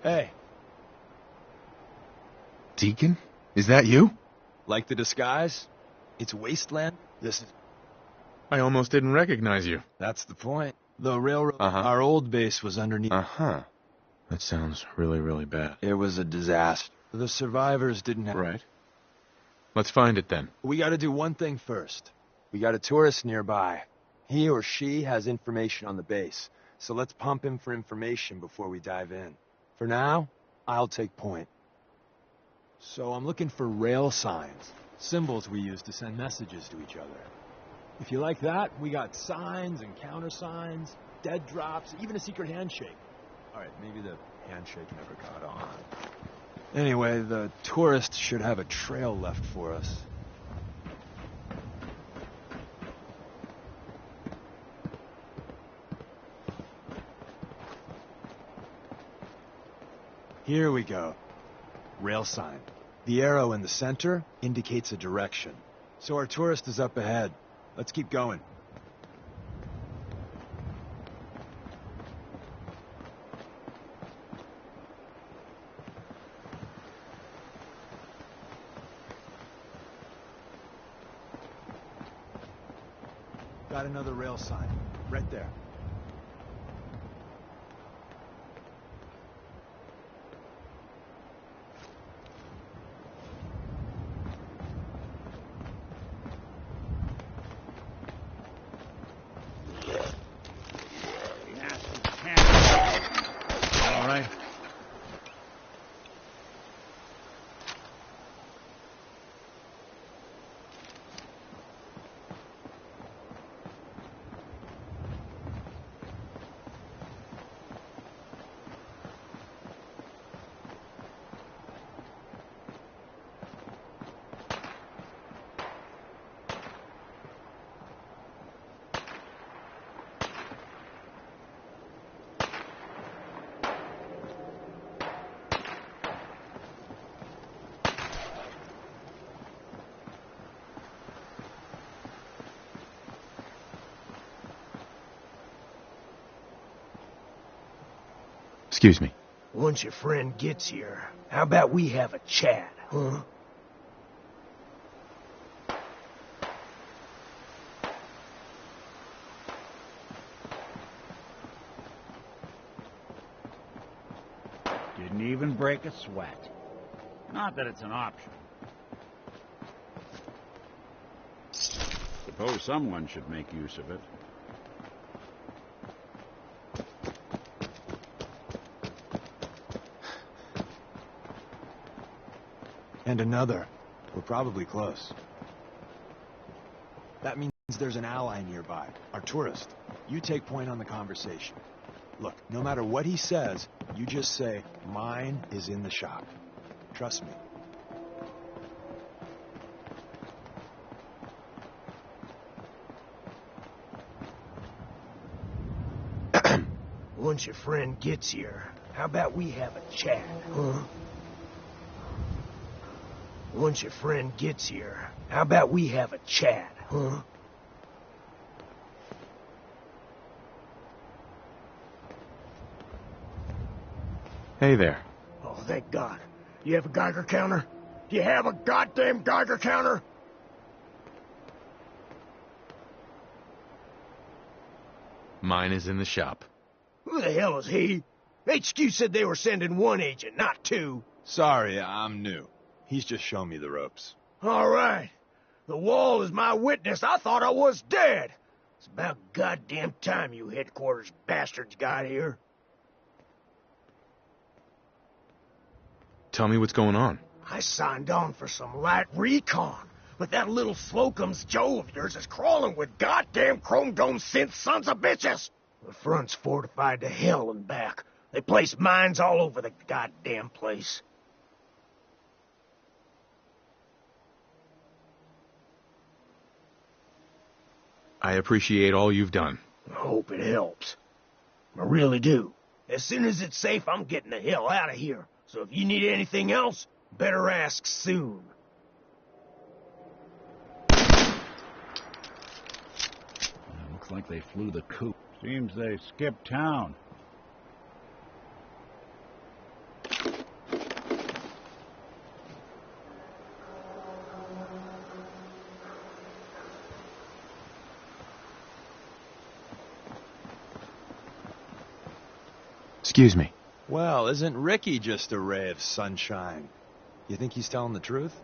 Hey. Deacon? Is that you? Like the disguise? It's Wasteland. This is... I almost didn't recognize you. That's the point. The railroad... Our old base was underneath... That sounds really, really bad. It was a disaster. The survivors didn't have... Right. Let's find it then. We gotta do one thing first. We got a tourist nearby. He or she has information on the base. So let's pump him for information before we dive in. For now, I'll take point. So I'm looking for rail signs, symbols we use to send messages to each other. If you like that, we got signs and countersigns, dead drops, even a secret handshake. Alright, maybe the handshake never got on. Anyway, the tourist should have a trail left for us. Here we go. Rail sign. The arrow in the center indicates a direction. So our tourist is up ahead. Let's keep going. Got another rail sign. Right there. Excuse me. Once your friend gets here, how about we have a chat, huh? Didn't even break a sweat. Not that it's an option. Suppose someone should make use of it. And another. We're probably close. That means there's an ally nearby, our tourist. You take point on the conversation. Look, no matter what he says, you just say, mine is in the shop. Trust me. Once your friend gets here, how about we have a chat, huh? Once your friend gets here, how about we have a chat, huh? Hey there. Oh, thank God. You have a Geiger counter? Do you have a goddamn Geiger counter? Mine is in the shop. Who the hell is he? HQ said they were sending one agent, not two. Sorry, I'm new. He's just showing me the ropes. All right. The wall is my witness. I thought I was dead. It's about goddamn time you headquarters bastards got here. Tell me what's going on. I signed on for some light recon, but that little Slocum's Joe of yours is crawling with goddamn chrome dome synth sons of bitches. The front's fortified to hell and back. They place mines all over the goddamn place. I appreciate all you've done. I hope it helps. I really do. As soon as it's safe, I'm getting the hell out of here. So if you need anything else, better ask soon. Looks like they flew the coop. Seems they skipped town. Excuse me. Well, isn't Ricky just a ray of sunshine? You think he's telling the truth?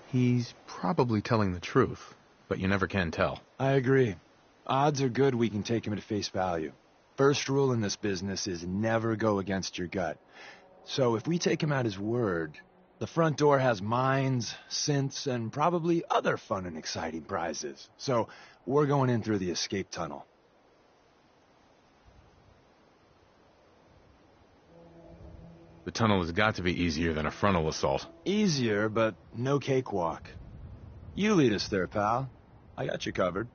He's probably telling the truth, but you never can tell. I agree. Odds are good we can take him at face value. First rule in this business is never go against your gut. So if we take him at his word, the front door has mines, synths, and probably other fun and exciting prizes. So we're going in through the escape tunnel. The tunnel has got to be easier than a frontal assault. Easier, but no cakewalk. You lead us there, pal. I got you covered.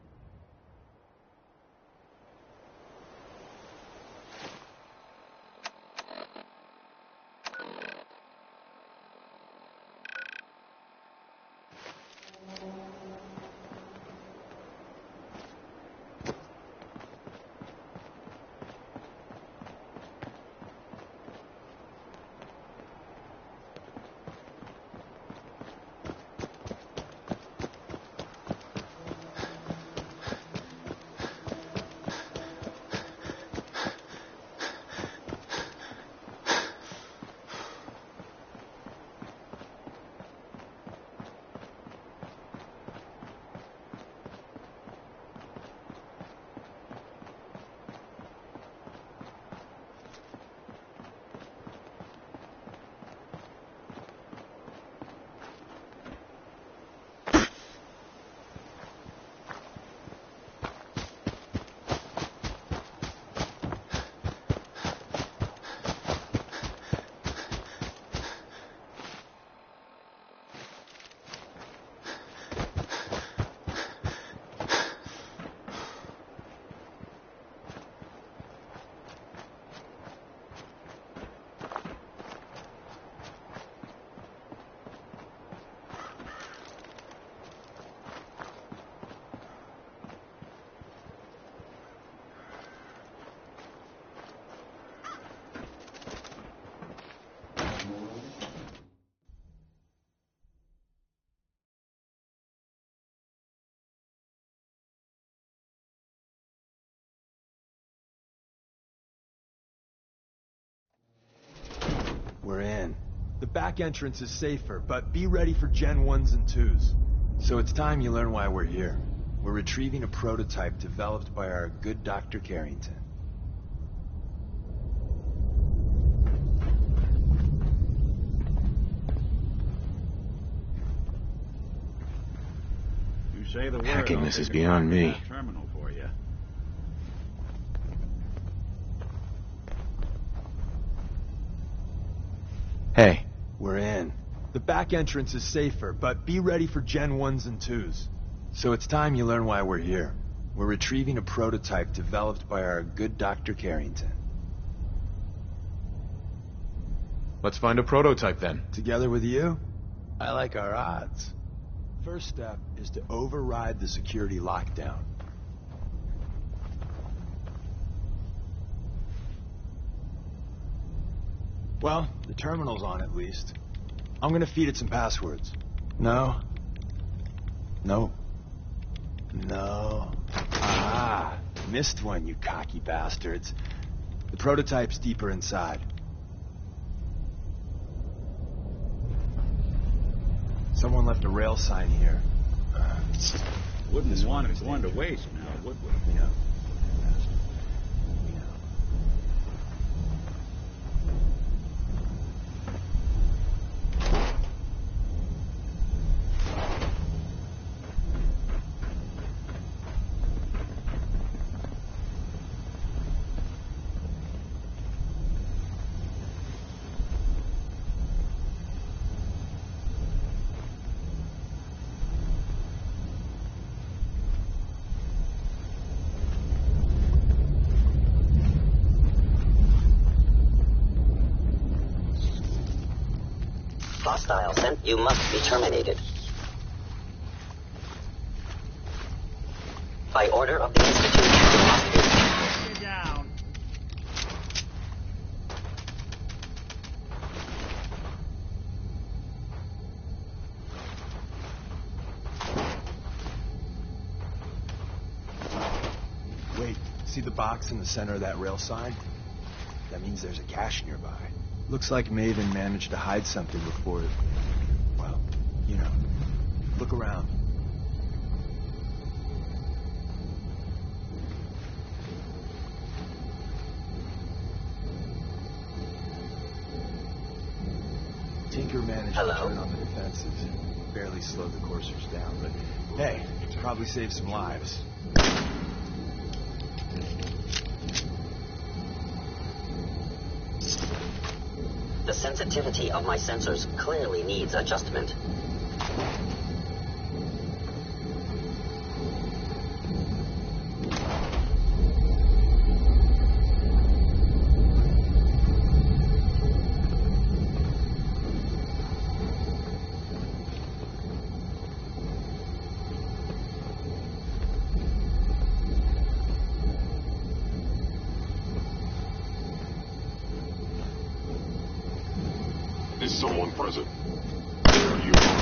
We're in. The back entrance is safer, but be ready for Gen 1s and 2s. So it's time you learn why we're here. We're retrieving a prototype developed by our good Dr. Carrington. Say the word. Hacking I'll this take is a beyond copy of me. that terminal for you. Hey, we're in. The back entrance is safer, but be ready for Gen 1s and 2s. So it's time you learn why we're here. We're retrieving a prototype developed by our good Dr. Carrington. Let's find a prototype then. Together with you, I like our odds. First step is to override the security lockdown. Well, the terminal's on at least. I'm gonna feed it some passwords. No. No. No. Ah, missed one, you cocky bastards. The prototype's deeper inside. Someone left a rail sign here. Wouldn't want it going to waste now, would we? Yeah. Hostile sent. You must be terminated. By order of the Institute, you must be. Get down. Wait, see the box in the center of that rail sign? That means there's a cache nearby. Looks like Maven managed to hide something before it... Well, you know. Look around. Tinker managed to turn on the defenses. Barely slowed the coursers down, but hey, probably saved some lives. The sensitivity of my sensors clearly needs adjustment. Is someone present? There you are.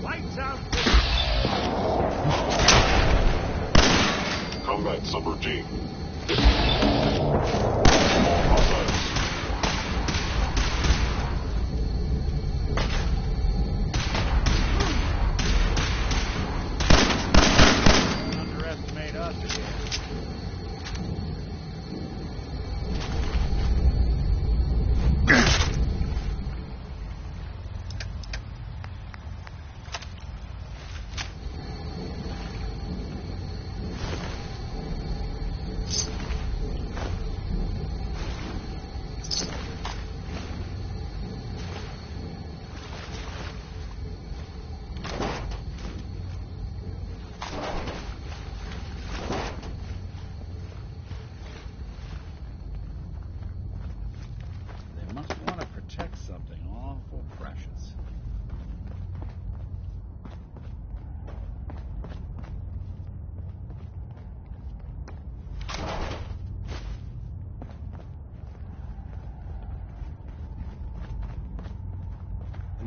Lights out. Combat subroutine. Underestimate us again.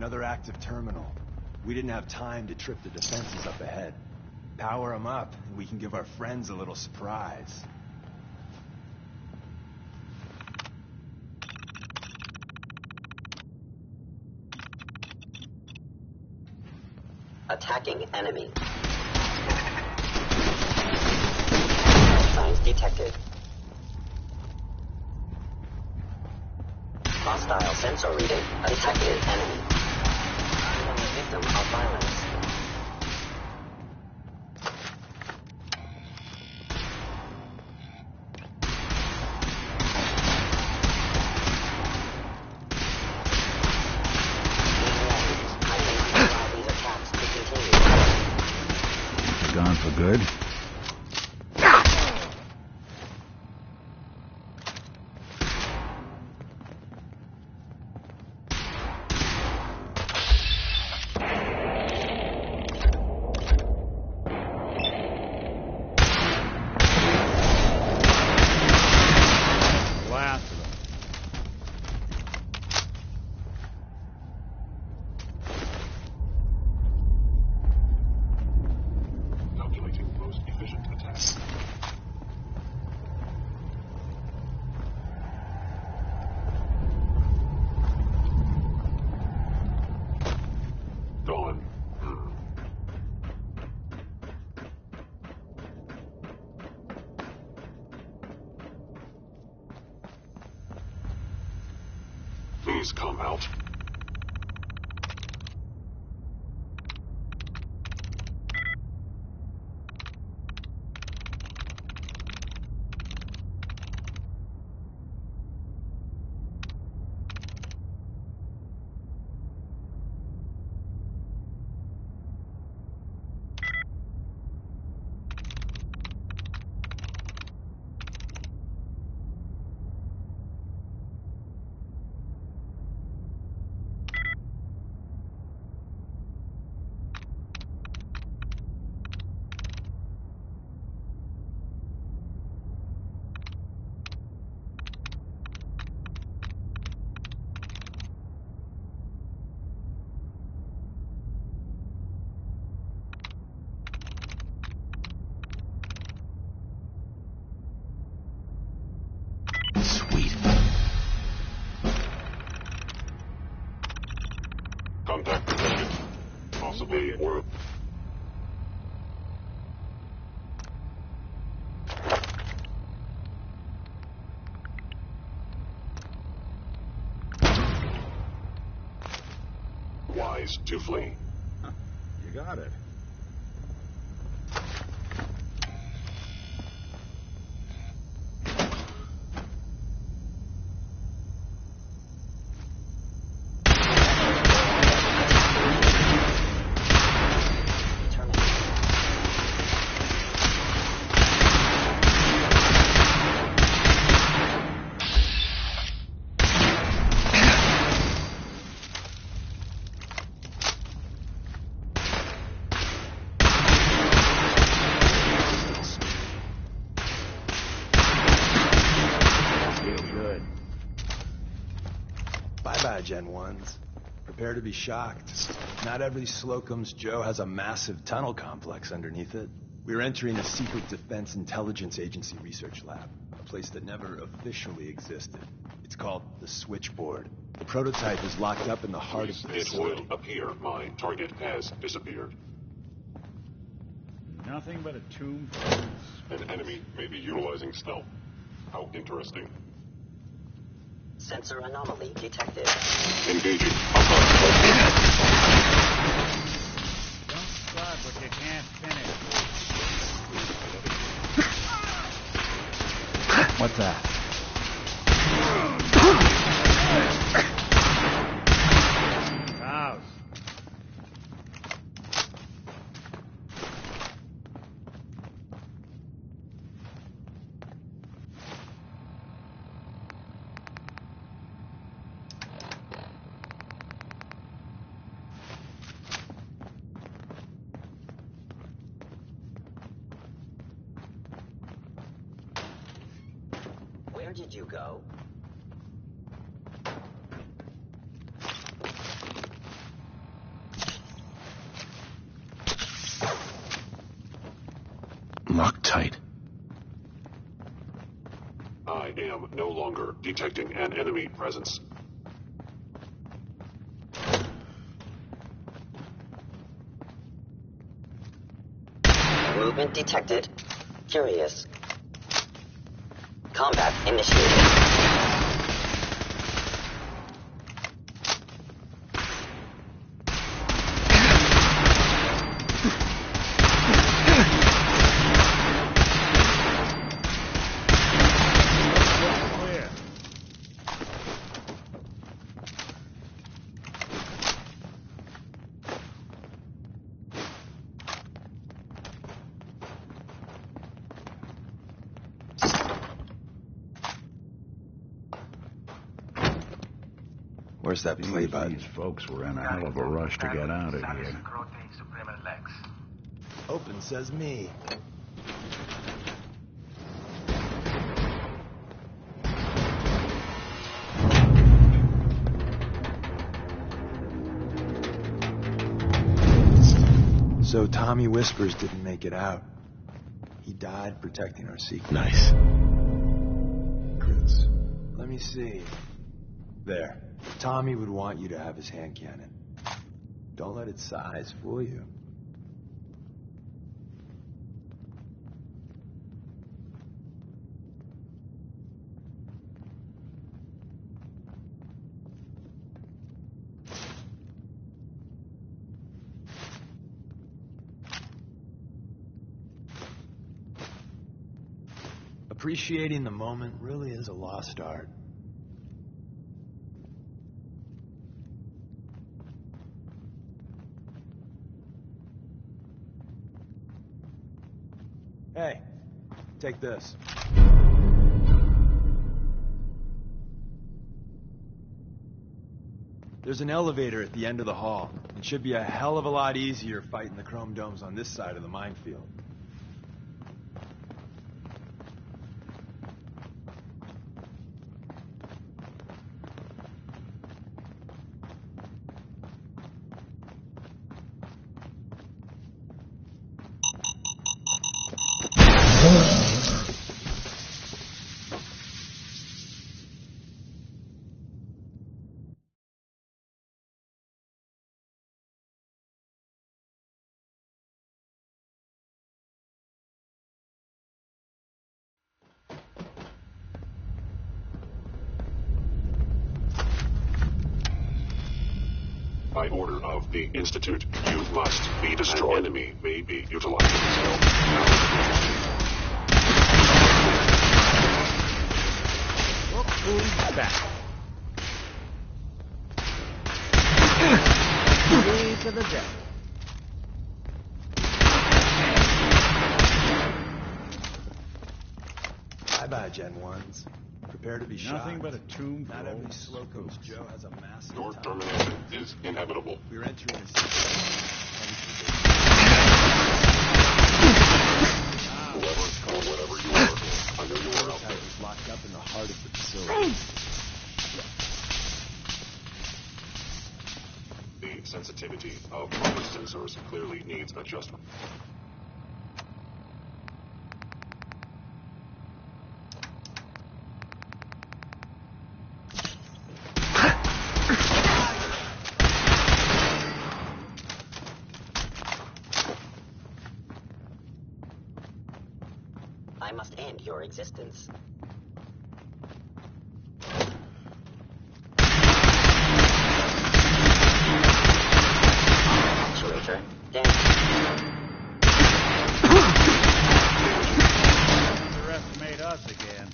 Another active terminal. We didn't have time to trip the defenses up ahead. Power them up, and we can give our friends a little surprise. Attacking enemy. Signs detected. Hostile sensor reading. Detected enemy. I am a victim of violence. Gone for good? Please come out. Contact detected. Possibly or... Wise to flee. You got it. Bye-bye, Gen 1s. Prepare to be shocked. Not every Slocum's Joe has a massive tunnel complex underneath it. We're entering a secret Defense Intelligence Agency research lab, a place that never officially existed. It's called the Switchboard. The prototype is locked up in the heart of the facility. It will appear my target has disappeared. Nothing but a tomb. An enemy may be utilizing stealth. How interesting. Sensor anomaly detected. Engaging. Don't start what you can't finish. What's that? House. Where did you go? Loctite. I am no longer detecting an enemy presence. Movement detected. Curious. Combat initiated. Where's that play button? These folks were in a hell of a rush to get out of here. Open says me. So Tommy Whispers didn't make it out. He died protecting our secret. Nice. Secrets. Let me see. There. Tommy would want you to have his hand cannon. Don't let its size fool you. Appreciating the moment really is a lost art. Hey, take this. There's an elevator at the end of the hall. It should be a hell of a lot easier fighting the chrome domes on this side of the minefield. By order of the Institute, you must be destroyed. An enemy may be utilizing stealth. Look who's back. Three to the death. Bye-bye, Gen 1s. Prepare to be shocked. Nothing but a tomb. Not every Slocum's Joe has a massive Your time. termination is inevitable. We're entering a Whatever you are, I know you are out there. is locked up in the heart of the facility. The sensitivity of our sensors clearly needs adjustment. I must end your existence. Actuator, Underestimate us again.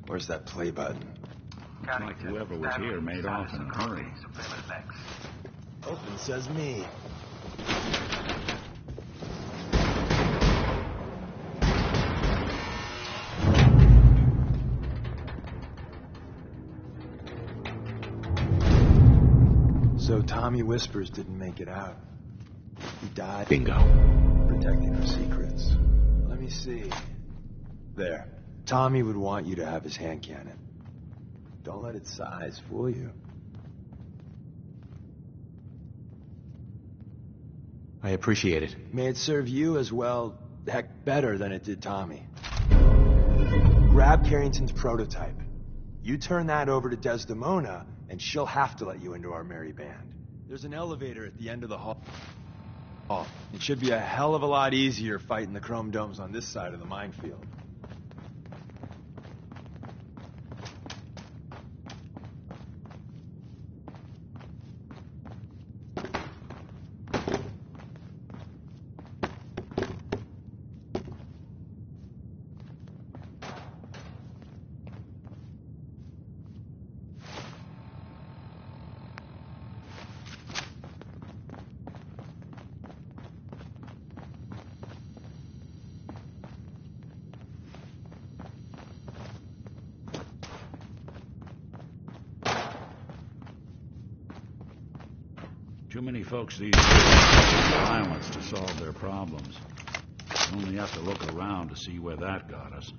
Where's that play button? Looks like whoever was here made off in a hurry. Open says me. So Tommy Whispers didn't make it out. He died. Bingo. Protecting our secrets. Let me see. There. Tommy would want you to have his hand cannon. Don't let its size fool you. I appreciate it. May it serve you as well, heck, better than it did Tommy. Grab Carrington's prototype. You turn that over to Desdemona, and she'll have to let you into our merry band. There's an elevator at the end of the hall. It should be a hell of a lot easier fighting the chrome domes on this side of the minefield. Too many folks these days use violence to solve their problems. You only have to look around to see where that got us.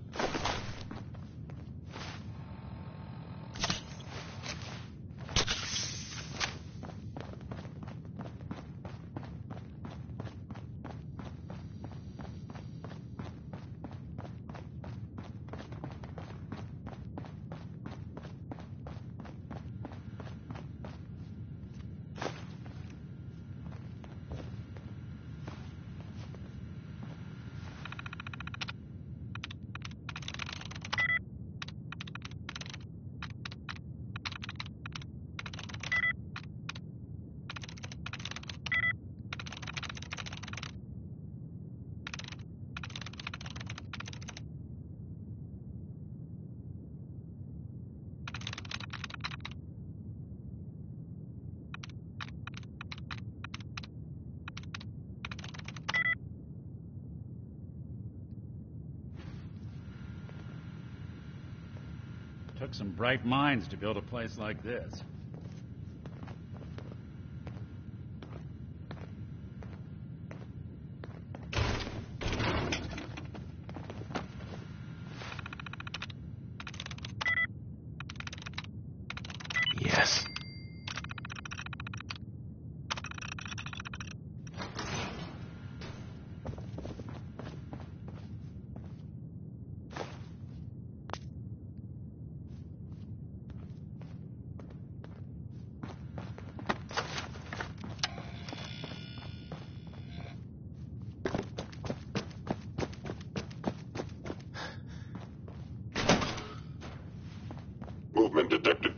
Took some bright minds to build a place like this. Yes. Movement detected.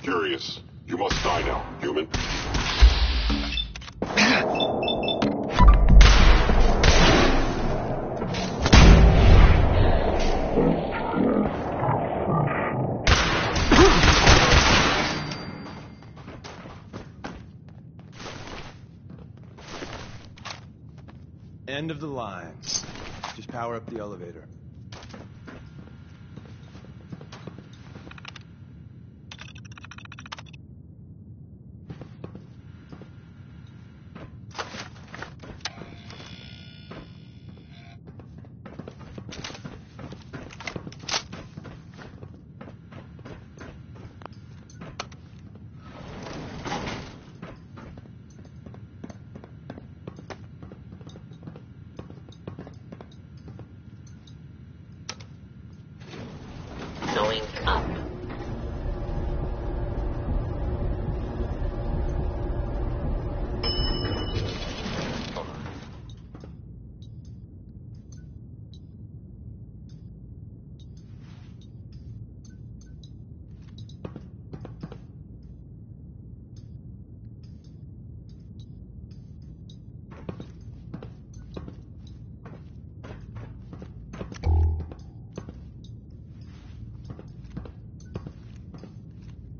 Curious. You must die now, human. End of the line. Just power up the elevator. Going up.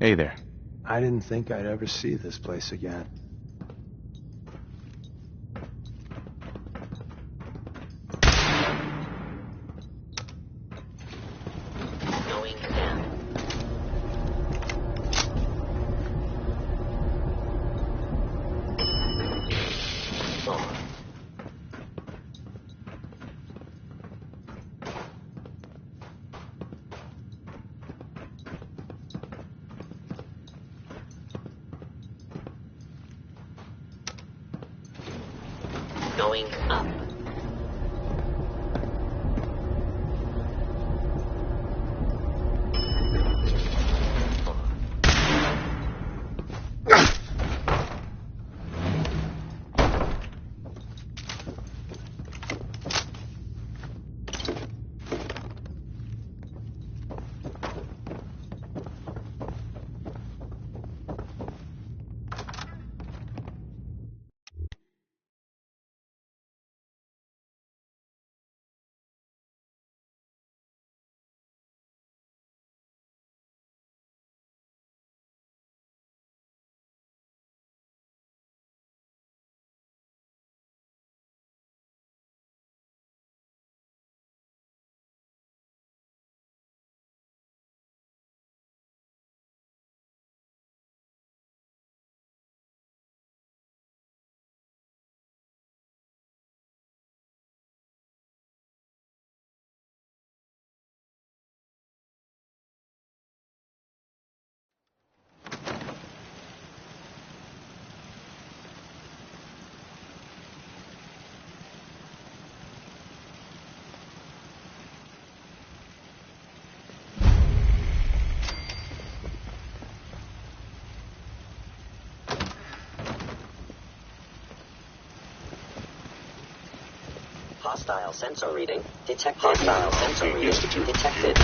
Hey there. I didn't think I'd ever see this place again. Going down. Forward. going up. Hostile sensor reading detected. Hostile sensor reading detected.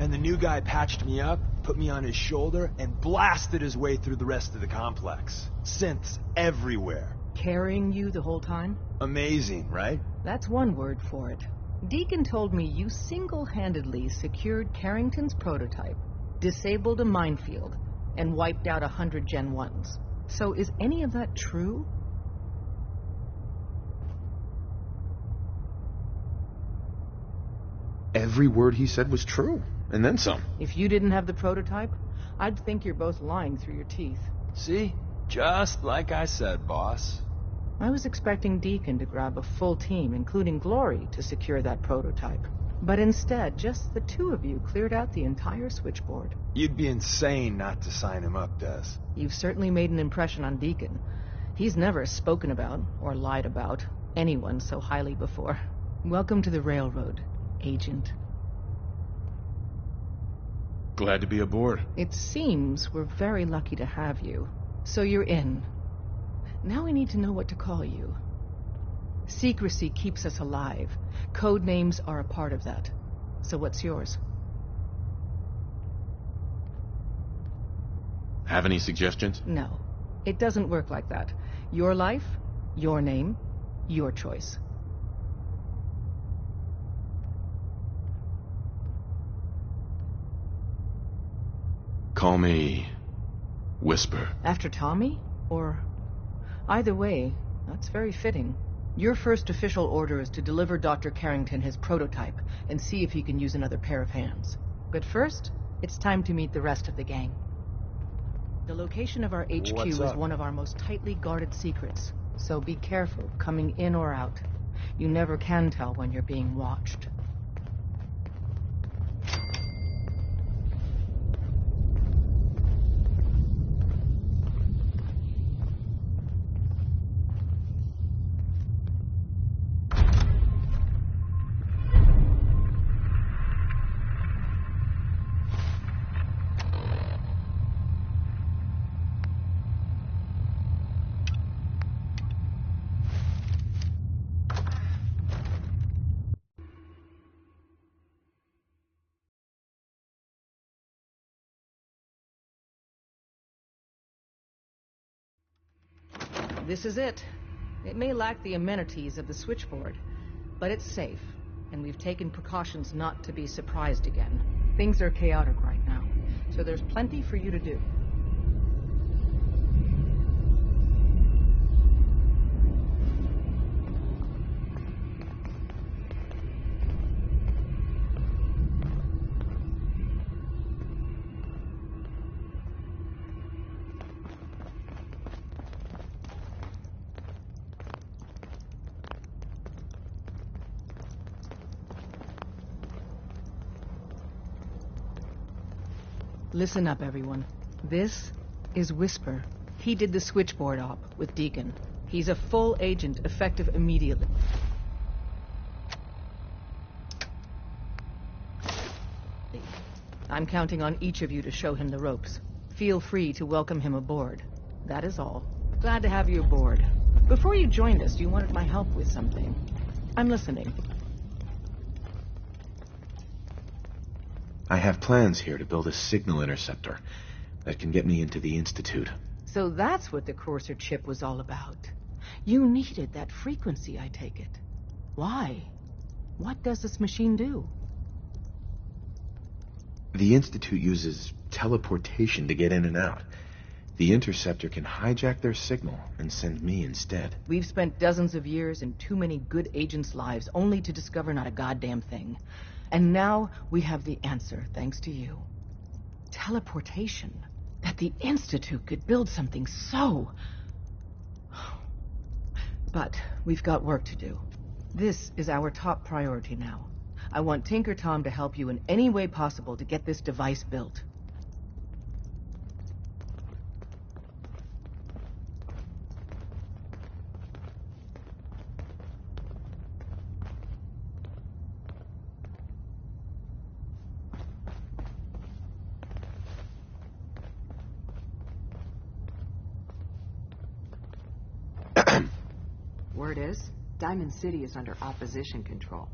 And the new guy patched me up, put me on his shoulder, and blasted his way through the rest of the complex. Synths everywhere. Carrying you the whole time? Amazing, right? That's one word for it. Deacon told me you single-handedly secured Carrington's prototype. disabled a minefield, and wiped out 100 Gen 1s. So is any of that true? Every word he said was true, and then some. If you didn't have the prototype, I'd think you're both lying through your teeth. See? Just like I said, boss. I was expecting Deacon to grab a full team, including Glory, to secure that prototype. But instead, just the two of you cleared out the entire switchboard. You'd be insane not to sign him up, Des. You've certainly made an impression on Deacon. He's never spoken about, or lied about, anyone so highly before. Welcome to the Railroad, Agent. Glad to be aboard. It seems we're very lucky to have you. So you're in. Now we need to know what to call you. Secrecy keeps us alive. Code names are a part of that. So what's yours? Have any suggestions? No. It doesn't work like that. Your life, your name, your choice. Call me Whisper. After Tommy? Or... Either way, that's very fitting. Your first official order is to deliver Dr. Carrington his prototype and see if he can use another pair of hands. But first, it's time to meet the rest of the gang. The location of our HQ is one of our most tightly guarded secrets, so be careful coming in or out. You never can tell when you're being watched. This is it. It may lack the amenities of the switchboard, but it's safe, and we've taken precautions not to be surprised again. Things are chaotic right now, so there's plenty for you to do. Listen up, everyone. This is Whisper. He did the switchboard op with Deacon. He's a full agent, effective immediately. I'm counting on each of you to show him the ropes. Feel free to welcome him aboard. That is all. Glad to have you aboard. Before you joined us, you wanted my help with something. I'm listening. I have plans here to build a signal interceptor that can get me into the Institute. So that's what the Courser chip was all about. You needed that frequency, I take it. Why? What does this machine do? The Institute uses teleportation to get in and out. The interceptor can hijack their signal and send me instead. We've spent dozens of years and too many good agents' lives only to discover not a goddamn thing. And now we have the answer, thanks to you. Teleportation. That the Institute could build something so... But we've got work to do. This is our top priority now. I want Tinker Tom to help you in any way possible to get this device built. Word is, Diamond City is under opposition control.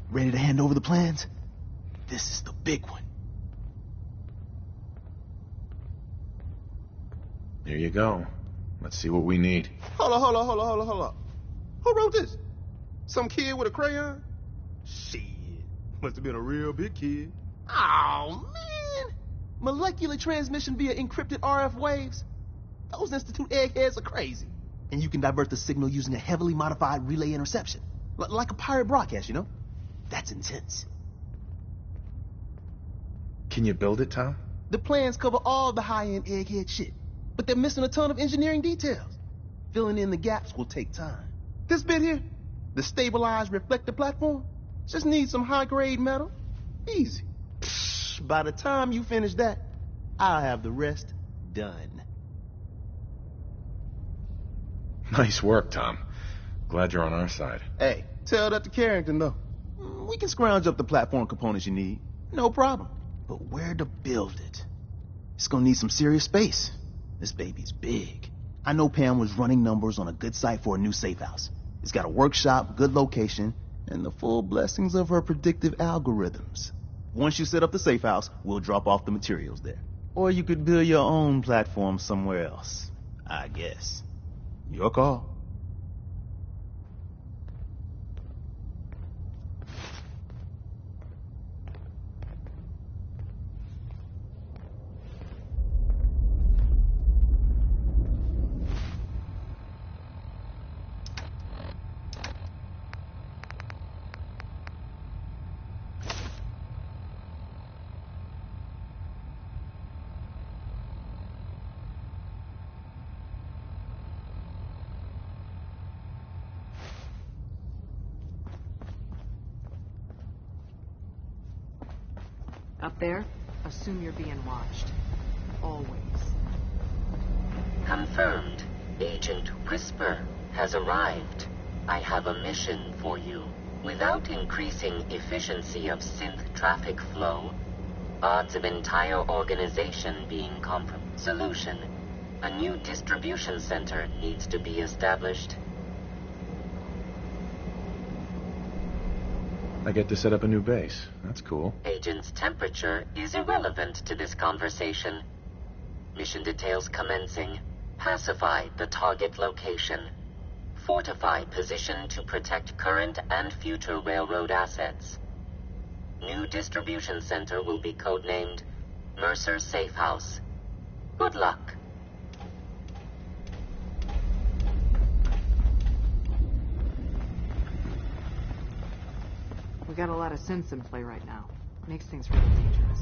Ready to hand over the plans? This is the big one. There you go. Let's see what we need. Hold on. Who wrote this? Some kid with a crayon? Shit. Must have been a real big kid. Oh, man. Molecular transmission via encrypted RF waves? Those Institute eggheads are crazy. And you can divert the signal using a heavily modified relay interception. Like a pirate broadcast, you know? That's intense. Can you build it, Tom? The plans cover all the high-end egghead shit, but they're missing a ton of engineering details. Filling in the gaps will take time. This bit here, the stabilized reflector platform, just needs some high-grade metal. Easy. Psh, by the time you finish that, I'll have the rest done. Nice work, Tom. Glad you're on our side. Hey, tell that to Carrington, though. We can scrounge up the platform components you need. No problem. But where to build it? It's gonna need some serious space. This baby's big. I know Pam was running numbers on a good site for a new safe house. It's got a workshop, good location, and the full blessings of her predictive algorithms. Once you set up the safe house, we'll drop off the materials there. Or you could build your own platform somewhere else, I guess. Your call. Up there, assume you're being watched. Always. Confirmed. Agent Whisper has arrived. I have a mission for you. Without increasing efficiency of synth traffic flow, odds of entire organization being compromised. Solution. A new distribution center needs to be established. I get to set up a new base. That's cool. Agent's temperature is irrelevant to this conversation. Mission details commencing. Pacify the target location. Fortify position to protect current and future railroad assets. New distribution center will be codenamed Mercer Safe House. Good luck. We got a lot of synths in play right now. Makes things really dangerous.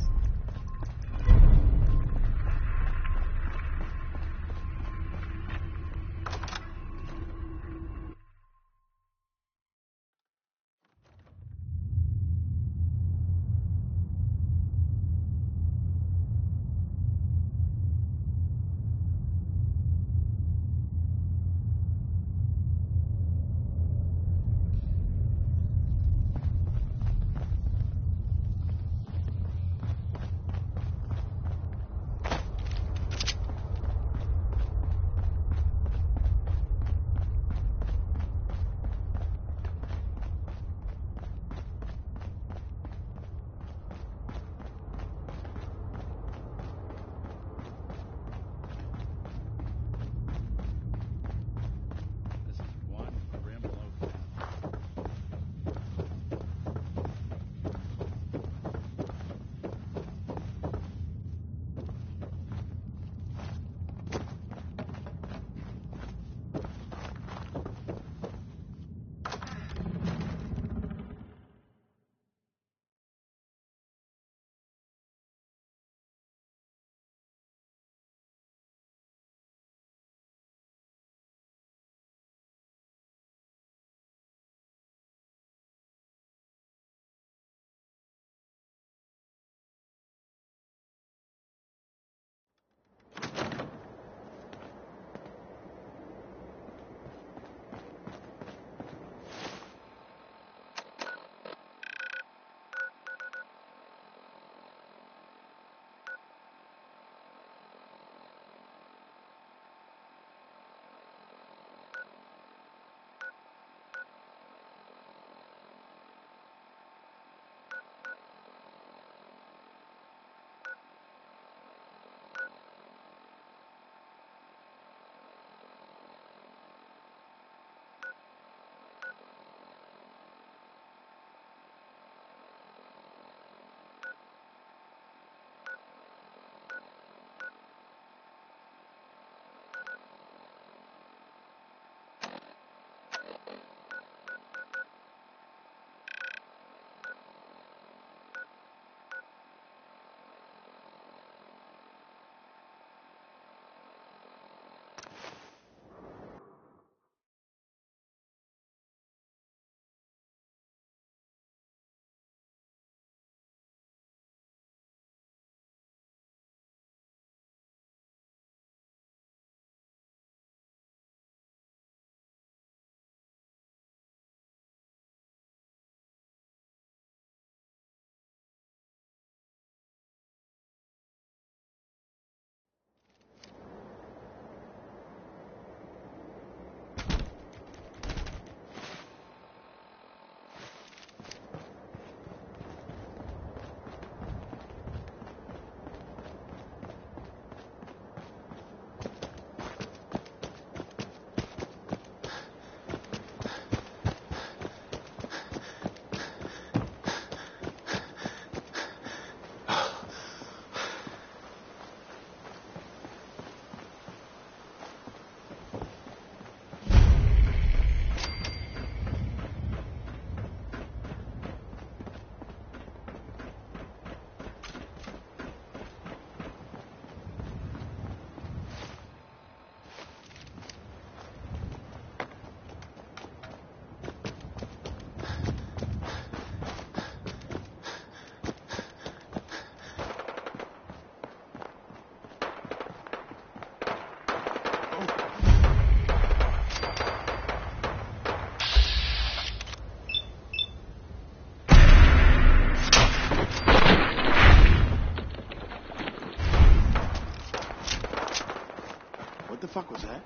What the fuck was that?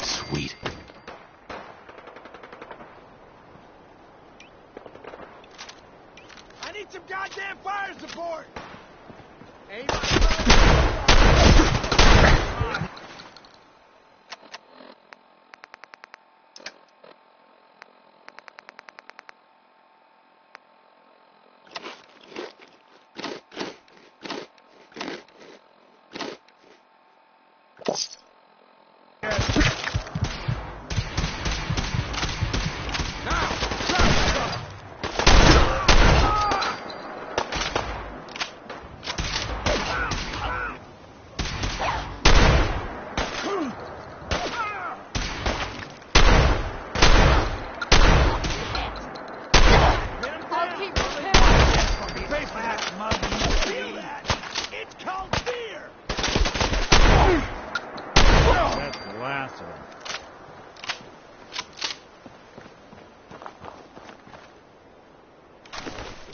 Sweet. I need some goddamn fire support! Ain't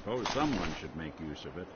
Suppose someone should make use of it.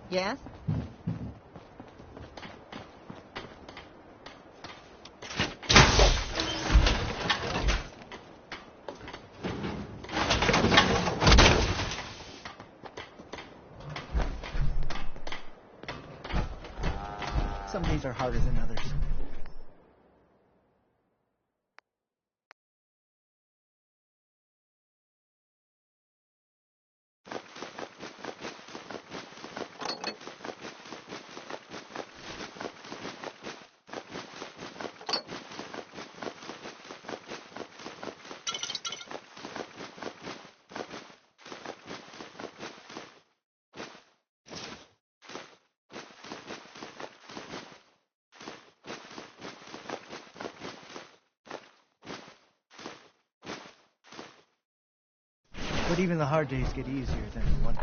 Yes? Some days are harder than others. But even the hard days get easier than one.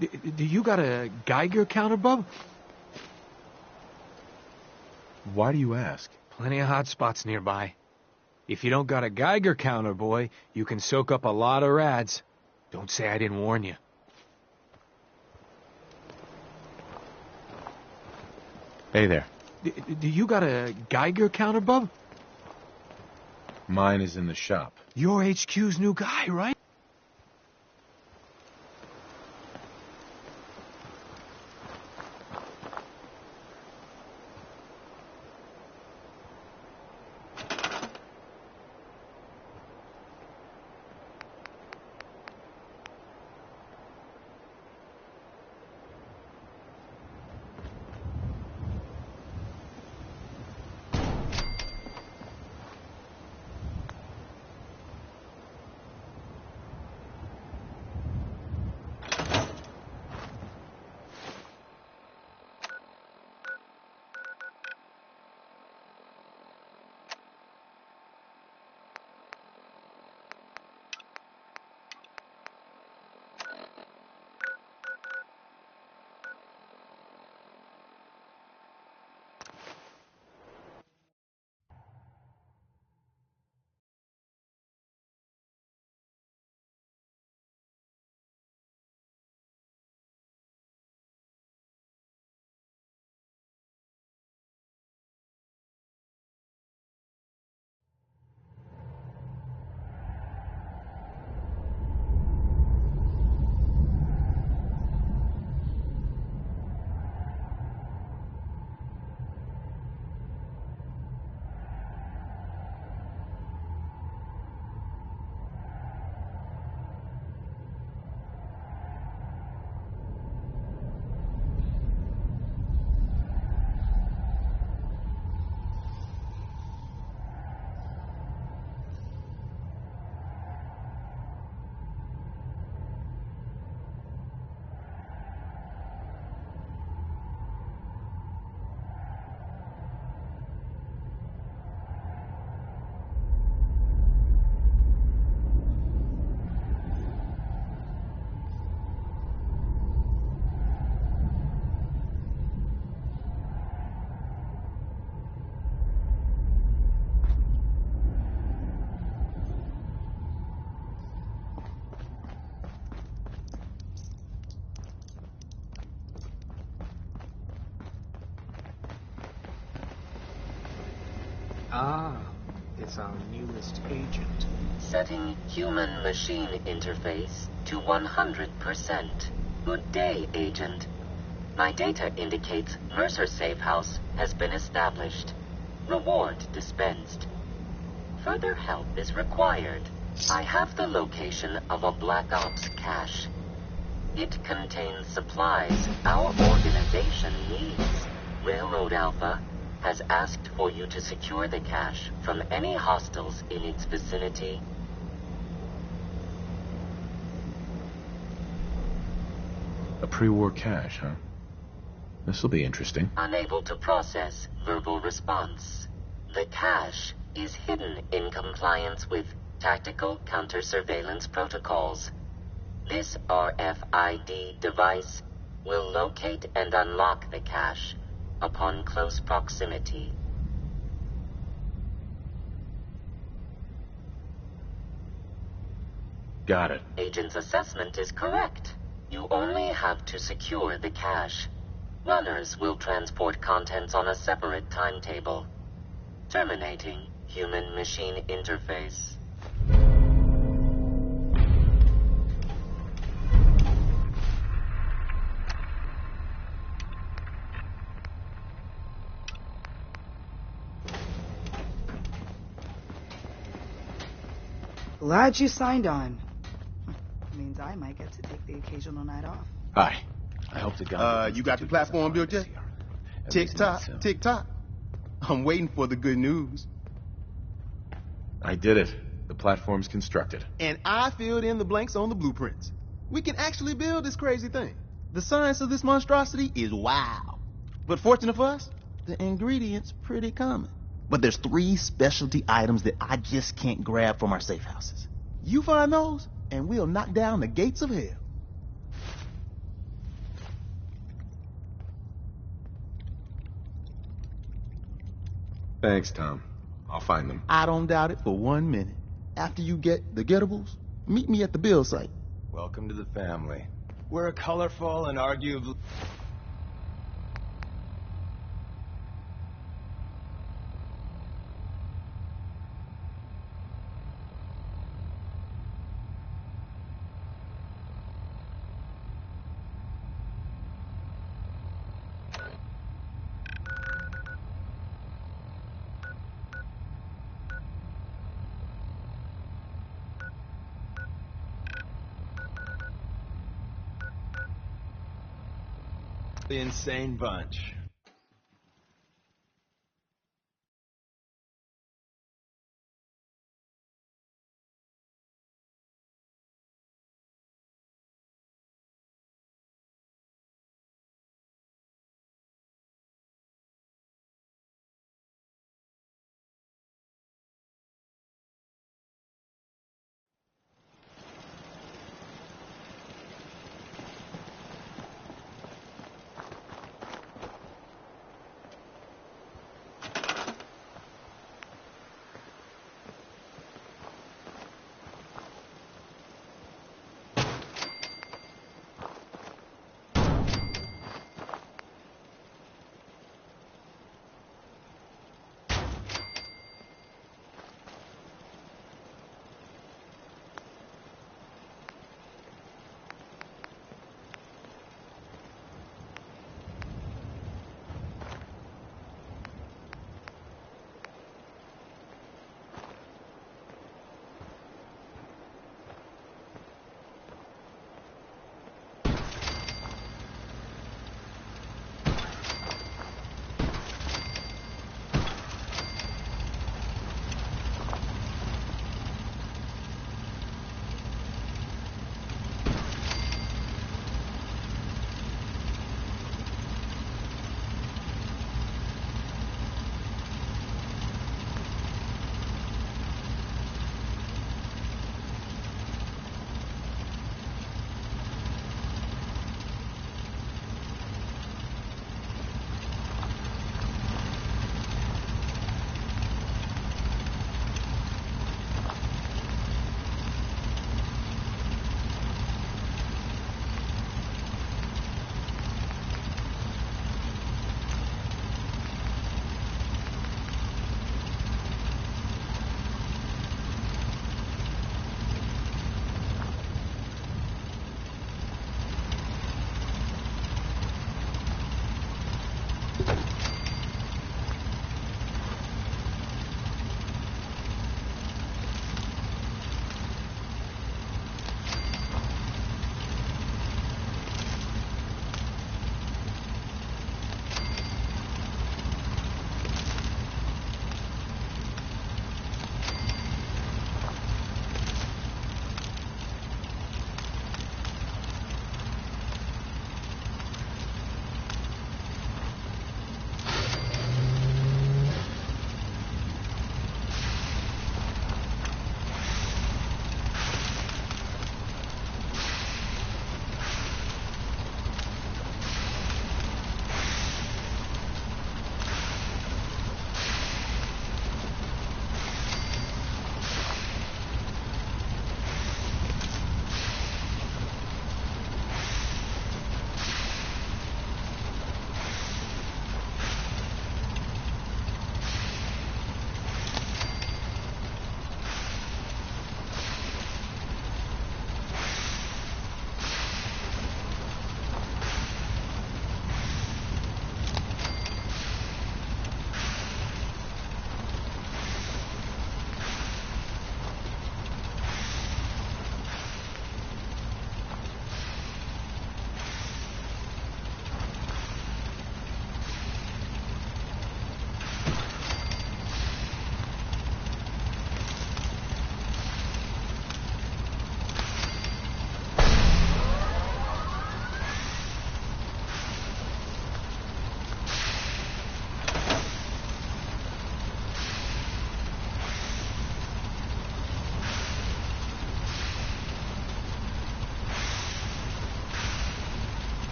Do you got a Geiger counter, bub? Why do you ask? Plenty of hot spots nearby. If you don't got a Geiger counter, boy, you can soak up a lot of rads. Don't say I didn't warn you. Hey there. Do you got a Geiger counter, bub? Mine is in the shop. You're HQ's new guy, right? Ah, it's our newest agent. Setting human-machine interface to 100%. Good day, Agent. My data indicates Mercer Safe House has been established. Reward dispensed. Further help is required. I have the location of a Black Ops cache. It contains supplies our organization needs. Railroad Alpha has asked for you to secure the cache from any hostiles in its vicinity. A pre-war cache, huh? This'll be interesting. Unable to process verbal response. The cache is hidden in compliance with tactical counter-surveillance protocols. This RFID device will locate and unlock the cache upon close proximity. Got it. Agent's assessment is correct. You only have to secure the cache. Runners will transport contents on a separate timetable. Terminating human-machine interface. Glad you signed on. Means I might get to take the occasional night off. Hi. I hope to God. You got the platform built yet? Tick-tock, tick-tock. I'm waiting for the good news. I did it. The platform's constructed. And I filled in the blanks on the blueprints. We can actually build this crazy thing. The science of this monstrosity is wow. But fortunate for us, the ingredients pretty common. But there's 3 specialty items that I just can't grab from our safe houses. You find those, and we'll knock down the gates of hell. Thanks, Tom. I'll find them. I don't doubt it for 1 minute. After you get the getables, meet me at the build site. Welcome to the family. We're a colorful and arguably... insane bunch.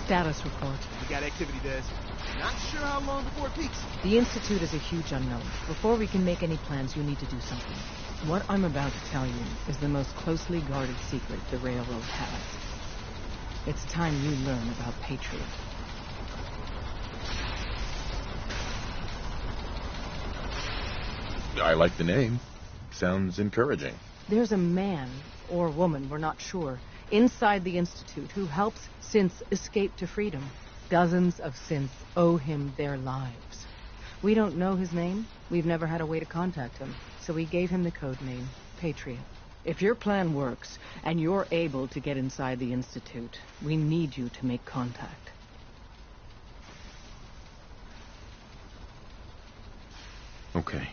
Status report. We got activity, Des. Not sure how long before it peaks. The Institute is a huge unknown. Before we can make any plans, you need to do something. What I'm about to tell you is the most closely guarded secret the Railroad has. It's time you learn about Patriot. I like the name. Sounds encouraging. There's a man, or woman, we're not sure, inside the Institute who helps synths escape to freedom. Dozens of synths owe him their lives. We don't know his name. We've never had a way to contact him. So we gave him the code name, Patriot. If your plan works, and you're able to get inside the Institute, we need you to make contact. Okay.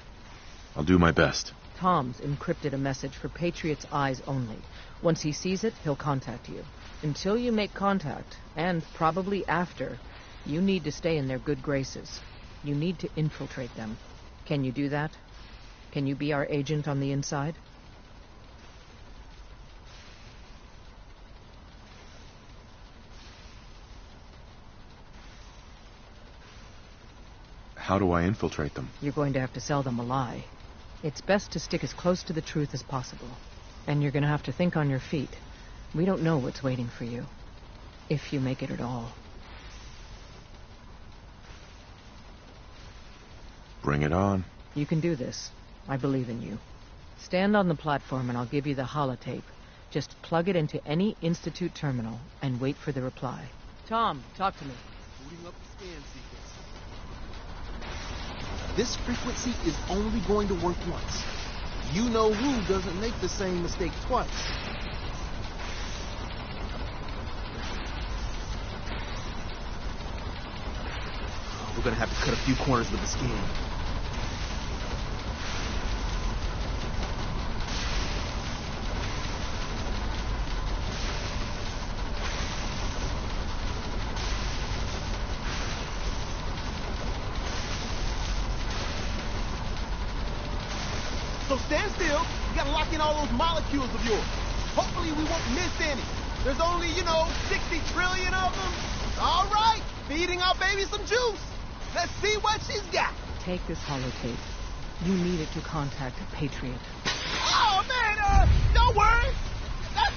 I'll do my best. Tom's encrypted a message for Patriot's eyes only. Once he sees it, he'll contact you. Until you make contact, and probably after, you need to stay in their good graces. You need to infiltrate them. Can you do that? Can you be our agent on the inside? How do I infiltrate them? You're going to have to sell them a lie. It's best to stick as close to the truth as possible. And you're going to have to think on your feet. We don't know what's waiting for you. If you make it at all. Bring it on. You can do this. I believe in you. Stand on the platform and I'll give you the holotape. Just plug it into any Institute terminal and wait for the reply. Tom, talk to me. Booting up the scan sequence. This frequency is only going to work once. You know who doesn't make the same mistake twice. We're gonna have to cut a few corners with the scan. So stand still. You gotta lock in all those molecules of yours. Hopefully we won't miss any. There's only, 60 trillion of them. All right, feeding our baby some juice. Let's see what she's got. Take this holotape. You need it to contact Patriot. Oh, man, don't worry.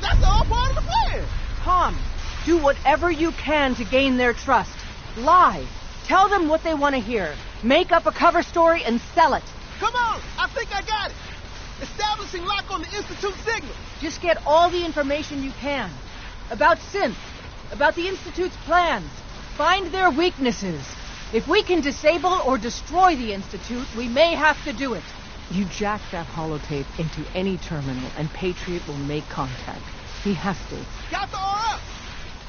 That's all part of the plan. Tom, do whatever you can to gain their trust. Lie. Tell them what they want to hear. Make up a cover story and sell it. Come on, I think I got it. Establishing lock on the Institute signal. Just get all the information you can. About synth. About the Institute's plans. Find their weaknesses. If we can disable or destroy the Institute, we may have to do it. You jack that holotape into any terminal, and Patriot will make contact. He has to. Got the R up.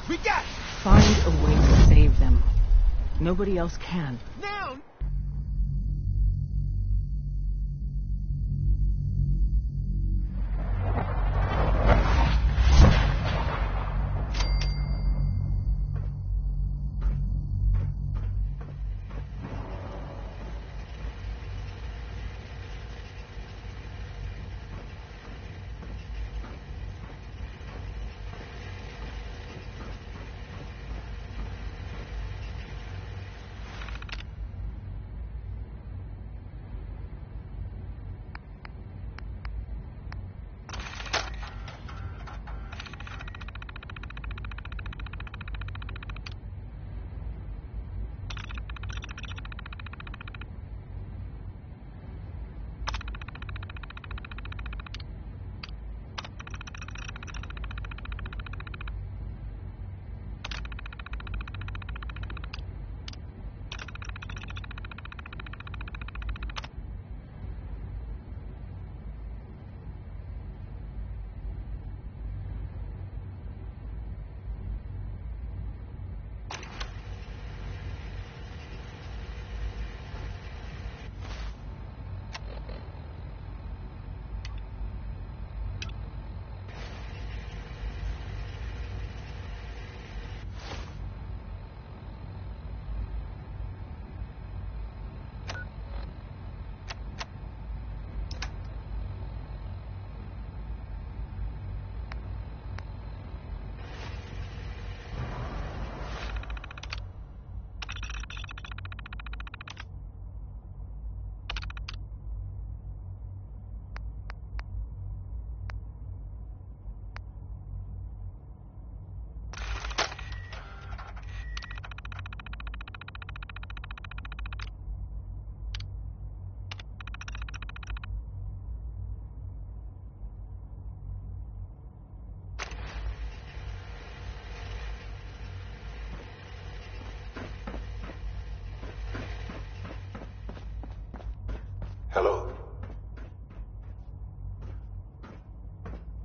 We got it. Find a way to save them. Nobody else can. Now.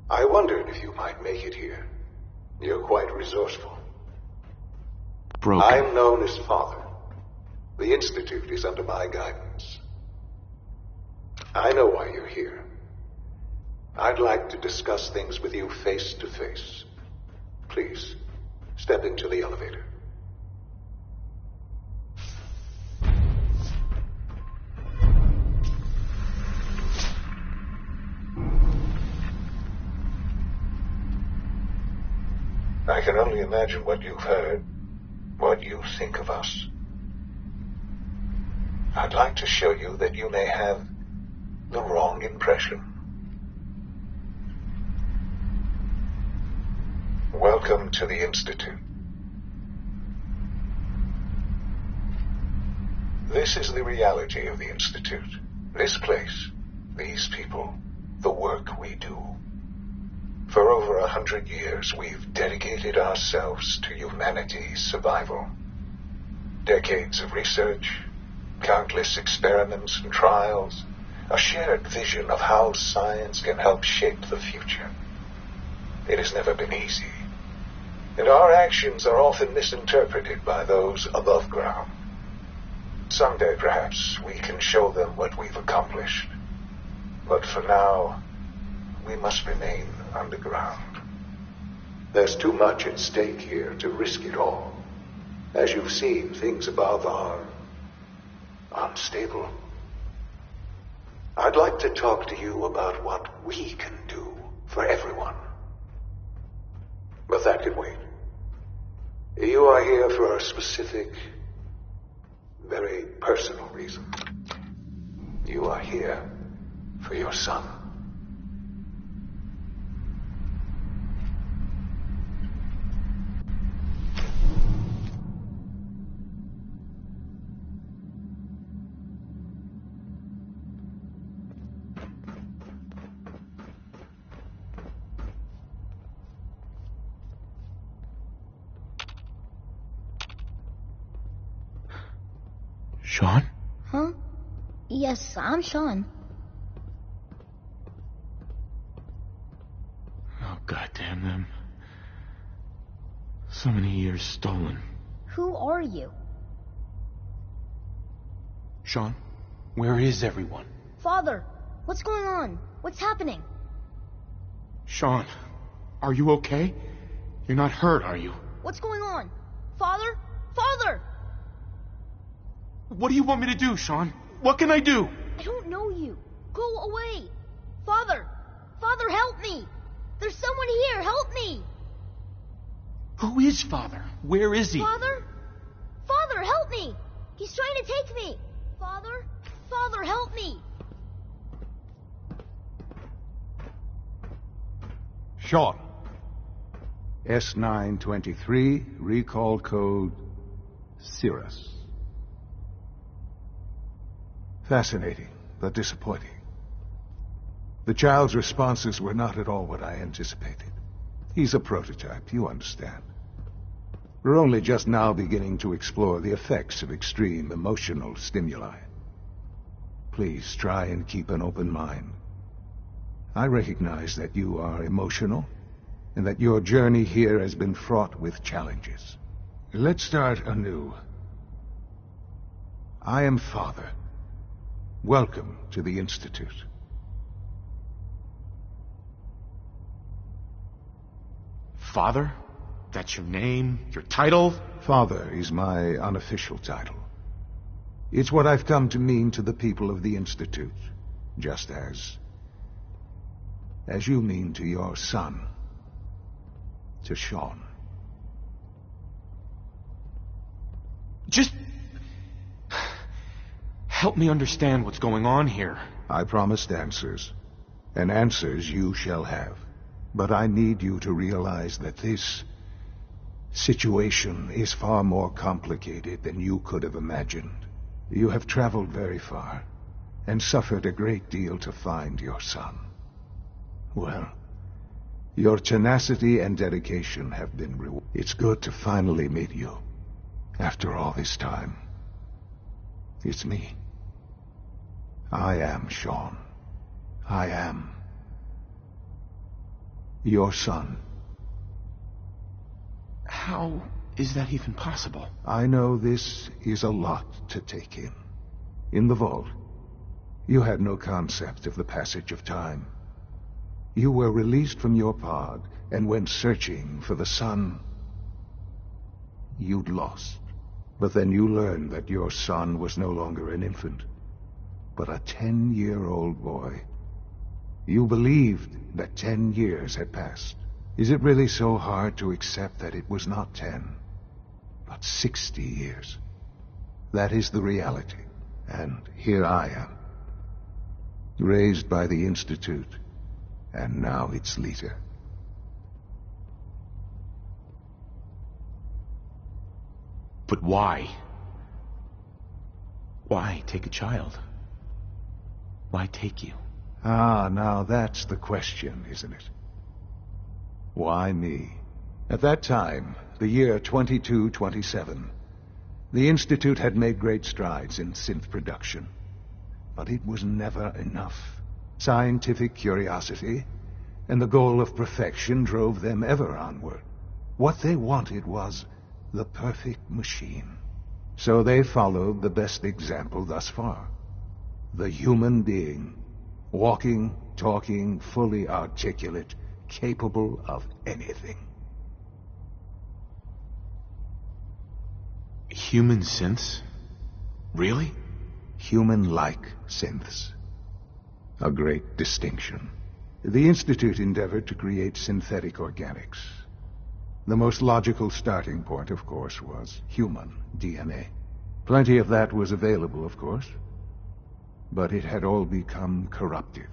I wondered if you might make it here. You're quite resourceful. Broken. I'm known as Father. The Institute is under my guidance. I know why you're here. I'd like to discuss things with you face to face. Please, step into the elevator. I can only imagine what you've heard, what you think of us. I'd like to show you that you may have the wrong impression. Welcome to the Institute. This is the reality of the Institute. This place, these people, the work we do. For over 100 years, we've dedicated ourselves to humanity's survival. Decades of research, countless experiments and trials, a shared vision of how science can help shape the future. It has never been easy, and our actions are often misinterpreted by those above ground. Someday, perhaps, we can show them what we've accomplished. But for now, we must remain underground. There's too much at stake here to risk it all. As you've seen, things above are unstable. I'd like to talk to you about what we can do for everyone. But that can wait. You are here for a specific, very personal reason. You are here for your son. Sean? Huh? Yes, I'm Sean. Oh, goddamn them. So many years stolen. Who are you? Sean, where is everyone? Father, what's going on? What's happening? Sean, are you okay? You're not hurt, are you? What's going on? Father? Father! What do you want me to do, Sean? What can I do? I don't know you. Go away. Father! Father, help me! There's someone here, help me! Who is Father? Where is he? Father? Father, help me! He's trying to take me! Father? Father, help me! Sean. S923, recall code Cirrus. Fascinating, but disappointing. The child's responses were not at all what I anticipated. He's a prototype, you understand. We're only just now beginning to explore the effects of extreme emotional stimuli. Please try and keep an open mind. I recognize that you are emotional, and that your journey here has been fraught with challenges. Let's start anew. I am Father. Welcome to the Institute. Father? That's your name? Your title? Father is my unofficial title. It's what I've come to mean to the people of the Institute, just as you mean to your son, to Sean. Just help me understand what's going on here. I promised answers, and answers you shall have. But I need you to realize that this situation is far more complicated than you could have imagined. You have traveled very far, and suffered a great deal to find your son. Well, your tenacity and dedication have been rewarded. It's good to finally meet you, after all this time. It's me. I am Sean. I am Your son. How is that even possible? I know this is a lot to take in. In the vault, you had no concept of the passage of time. You were released from your pod and went searching for the son you'd lost. But then you learned that your son was no longer an infant, but a 10-year-old boy. You believed that 10 years had passed. Is it really so hard to accept that it was not 10, but 60 years? That is the reality. And here I am, raised by the Institute, and now its leader. But why? Why take a child? Why take you? Ah, now that's the question, isn't it? Why me? At that time, the year 2227, the Institute had made great strides in synth production. But it was never enough. Scientific curiosity and the goal of perfection drove them ever onward. What they wanted was the perfect machine. So they followed the best example thus far. The human being. Walking, talking, fully articulate, capable of anything. Human synths? Really? Human-like synths. A great distinction. The Institute endeavored to create synthetic organics. The most logical starting point, of course, was human DNA. Plenty of that was available, of course. But it had all become corrupted.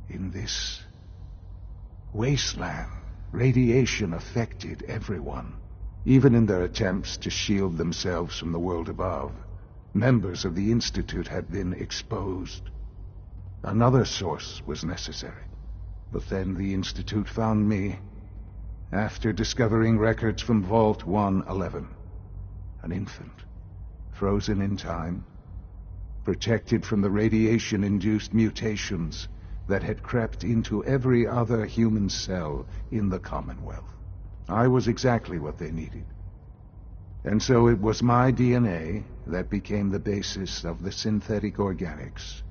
In this wasteland, radiation affected everyone. Even in their attempts to shield themselves from the world above, members of the Institute had been exposed. Another source was necessary. But then the Institute found me after discovering records from Vault 111. An infant, frozen in time, protected from the radiation-induced mutations that had crept into every other human cell in the Commonwealth. I was exactly what they needed. And so it was my DNA that became the basis of the synthetic organics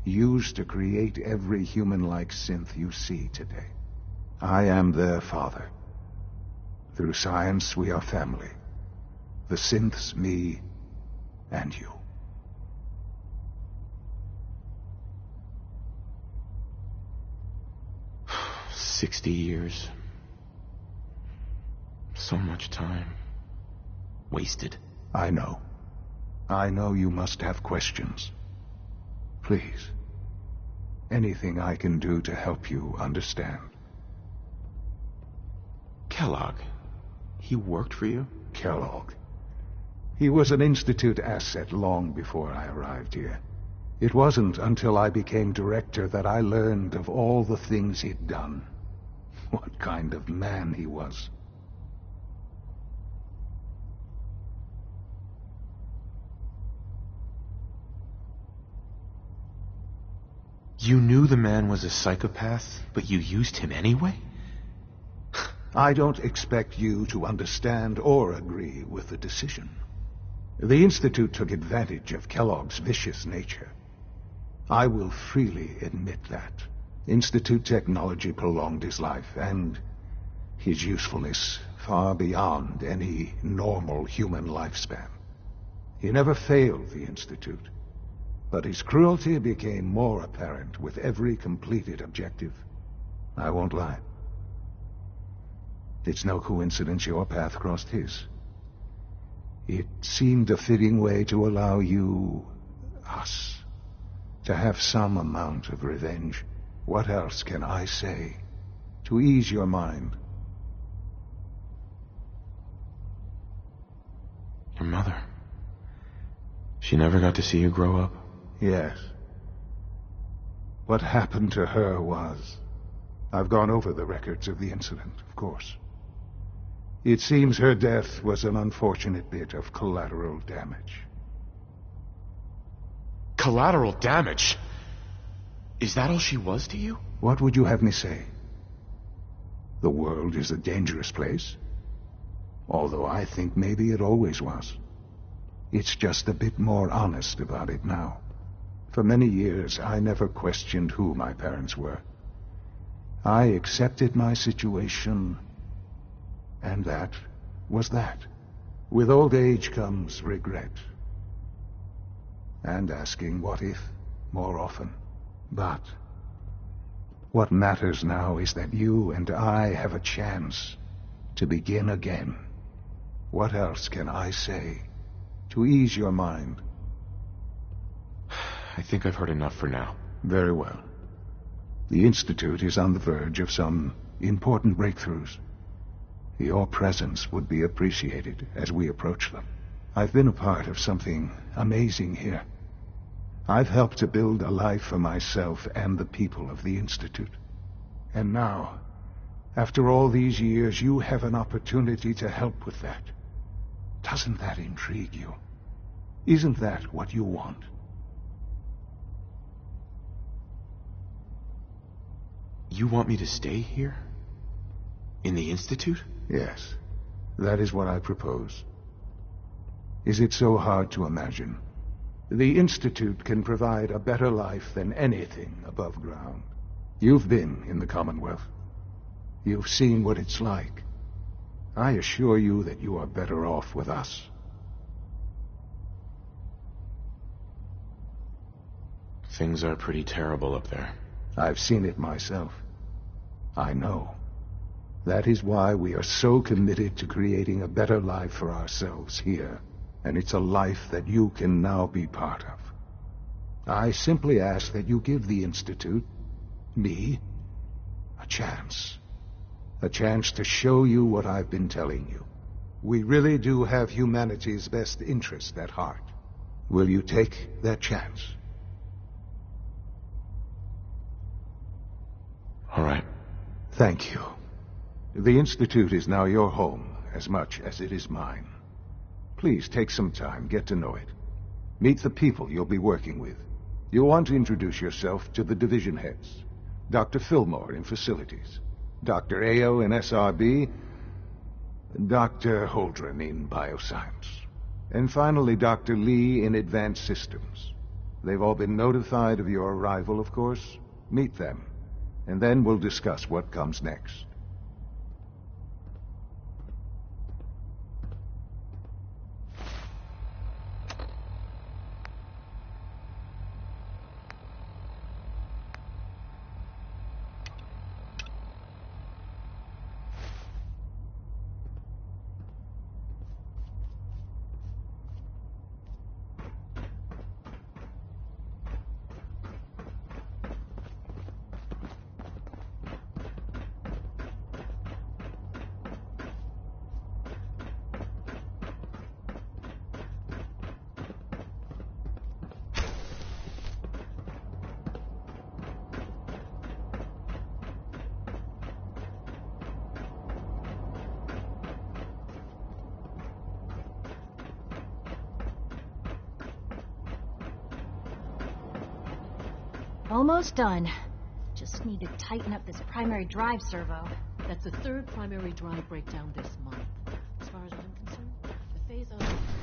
used to create every human-like synth you see today. I am their father. Through science, we are family. The synths, me, and you. "60 years. So much time. Wasted." I know. I know you must have questions. Please. Anything I can do to help you understand. Kellogg. He worked for you? Kellogg. He was an Institute asset long before I arrived here. It wasn't until I became director that I learned of all the things he'd done. What kind of man he was. You knew the man was a psychopath, but you used him anyway? I don't expect you to understand or agree with the decision. The Institute took advantage of Kellogg's vicious nature. I will freely admit that. Institute technology prolonged his life, and his usefulness far beyond any normal human lifespan. He never failed the Institute, but his cruelty became more apparent with every completed objective. I won't lie. It's no coincidence your path crossed his. It seemed a fitting way to allow you, us, to have some amount of revenge. What else can I say to ease your mind? Your mother. She never got to see you grow up? Yes. What happened to her was... I've gone over the records of the incident, of course. It seems her death was an unfortunate bit of collateral damage. Collateral damage? Is that all she was to you? What would you have me say? the world is a dangerous place. Although I think maybe it always was. It's just a bit more honest about it now. For many years, I never questioned who my parents were. I accepted my situation, and that was that. With old age comes regret. And asking what if more often. But what matters now is that you and I have a chance to begin again. What else can I say to ease your mind? I think I've heard enough for now. Very well. The Institute is on the verge of some important breakthroughs. Your presence would be appreciated as we approach them. I've been a part of something amazing here. I've helped to build a life for myself and the people of the Institute. And now, after all these years, you have an opportunity to help with that. Doesn't that intrigue you? Isn't that what you want? You want me to stay here? In the Institute? Yes. That is what I propose. Is it so hard to imagine? The Institute can provide a better life than anything above ground. You've been in the Commonwealth. You've seen what it's like. I assure you that you are better off with us. Things are pretty terrible up there. I've seen it myself. I know. That is why we are so committed to creating a better life for ourselves here. And it's a life that you can now be part of. I simply ask that you give the Institute, me, a chance. A chance to show you what I've been telling you. We really do have humanity's best interest at heart. Will you take that chance? All right. Thank you. The Institute is now your home as much as it is mine. Please take some time, get to know it. Meet the people you'll be working with. You'll want to introduce yourself to the division heads. Dr. Fillmore in Facilities, Dr. Ao in SRB, Dr. Holdren in Bioscience, and finally Dr. Lee in Advanced Systems. They've all been notified of your arrival, of course. Meet them, and then we'll discuss what comes next. Almost done. Just need to tighten up this primary drive servo. That's the third primary drive breakdown this month. As far as I'm concerned, the phase out of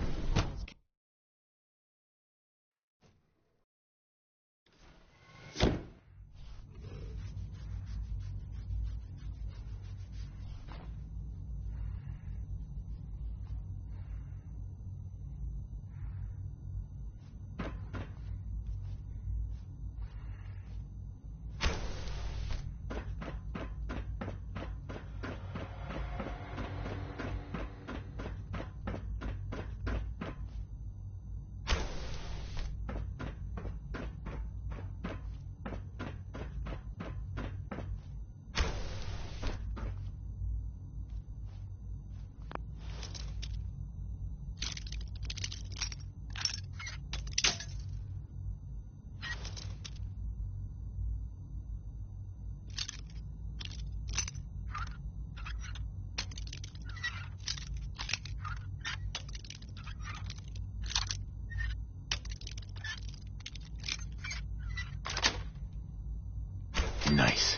Nice.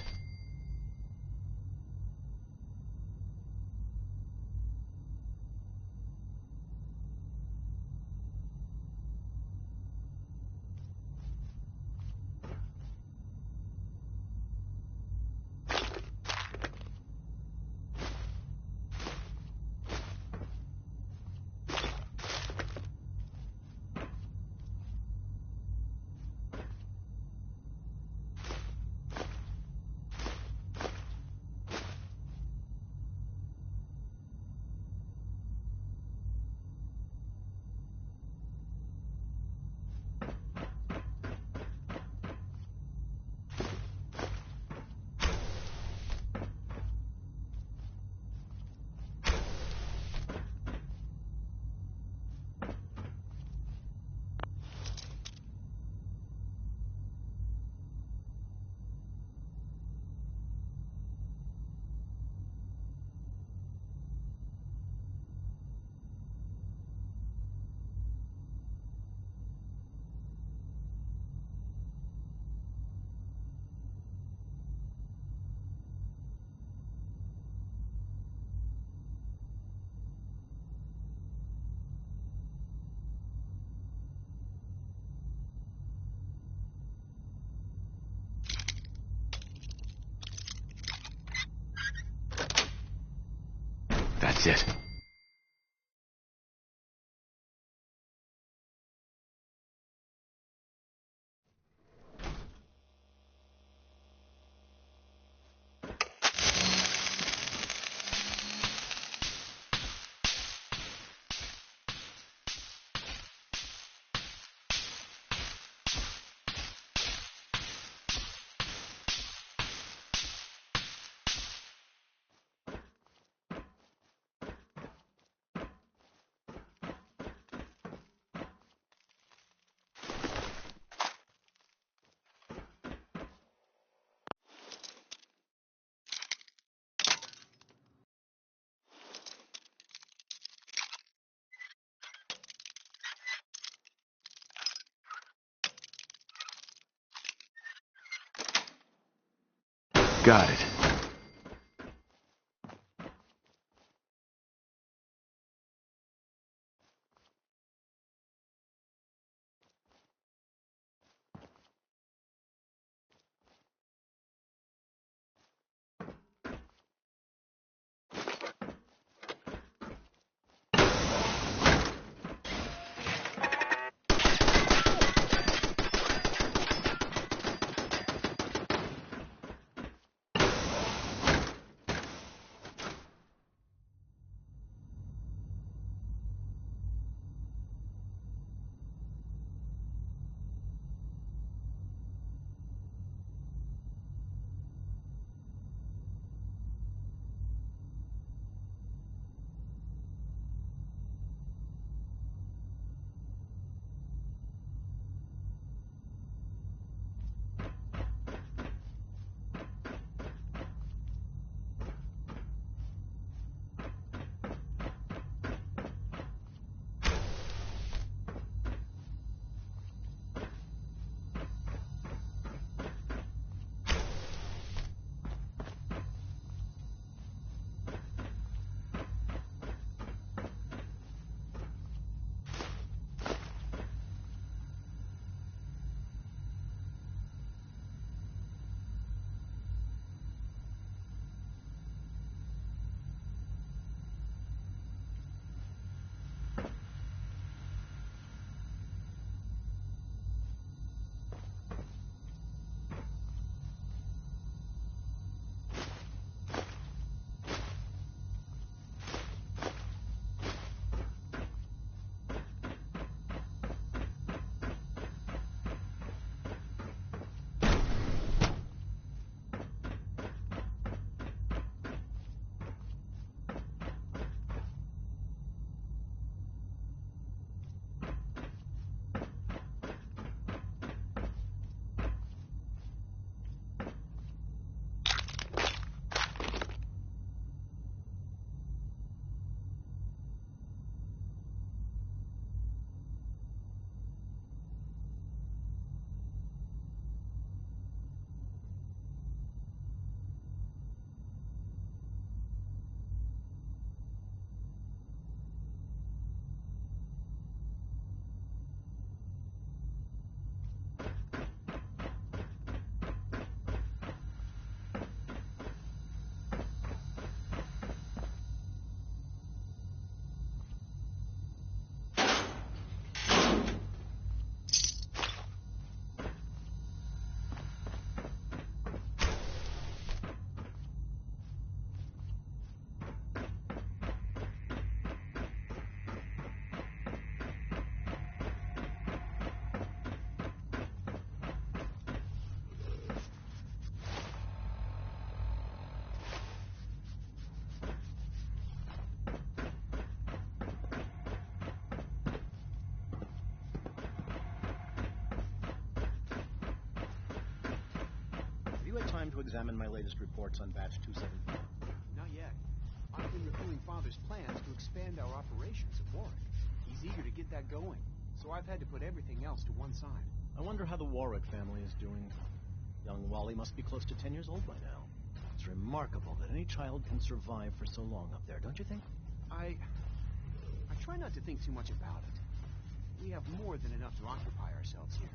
That's it. Got it. you had time to examine my latest reports on Batch 274? Not yet. I've been reviewing Father's plans to expand our operations at Warwick. He's eager to get that going, so I've had to put everything else to one side. I wonder how the Warwick family is doing. Young Wally must be close to 10 years old by now. It's remarkable that any child can survive for so long up there, don't you think? I try not to think too much about it. We have more than enough to occupy ourselves here.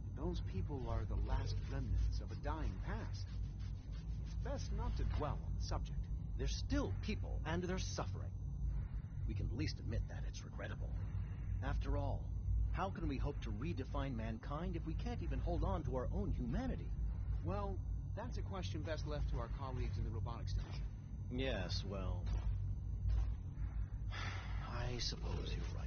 And those people are the last remnants of a dying past. It's best not to dwell on the subject. They're still people, and they're suffering. we can at least admit that it's regrettable. After all, how can we hope to redefine mankind if we can't even hold on to our own humanity? Well, that's a question best left to our colleagues in the robotics division. Yes, well, I suppose you're right.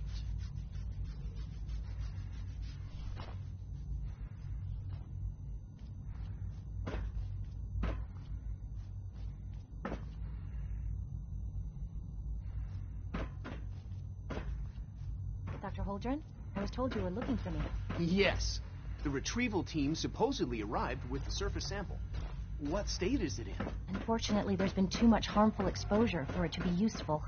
Dr. Holdren, I was told you were looking for me. Yes. The retrieval team supposedly arrived with the surface sample. What state is it in? Unfortunately, there's been too much harmful exposure for it to be useful.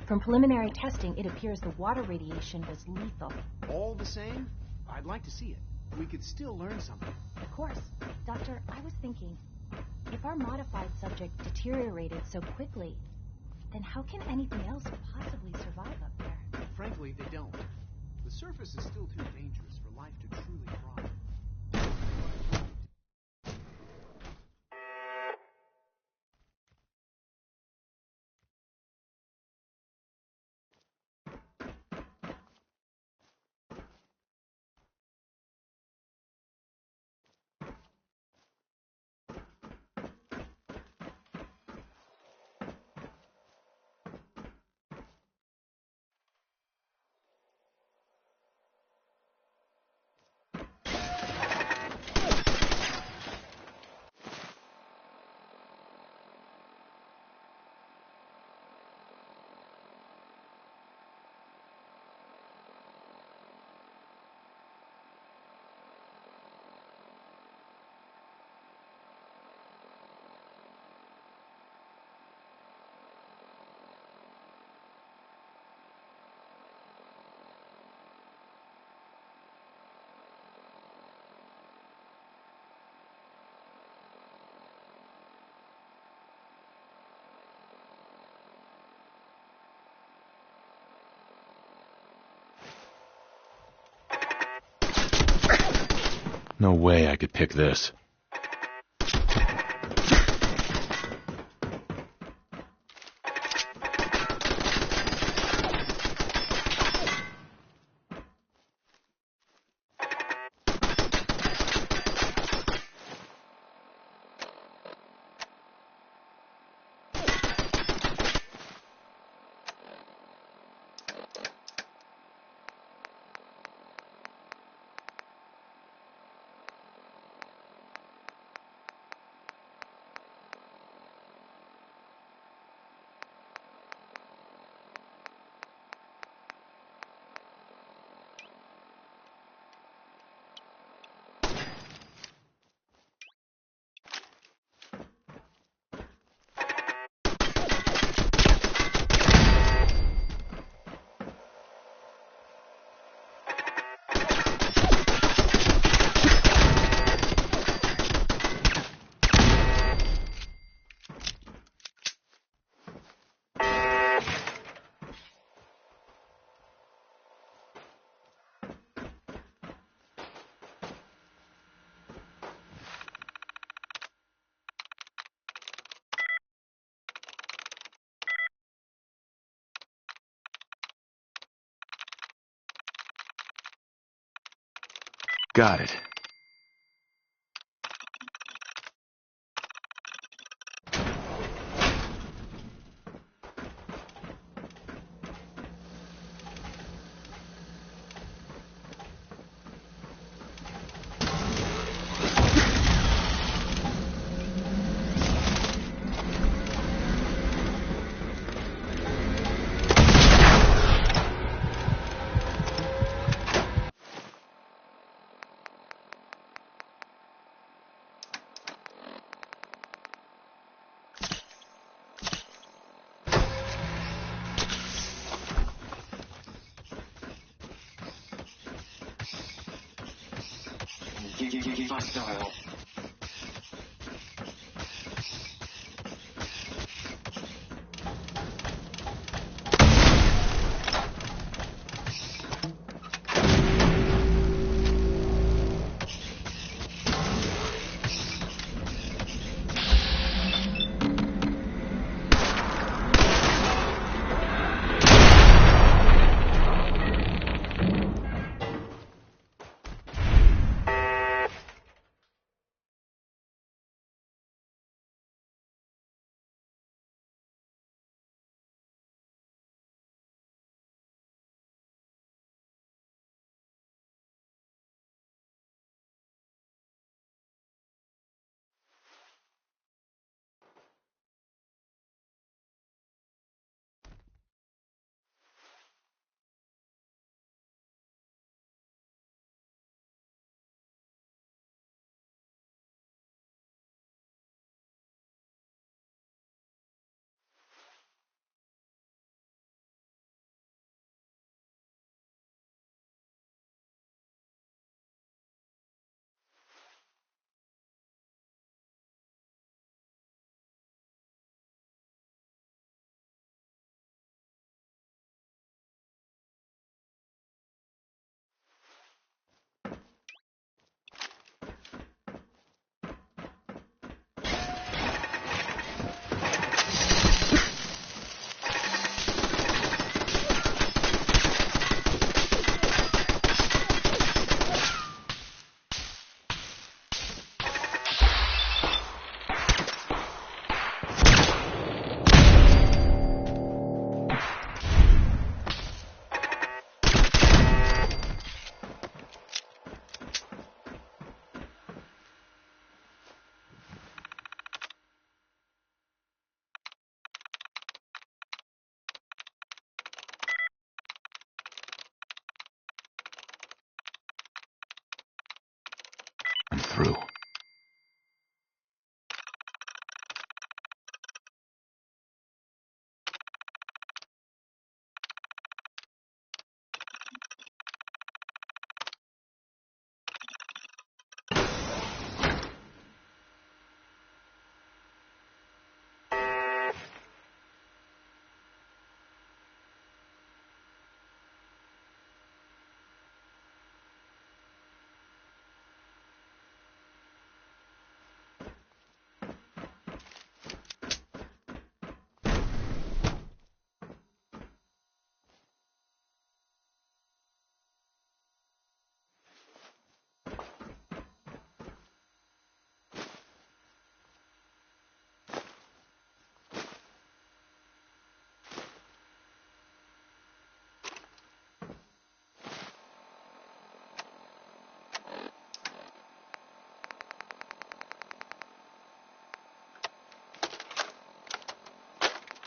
From preliminary testing, it appears the water radiation was lethal. All the same, I'd like to see it. We could still learn something. Of course. Doctor, I was thinking, if our modified subject deteriorated so quickly, then how can anything else possibly survive up there? Frankly, they don't. The surface is still too dangerous for life to truly thrive. No way I could pick this. Got it. Hostile. through.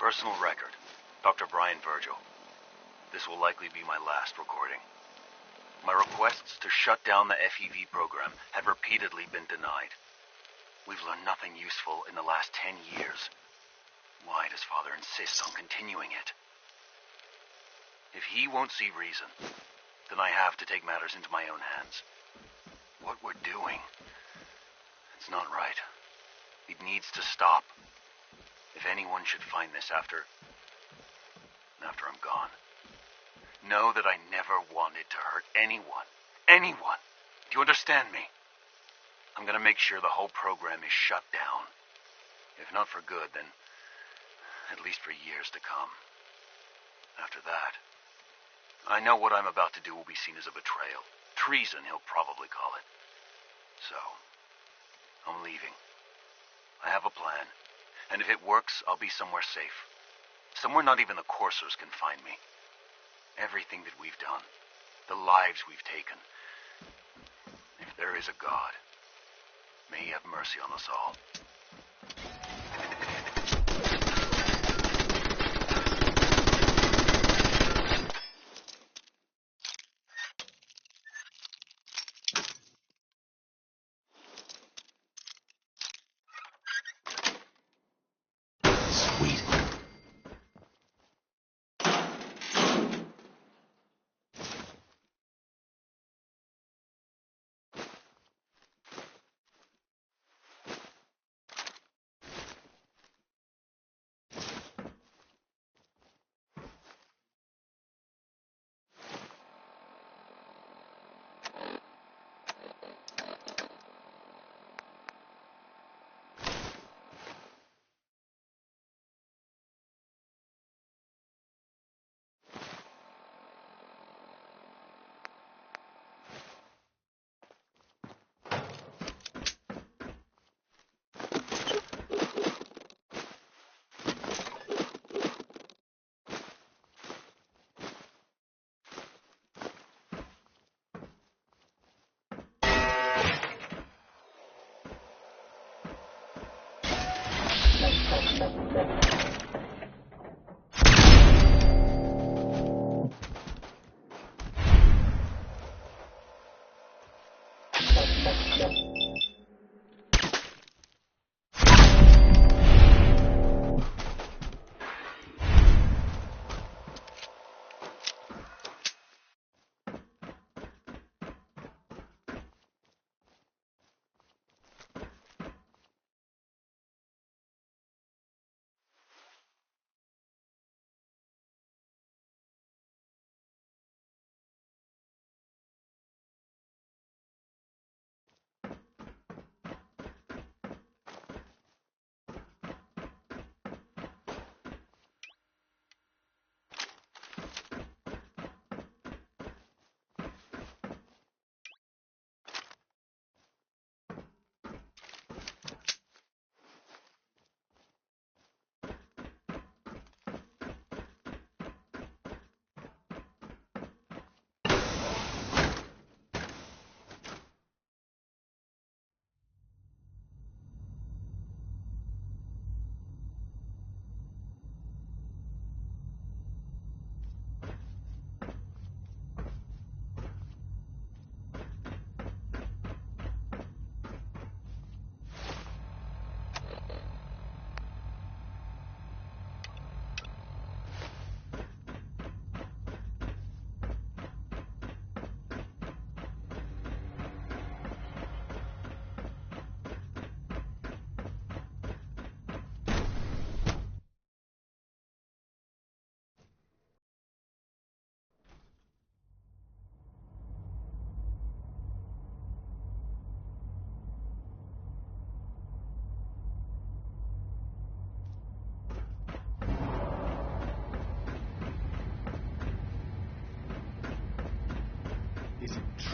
Personal record. Dr. Brian Virgil. This will likely be my last recording. My requests to shut down the FEV program have repeatedly been denied. We've learned nothing useful in the last 10 years. Why does Father insist on continuing it? If he won't see reason, then I have to take matters into my own hands. What we're doing, it's not right. It needs to stop. If anyone should find this after I'm gone, know that I never wanted to hurt anyone. Anyone! Do you understand me? I'm gonna make sure the whole program is shut down. If not for good, then at least for years to come. After that, I know what I'm about to do will be seen as a betrayal. Treason, he'll probably call it. So, I'm leaving. I have a plan. And if it works, I'll be somewhere safe. Somewhere not even the coursers can find me. Everything that we've done, the lives we've taken. If there is a God, may he have mercy on us all.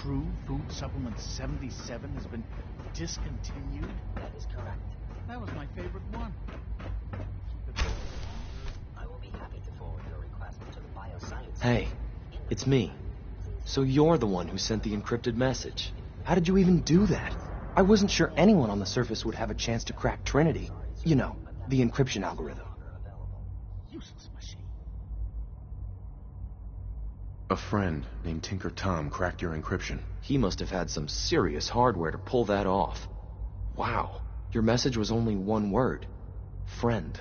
true? Food Supplement 77 has been discontinued? That is correct. That was my favorite one. I will be happy to forward your request to the bioscience. Hey, it's me. So you're the one who sent the encrypted message. How did you even do that? I wasn't sure anyone on the surface would have a chance to crack Trinity. You know, the encryption algorithm. Useless machine. A friend named Tinker Tom cracked your encryption. He must have had some serious hardware to pull that off. Wow, your message was only one word. Friend.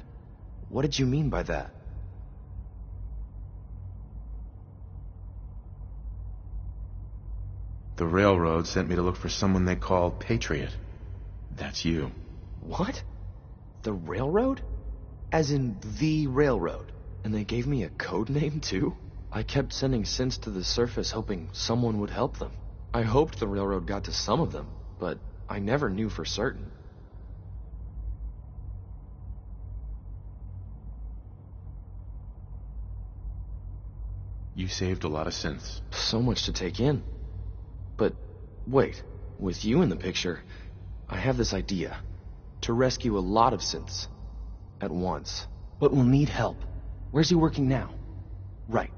What did you mean by that? The railroad sent me to look for someone they call Patriot. That's you. What? The railroad? As in the railroad? And they gave me a code name too? I kept sending synths to the surface hoping someone would help them. I hoped the railroad got to some of them, but I never knew for certain. You saved a lot of synths. So much to take in. But wait, with you in the picture, I have this idea. To rescue a lot of synths. At once. But we'll need help. Where's he working now? Right.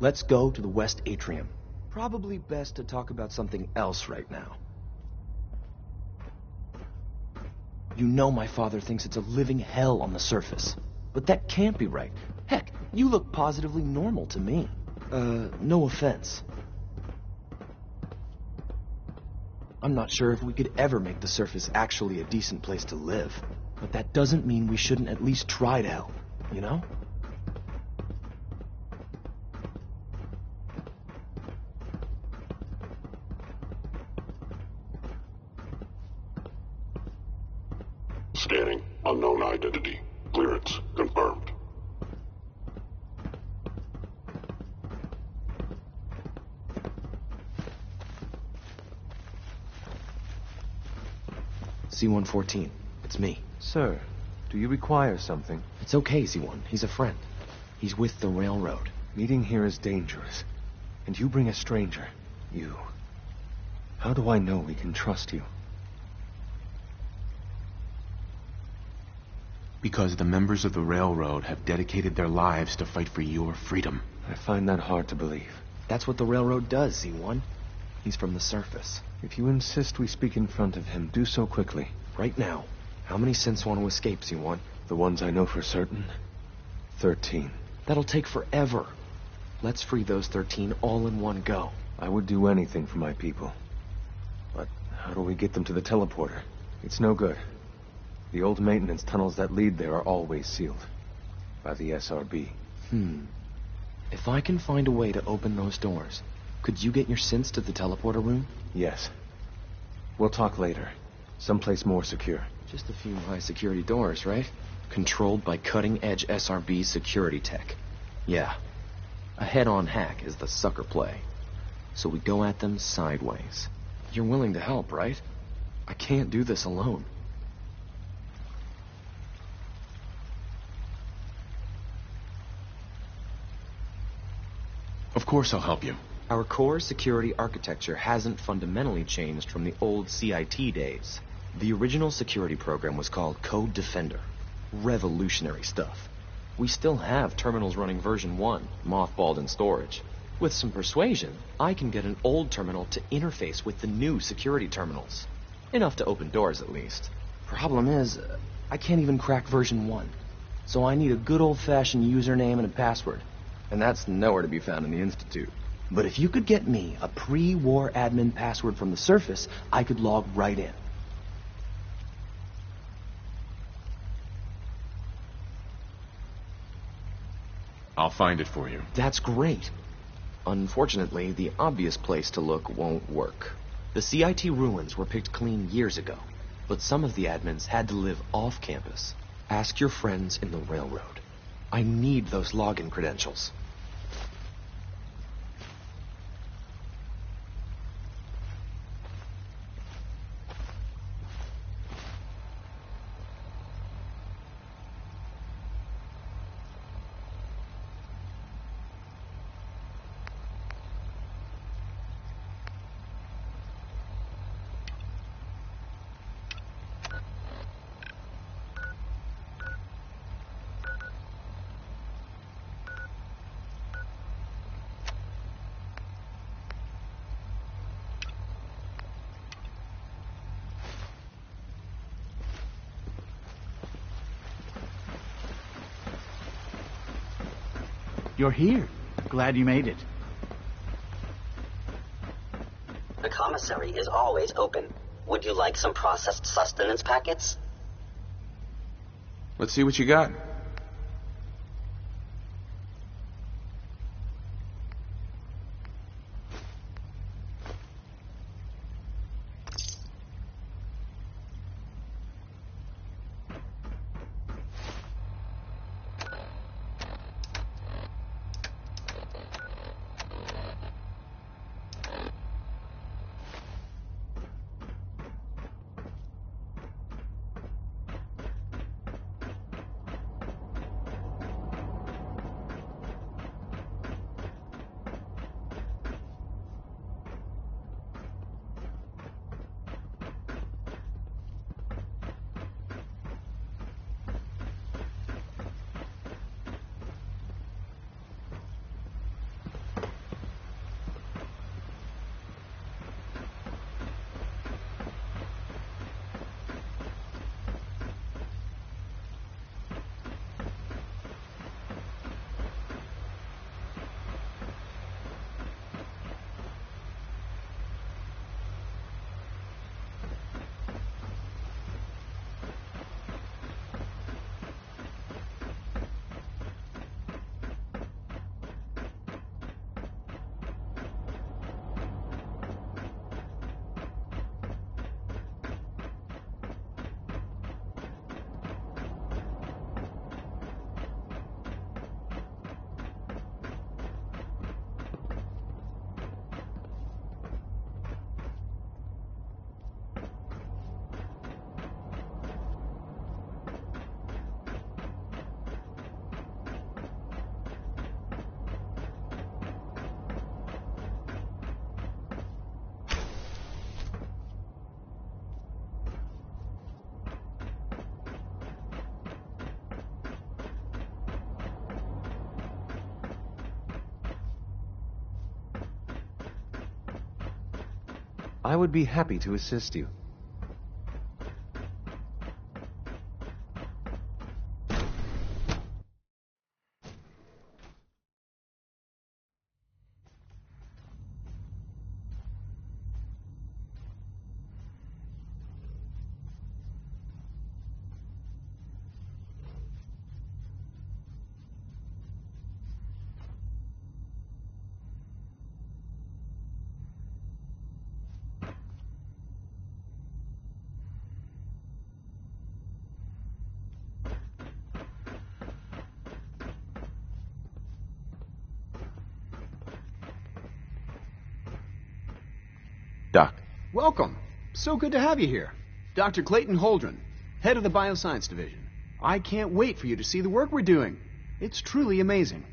Let's go to the West Atrium. Probably best to talk about something else right now. You know my father thinks it's a living hell on the surface. But that can't be right. Heck, you look positively normal to me. No offense. I'm not sure if we could ever make the surface actually a decent place to live. But that doesn't mean we shouldn't at least try to help, you know? Scanning. Unknown identity. Clearance confirmed. C-114. It's me. Sir, do you require something? It's okay, C-1. He's a friend. He's with the railroad. Meeting here is dangerous. And you bring a stranger. You. How do I know we can trust you? Because the members of the railroad have dedicated their lives to fight for your freedom. I find that hard to believe. That's what the railroad does, C-1. He's from the surface. If you insist we speak in front of him, do so quickly. Right now. How many synths want to escape, C-1? The ones I know for certain. 13. That'll take forever. Let's free those 13 all in one go. I would do anything for my people. But how do we get them to the teleporter? It's no good. The old maintenance tunnels that lead there are always sealed. By the SRB. If I can find a way to open those doors, could you get your synths to the teleporter room? Yes. We'll talk later. Someplace more secure. Just a few high-security doors, right? Controlled by cutting-edge SRB security tech. Yeah. A head-on hack is the sucker play. So we go at them sideways. You're willing to help, right? I can't do this alone. Of course I'll help you. Our core security architecture hasn't fundamentally changed from the old CIT days. The original security program was called Code Defender. Revolutionary stuff. We still have terminals running version 1, mothballed in storage. With some persuasion, I can get an old terminal to interface with the new security terminals. Enough to open doors, at least. Problem is, I can't even crack version 1. So I need a good old-fashioned username and a password. And that's nowhere to be found in the Institute. But if you could get me a pre-war admin password from the surface, I could log right in. I'll find it for you. That's great. Unfortunately, the obvious place to look won't work. The CIT ruins were picked clean years ago, but some of the admins had to live off campus. Ask your friends in the railroad. I need those login credentials. You're here. Glad you made it. The commissary is always open. Would you like some processed sustenance packets? Let's see what you got. I would be happy to assist you. Doc. Welcome. So good to have you here. Dr. Clayton Holdren, head of the Bioscience Division. I can't wait for you to see the work we're doing. It's truly amazing.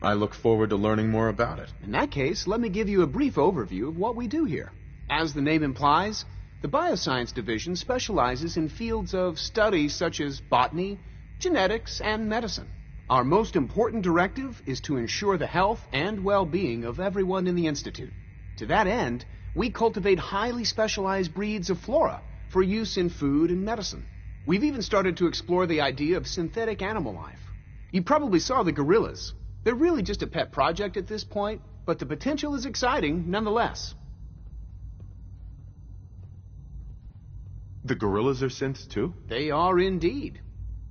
I look forward to learning more about it. In that case, let me give you a brief overview of what we do here. As the name implies, the Bioscience Division specializes in fields of study such as botany, genetics, and medicine. Our most important directive is to ensure the health and well-being of everyone in the Institute. To that end, we cultivate highly specialized breeds of flora for use in food and medicine. We've even started to explore the idea of synthetic animal life. You probably saw the gorillas. They're really just a pet project at this point, but the potential is exciting nonetheless. The gorillas are synths too? They are indeed.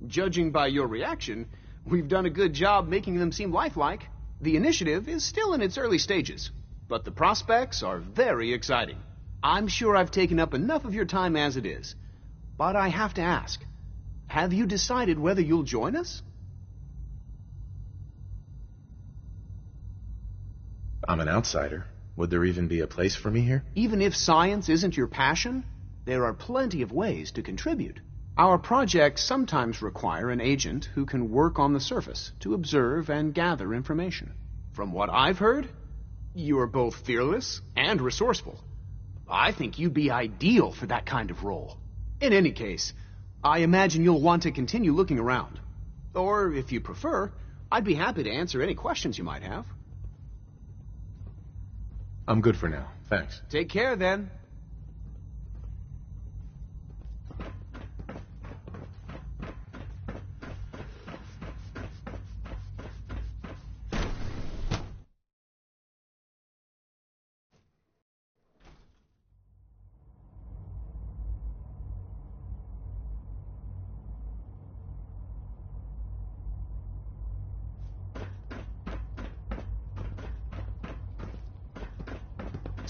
Judging by your reaction, we've done a good job making them seem lifelike. The initiative is still in its early stages, but the prospects are very exciting. I'm sure I've taken up enough of your time as it is, but I have to ask, have you decided whether you'll join us? I'm an outsider. Would there even be a place for me here? Even if science isn't your passion, there are plenty of ways to contribute. Our projects sometimes require an agent who can work on the surface to observe and gather information. From what I've heard, you are both fearless and resourceful. I think you'd be ideal for that kind of role. In any case, I imagine you'll want to continue looking around. Or, if you prefer, I'd be happy to answer any questions you might have. I'm good for now. Thanks. Take care, then.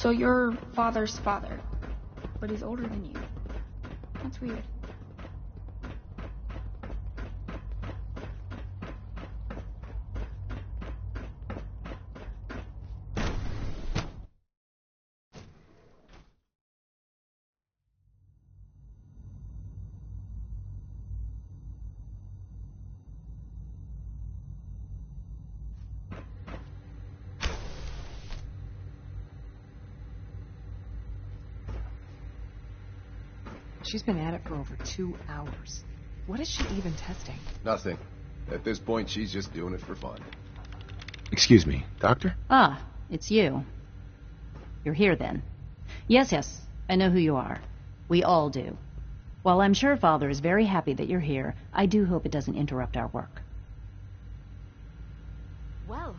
So you're Father's father, but he's older than you. That's weird. She's been at it for over 2 hours. What is she even testing? Nothing. At this point, she's just doing it for fun. Excuse me, Doctor? Ah, it's you. You're here then. Yes, I know who you are. We all do. While I'm sure Father is very happy that you're here, I do hope it doesn't interrupt our work. Well,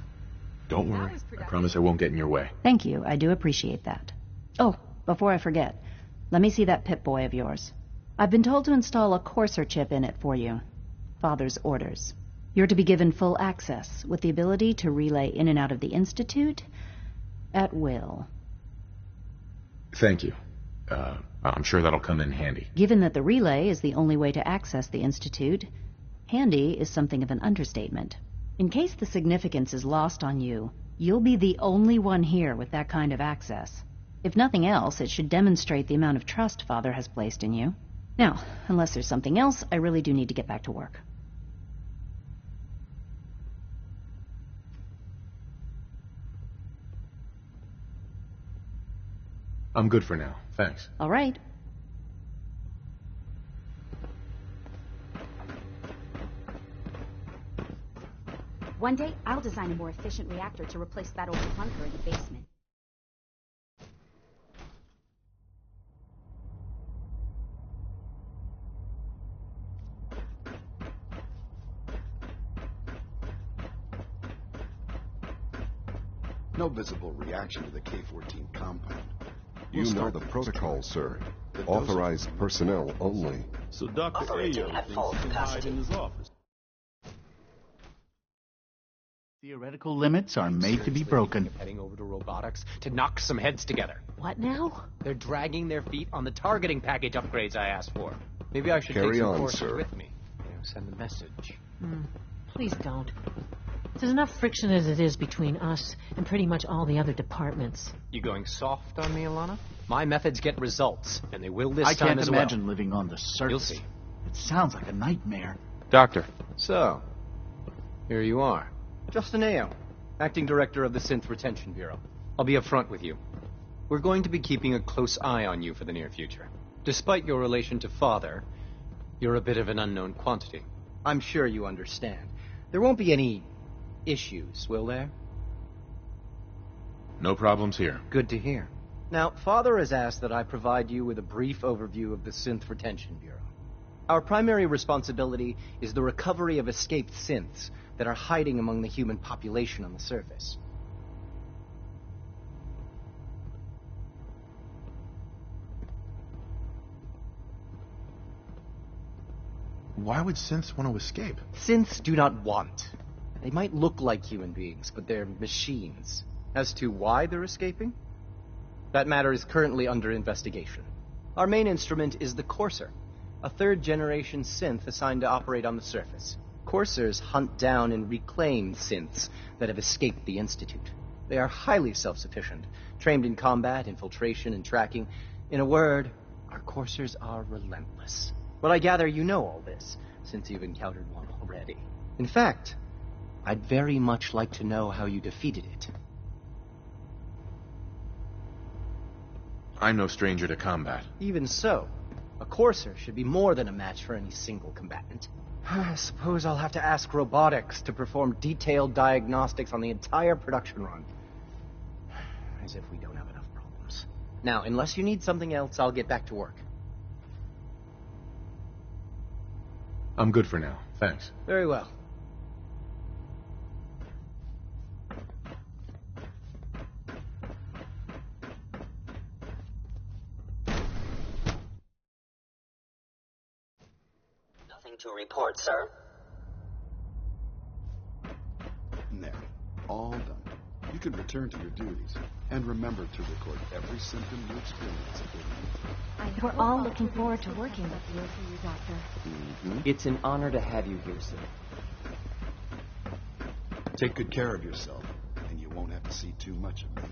Don't worry. I promise I won't get in your way. Thank you, I do appreciate that. Oh, before I forget, let me see that Pip-Boy of yours. I've been told to install a Courser chip in it for you. Father's orders. You're to be given full access, with the ability to relay in and out of the Institute at will. Thank you. I'm sure that'll come in handy. Given that the relay is the only way to access the Institute, handy is something of an understatement. In case the significance is lost on you, you'll be the only one here with that kind of access. If nothing else, it should demonstrate the amount of trust Father has placed in you. Now, unless there's something else, I really do need to get back to work. I'm good for now. Thanks. All right. One day, I'll design a more efficient reactor to replace that old clunker in the basement. No visible reaction to the K-14 compound. You know the protocol, sir. Authorized personnel only. So Dr. Ayo thinks he can hide in his office. Theoretical limits are made to be broken. Heading over to robotics to knock some heads together. What now? They're dragging their feet on the targeting package upgrades I asked for. Maybe I should take some courses with me. Send the message. Please don't. There's enough friction as it is between us and pretty much all the other departments. You going soft on me, Alana? My methods get results, and they will this time I can't as well. imagine living on the surface. You'll see. It sounds like a nightmare. Doctor. So, here you are. Justin Ayo, Acting Director of the Synth Retention Bureau. I'll be upfront with you. We're going to be keeping a close eye on you for the near future. Despite your relation to Father, you're a bit of an unknown quantity. I'm sure you understand. There won't be any issues, will there? No problems here. Good to hear. Now, Father has asked that I provide you with a brief overview of the Synth Retention Bureau. Our primary responsibility is the recovery of escaped synths that are hiding among the human population on the surface. Why would synths want to escape? Synths do not want. They might look like human beings, but they're machines. As to why they're escaping? That matter is currently under investigation. Our main instrument is the Courser, a third-generation synth assigned to operate on the surface. Coursers hunt down and reclaim synths that have escaped the Institute. They are highly self-sufficient, trained in combat, infiltration, and tracking. In a word, our Coursers are relentless. But I gather you know all this, since you've encountered one already. In fact, I'd very much like to know how you defeated it. I'm no stranger to combat. Even so, a Courser should be more than a match for any single combatant. I suppose I'll have to ask robotics to perform detailed diagnostics on the entire production run. As if we don't have enough problems. Now, unless you need something else, I'll get back to work. I'm good for now. Thanks. Very well. Nothing to report, sir. There. All done. You can return to your duties, and remember to record every symptom you experience at the We're all looking forward to working with you, Doctor. It's an honor to have you here, sir. Take good care of yourself, and you won't have to see too much of me.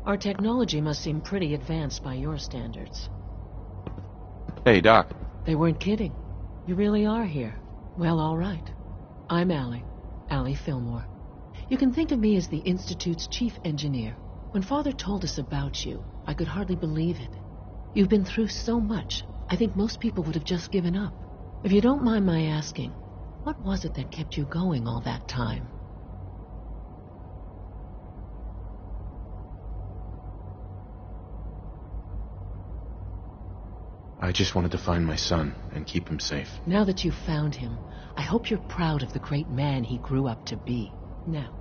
Our technology must seem pretty advanced by your standards. Hey, Doc. They weren't kidding. You really are here. Well, all right. I'm Allie Fillmore. You can think of me as the Institute's chief engineer. When Father told us about you, I could hardly believe it. You've been through so much, I think most people would have just given up. If you don't mind my asking, what was it that kept you going all that time? I just wanted to find my son and keep him safe. Now that you've found him, I hope you're proud of the great man he grew up to be. Now,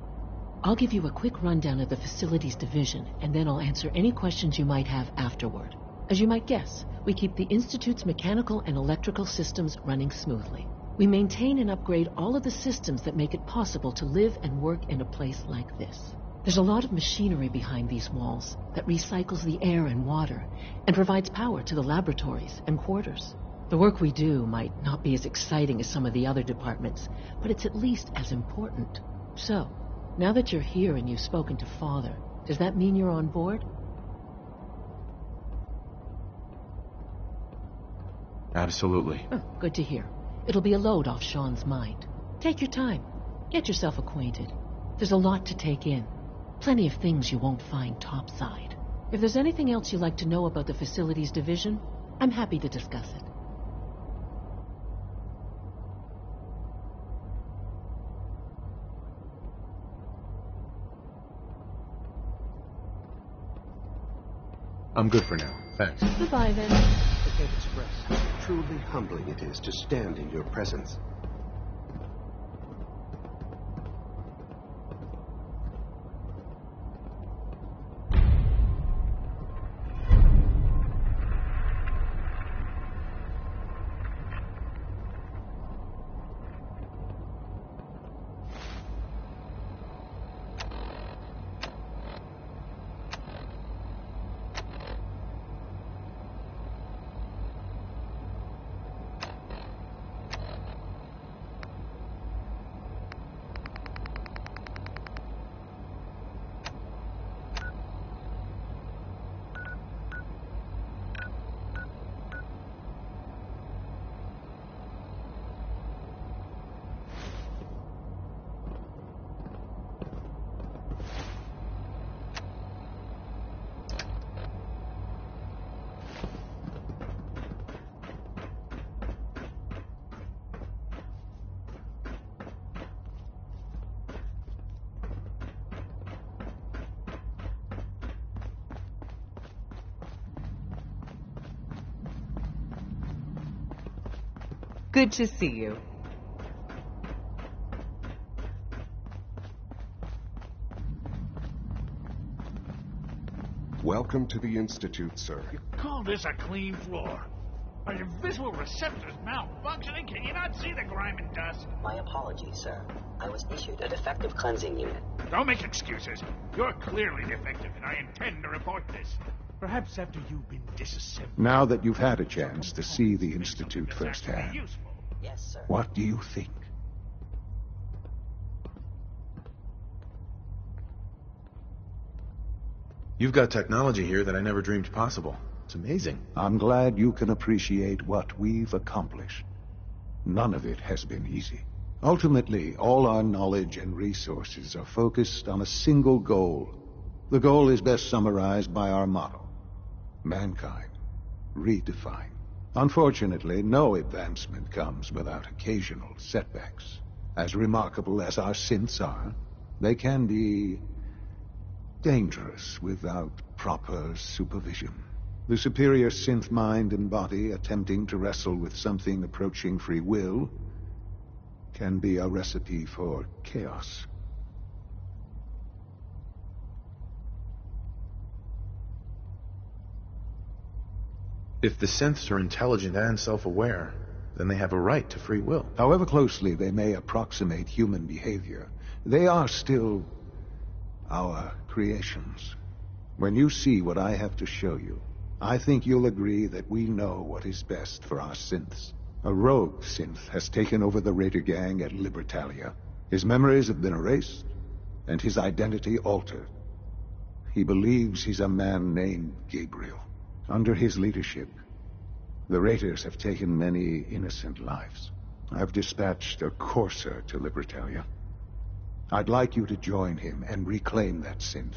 I'll give you a quick rundown of the facilities division, and then I'll answer any questions you might have afterward. As you might guess, we keep the Institute's mechanical and electrical systems running smoothly. We maintain and upgrade all of the systems that make it possible to live and work in a place like this. There's a lot of machinery behind these walls that recycles the air and water and provides power to the laboratories and quarters. The work we do might not be as exciting as some of the other departments, but it's at least as important. So, now that you're here and you've spoken to Father, does that mean you're on board? Absolutely. Oh, good to hear. It'll be a load off Sean's mind. Take your time. Get yourself acquainted. There's a lot to take in. Plenty of things you won't find topside. If there's anything else you'd like to know about the facilities division, I'm happy to discuss it. I'm good for now. Thanks. Goodbye, then. I can't express how truly humbling it is to stand in your presence. Good to see you. Welcome to the Institute, sir. You call this a clean floor? Are your visual receptors malfunctioning? Can you not see the grime and dust? My apologies, sir. I was issued a defective cleansing unit. Don't make excuses. You're clearly defective, and I intend to report this. Perhaps after you've been disassembled. Now that you've had a chance to see the Institute firsthand, yes, sir. What do you think? You've got technology here that I never dreamed possible. It's amazing. I'm glad you can appreciate what we've accomplished. None of it has been easy. Ultimately, all our knowledge and resources are focused on a single goal. The goal is best summarized by our motto: mankind redefined. Unfortunately, no advancement comes without occasional setbacks. As remarkable as our synths are, they can be dangerous without proper supervision. The superior synth mind and body attempting to wrestle with something approaching free will can be a recipe for chaos. If the synths are intelligent and self-aware, then they have a right to free will. However closely they may approximate human behavior, they are still our creations. When you see what I have to show you, I think you'll agree that we know what is best for our synths. A rogue synth has taken over the Raider gang at Libertalia. His memories have been erased, and his identity altered. He believes he's a man named Gabriel. Under his leadership, the Raiders have taken many innocent lives. I've dispatched a courser to Libertalia. I'd like you to join him and reclaim that synth.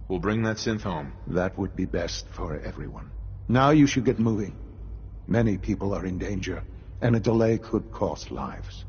We'll bring that synth home. That would be best for everyone. Now you should get moving. Many people are in danger, and a delay could cost lives.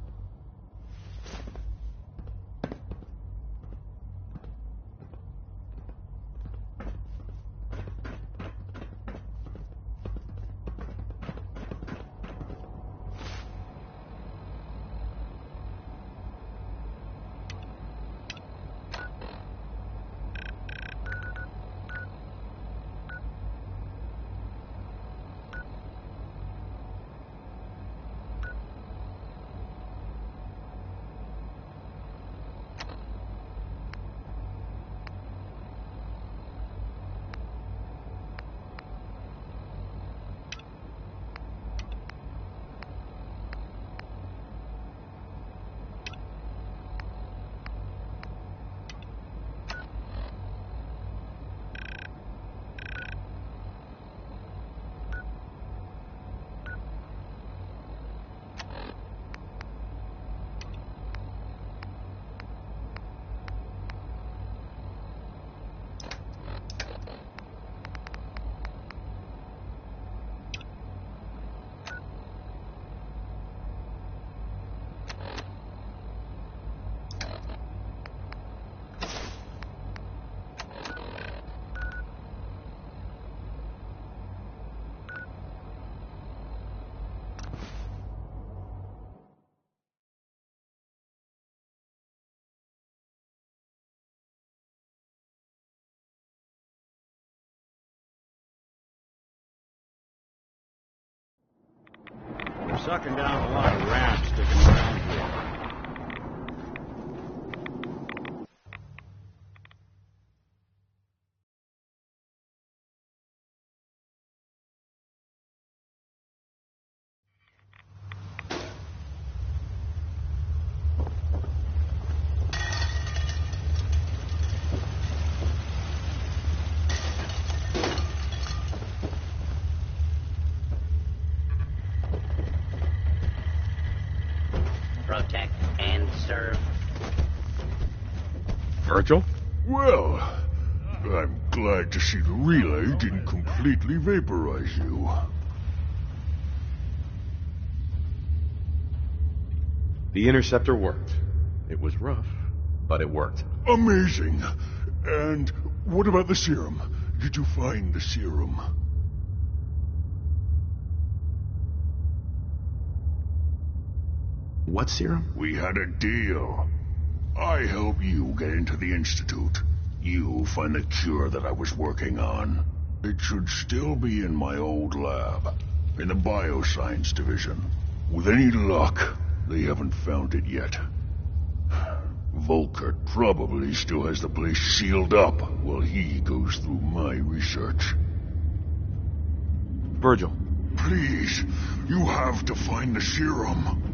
We're sucking down a lot of rats sticking around here. Protect and serve. Virgil? Well, I'm glad to see the relay didn't completely vaporize you. The interceptor worked. It was rough, but it worked. Amazing. And what about the serum? Did you find the serum? What serum? We had a deal. I help you get into the Institute. You find the cure that I was working on. It should still be in my old lab, in the Bioscience Division. With any luck, they haven't found it yet. Volkert probably still has the place sealed up while he goes through my research. Virgil. Please, you have to find the serum.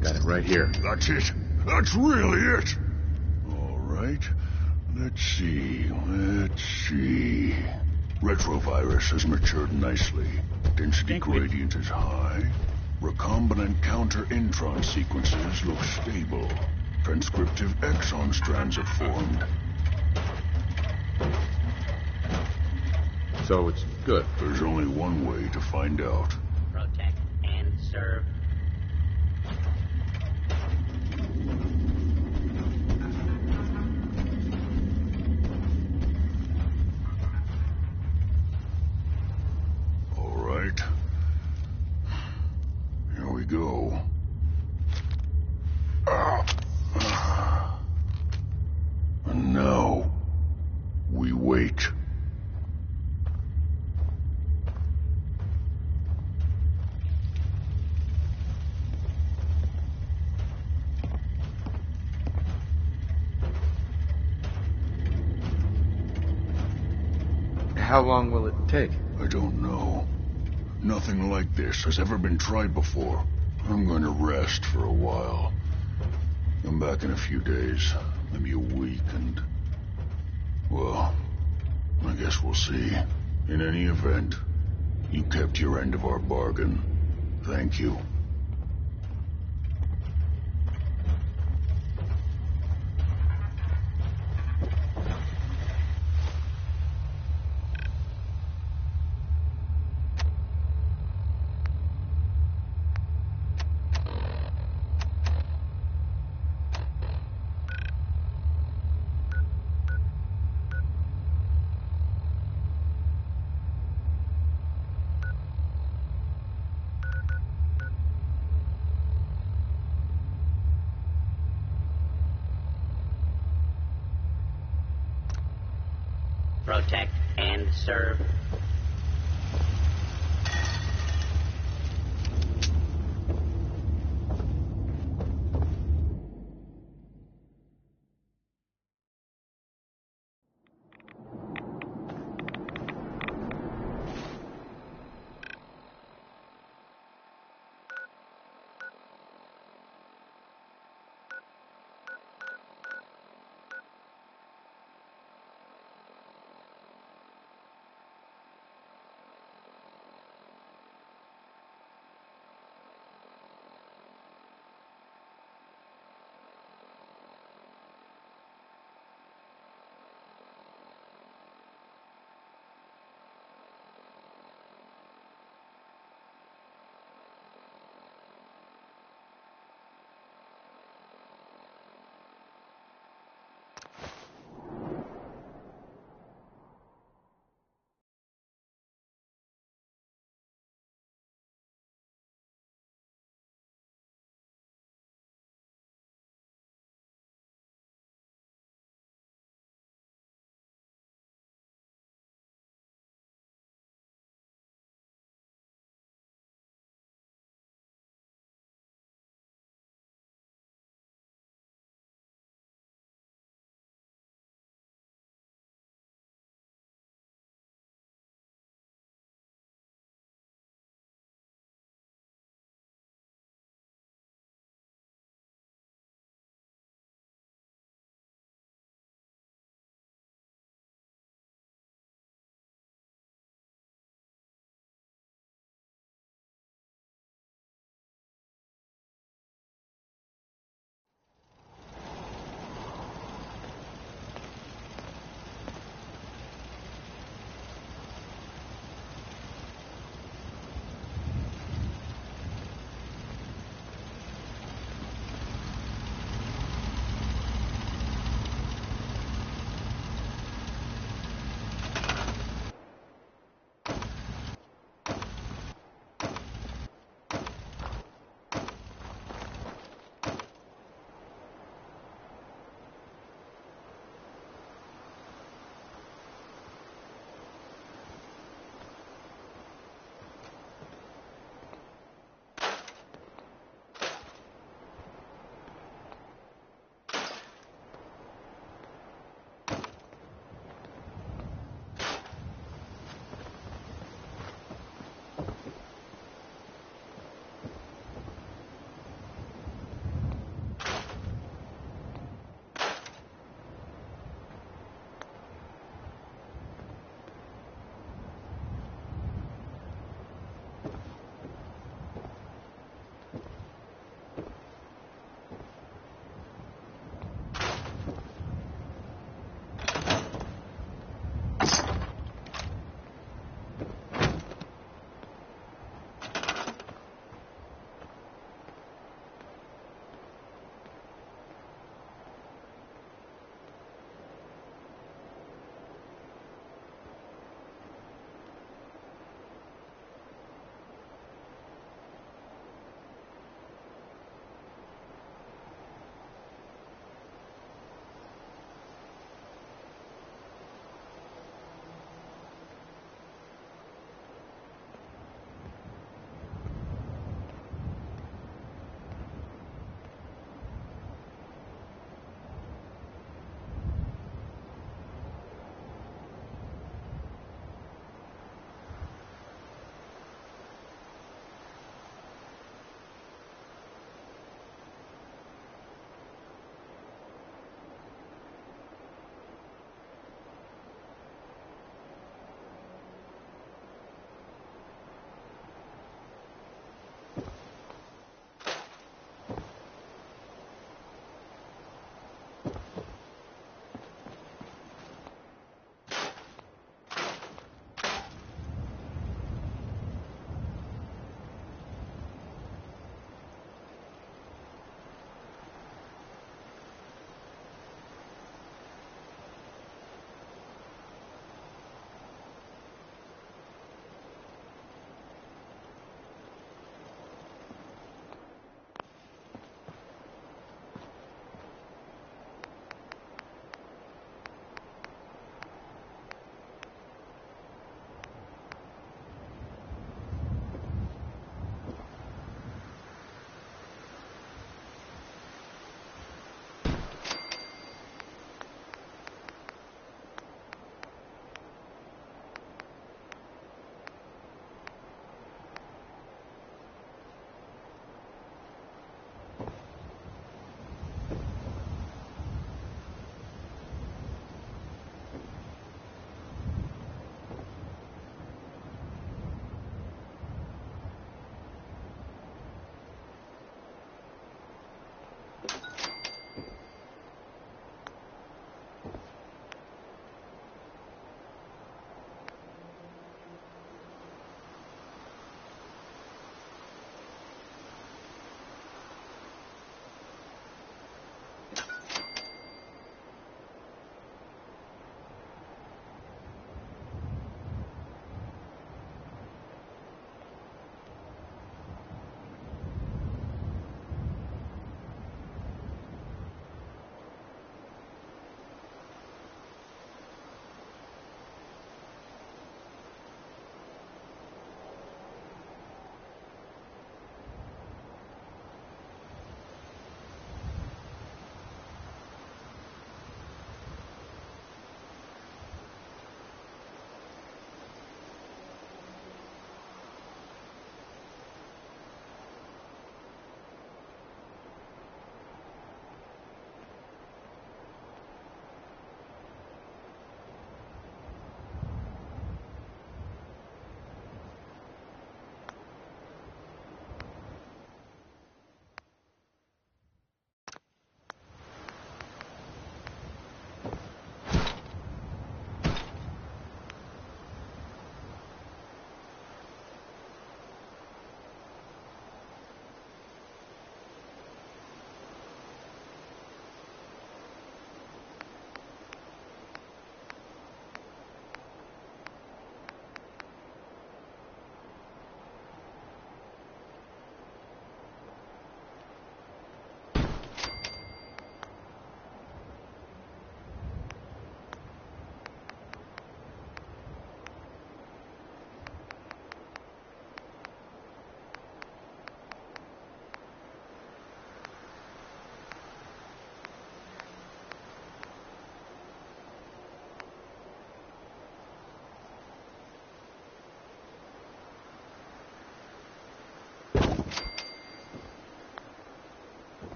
Got it right here. That's it. That's really it. All right. Let's see. Retrovirus has matured nicely. Density gradient is high. Recombinant counter-intron sequences look stable. transcriptive exon strands have formed. So it's good. There's only one way to find out. Protect and serve. All right. Here we go. And now, we wait. How long will it take? I don't know. Nothing like this has ever been tried before. I'm going to rest for a while. Come back in a few days, maybe a week, and... well, I guess we'll see. In any event, you kept your end of our bargain. Thank you. Protect and serve.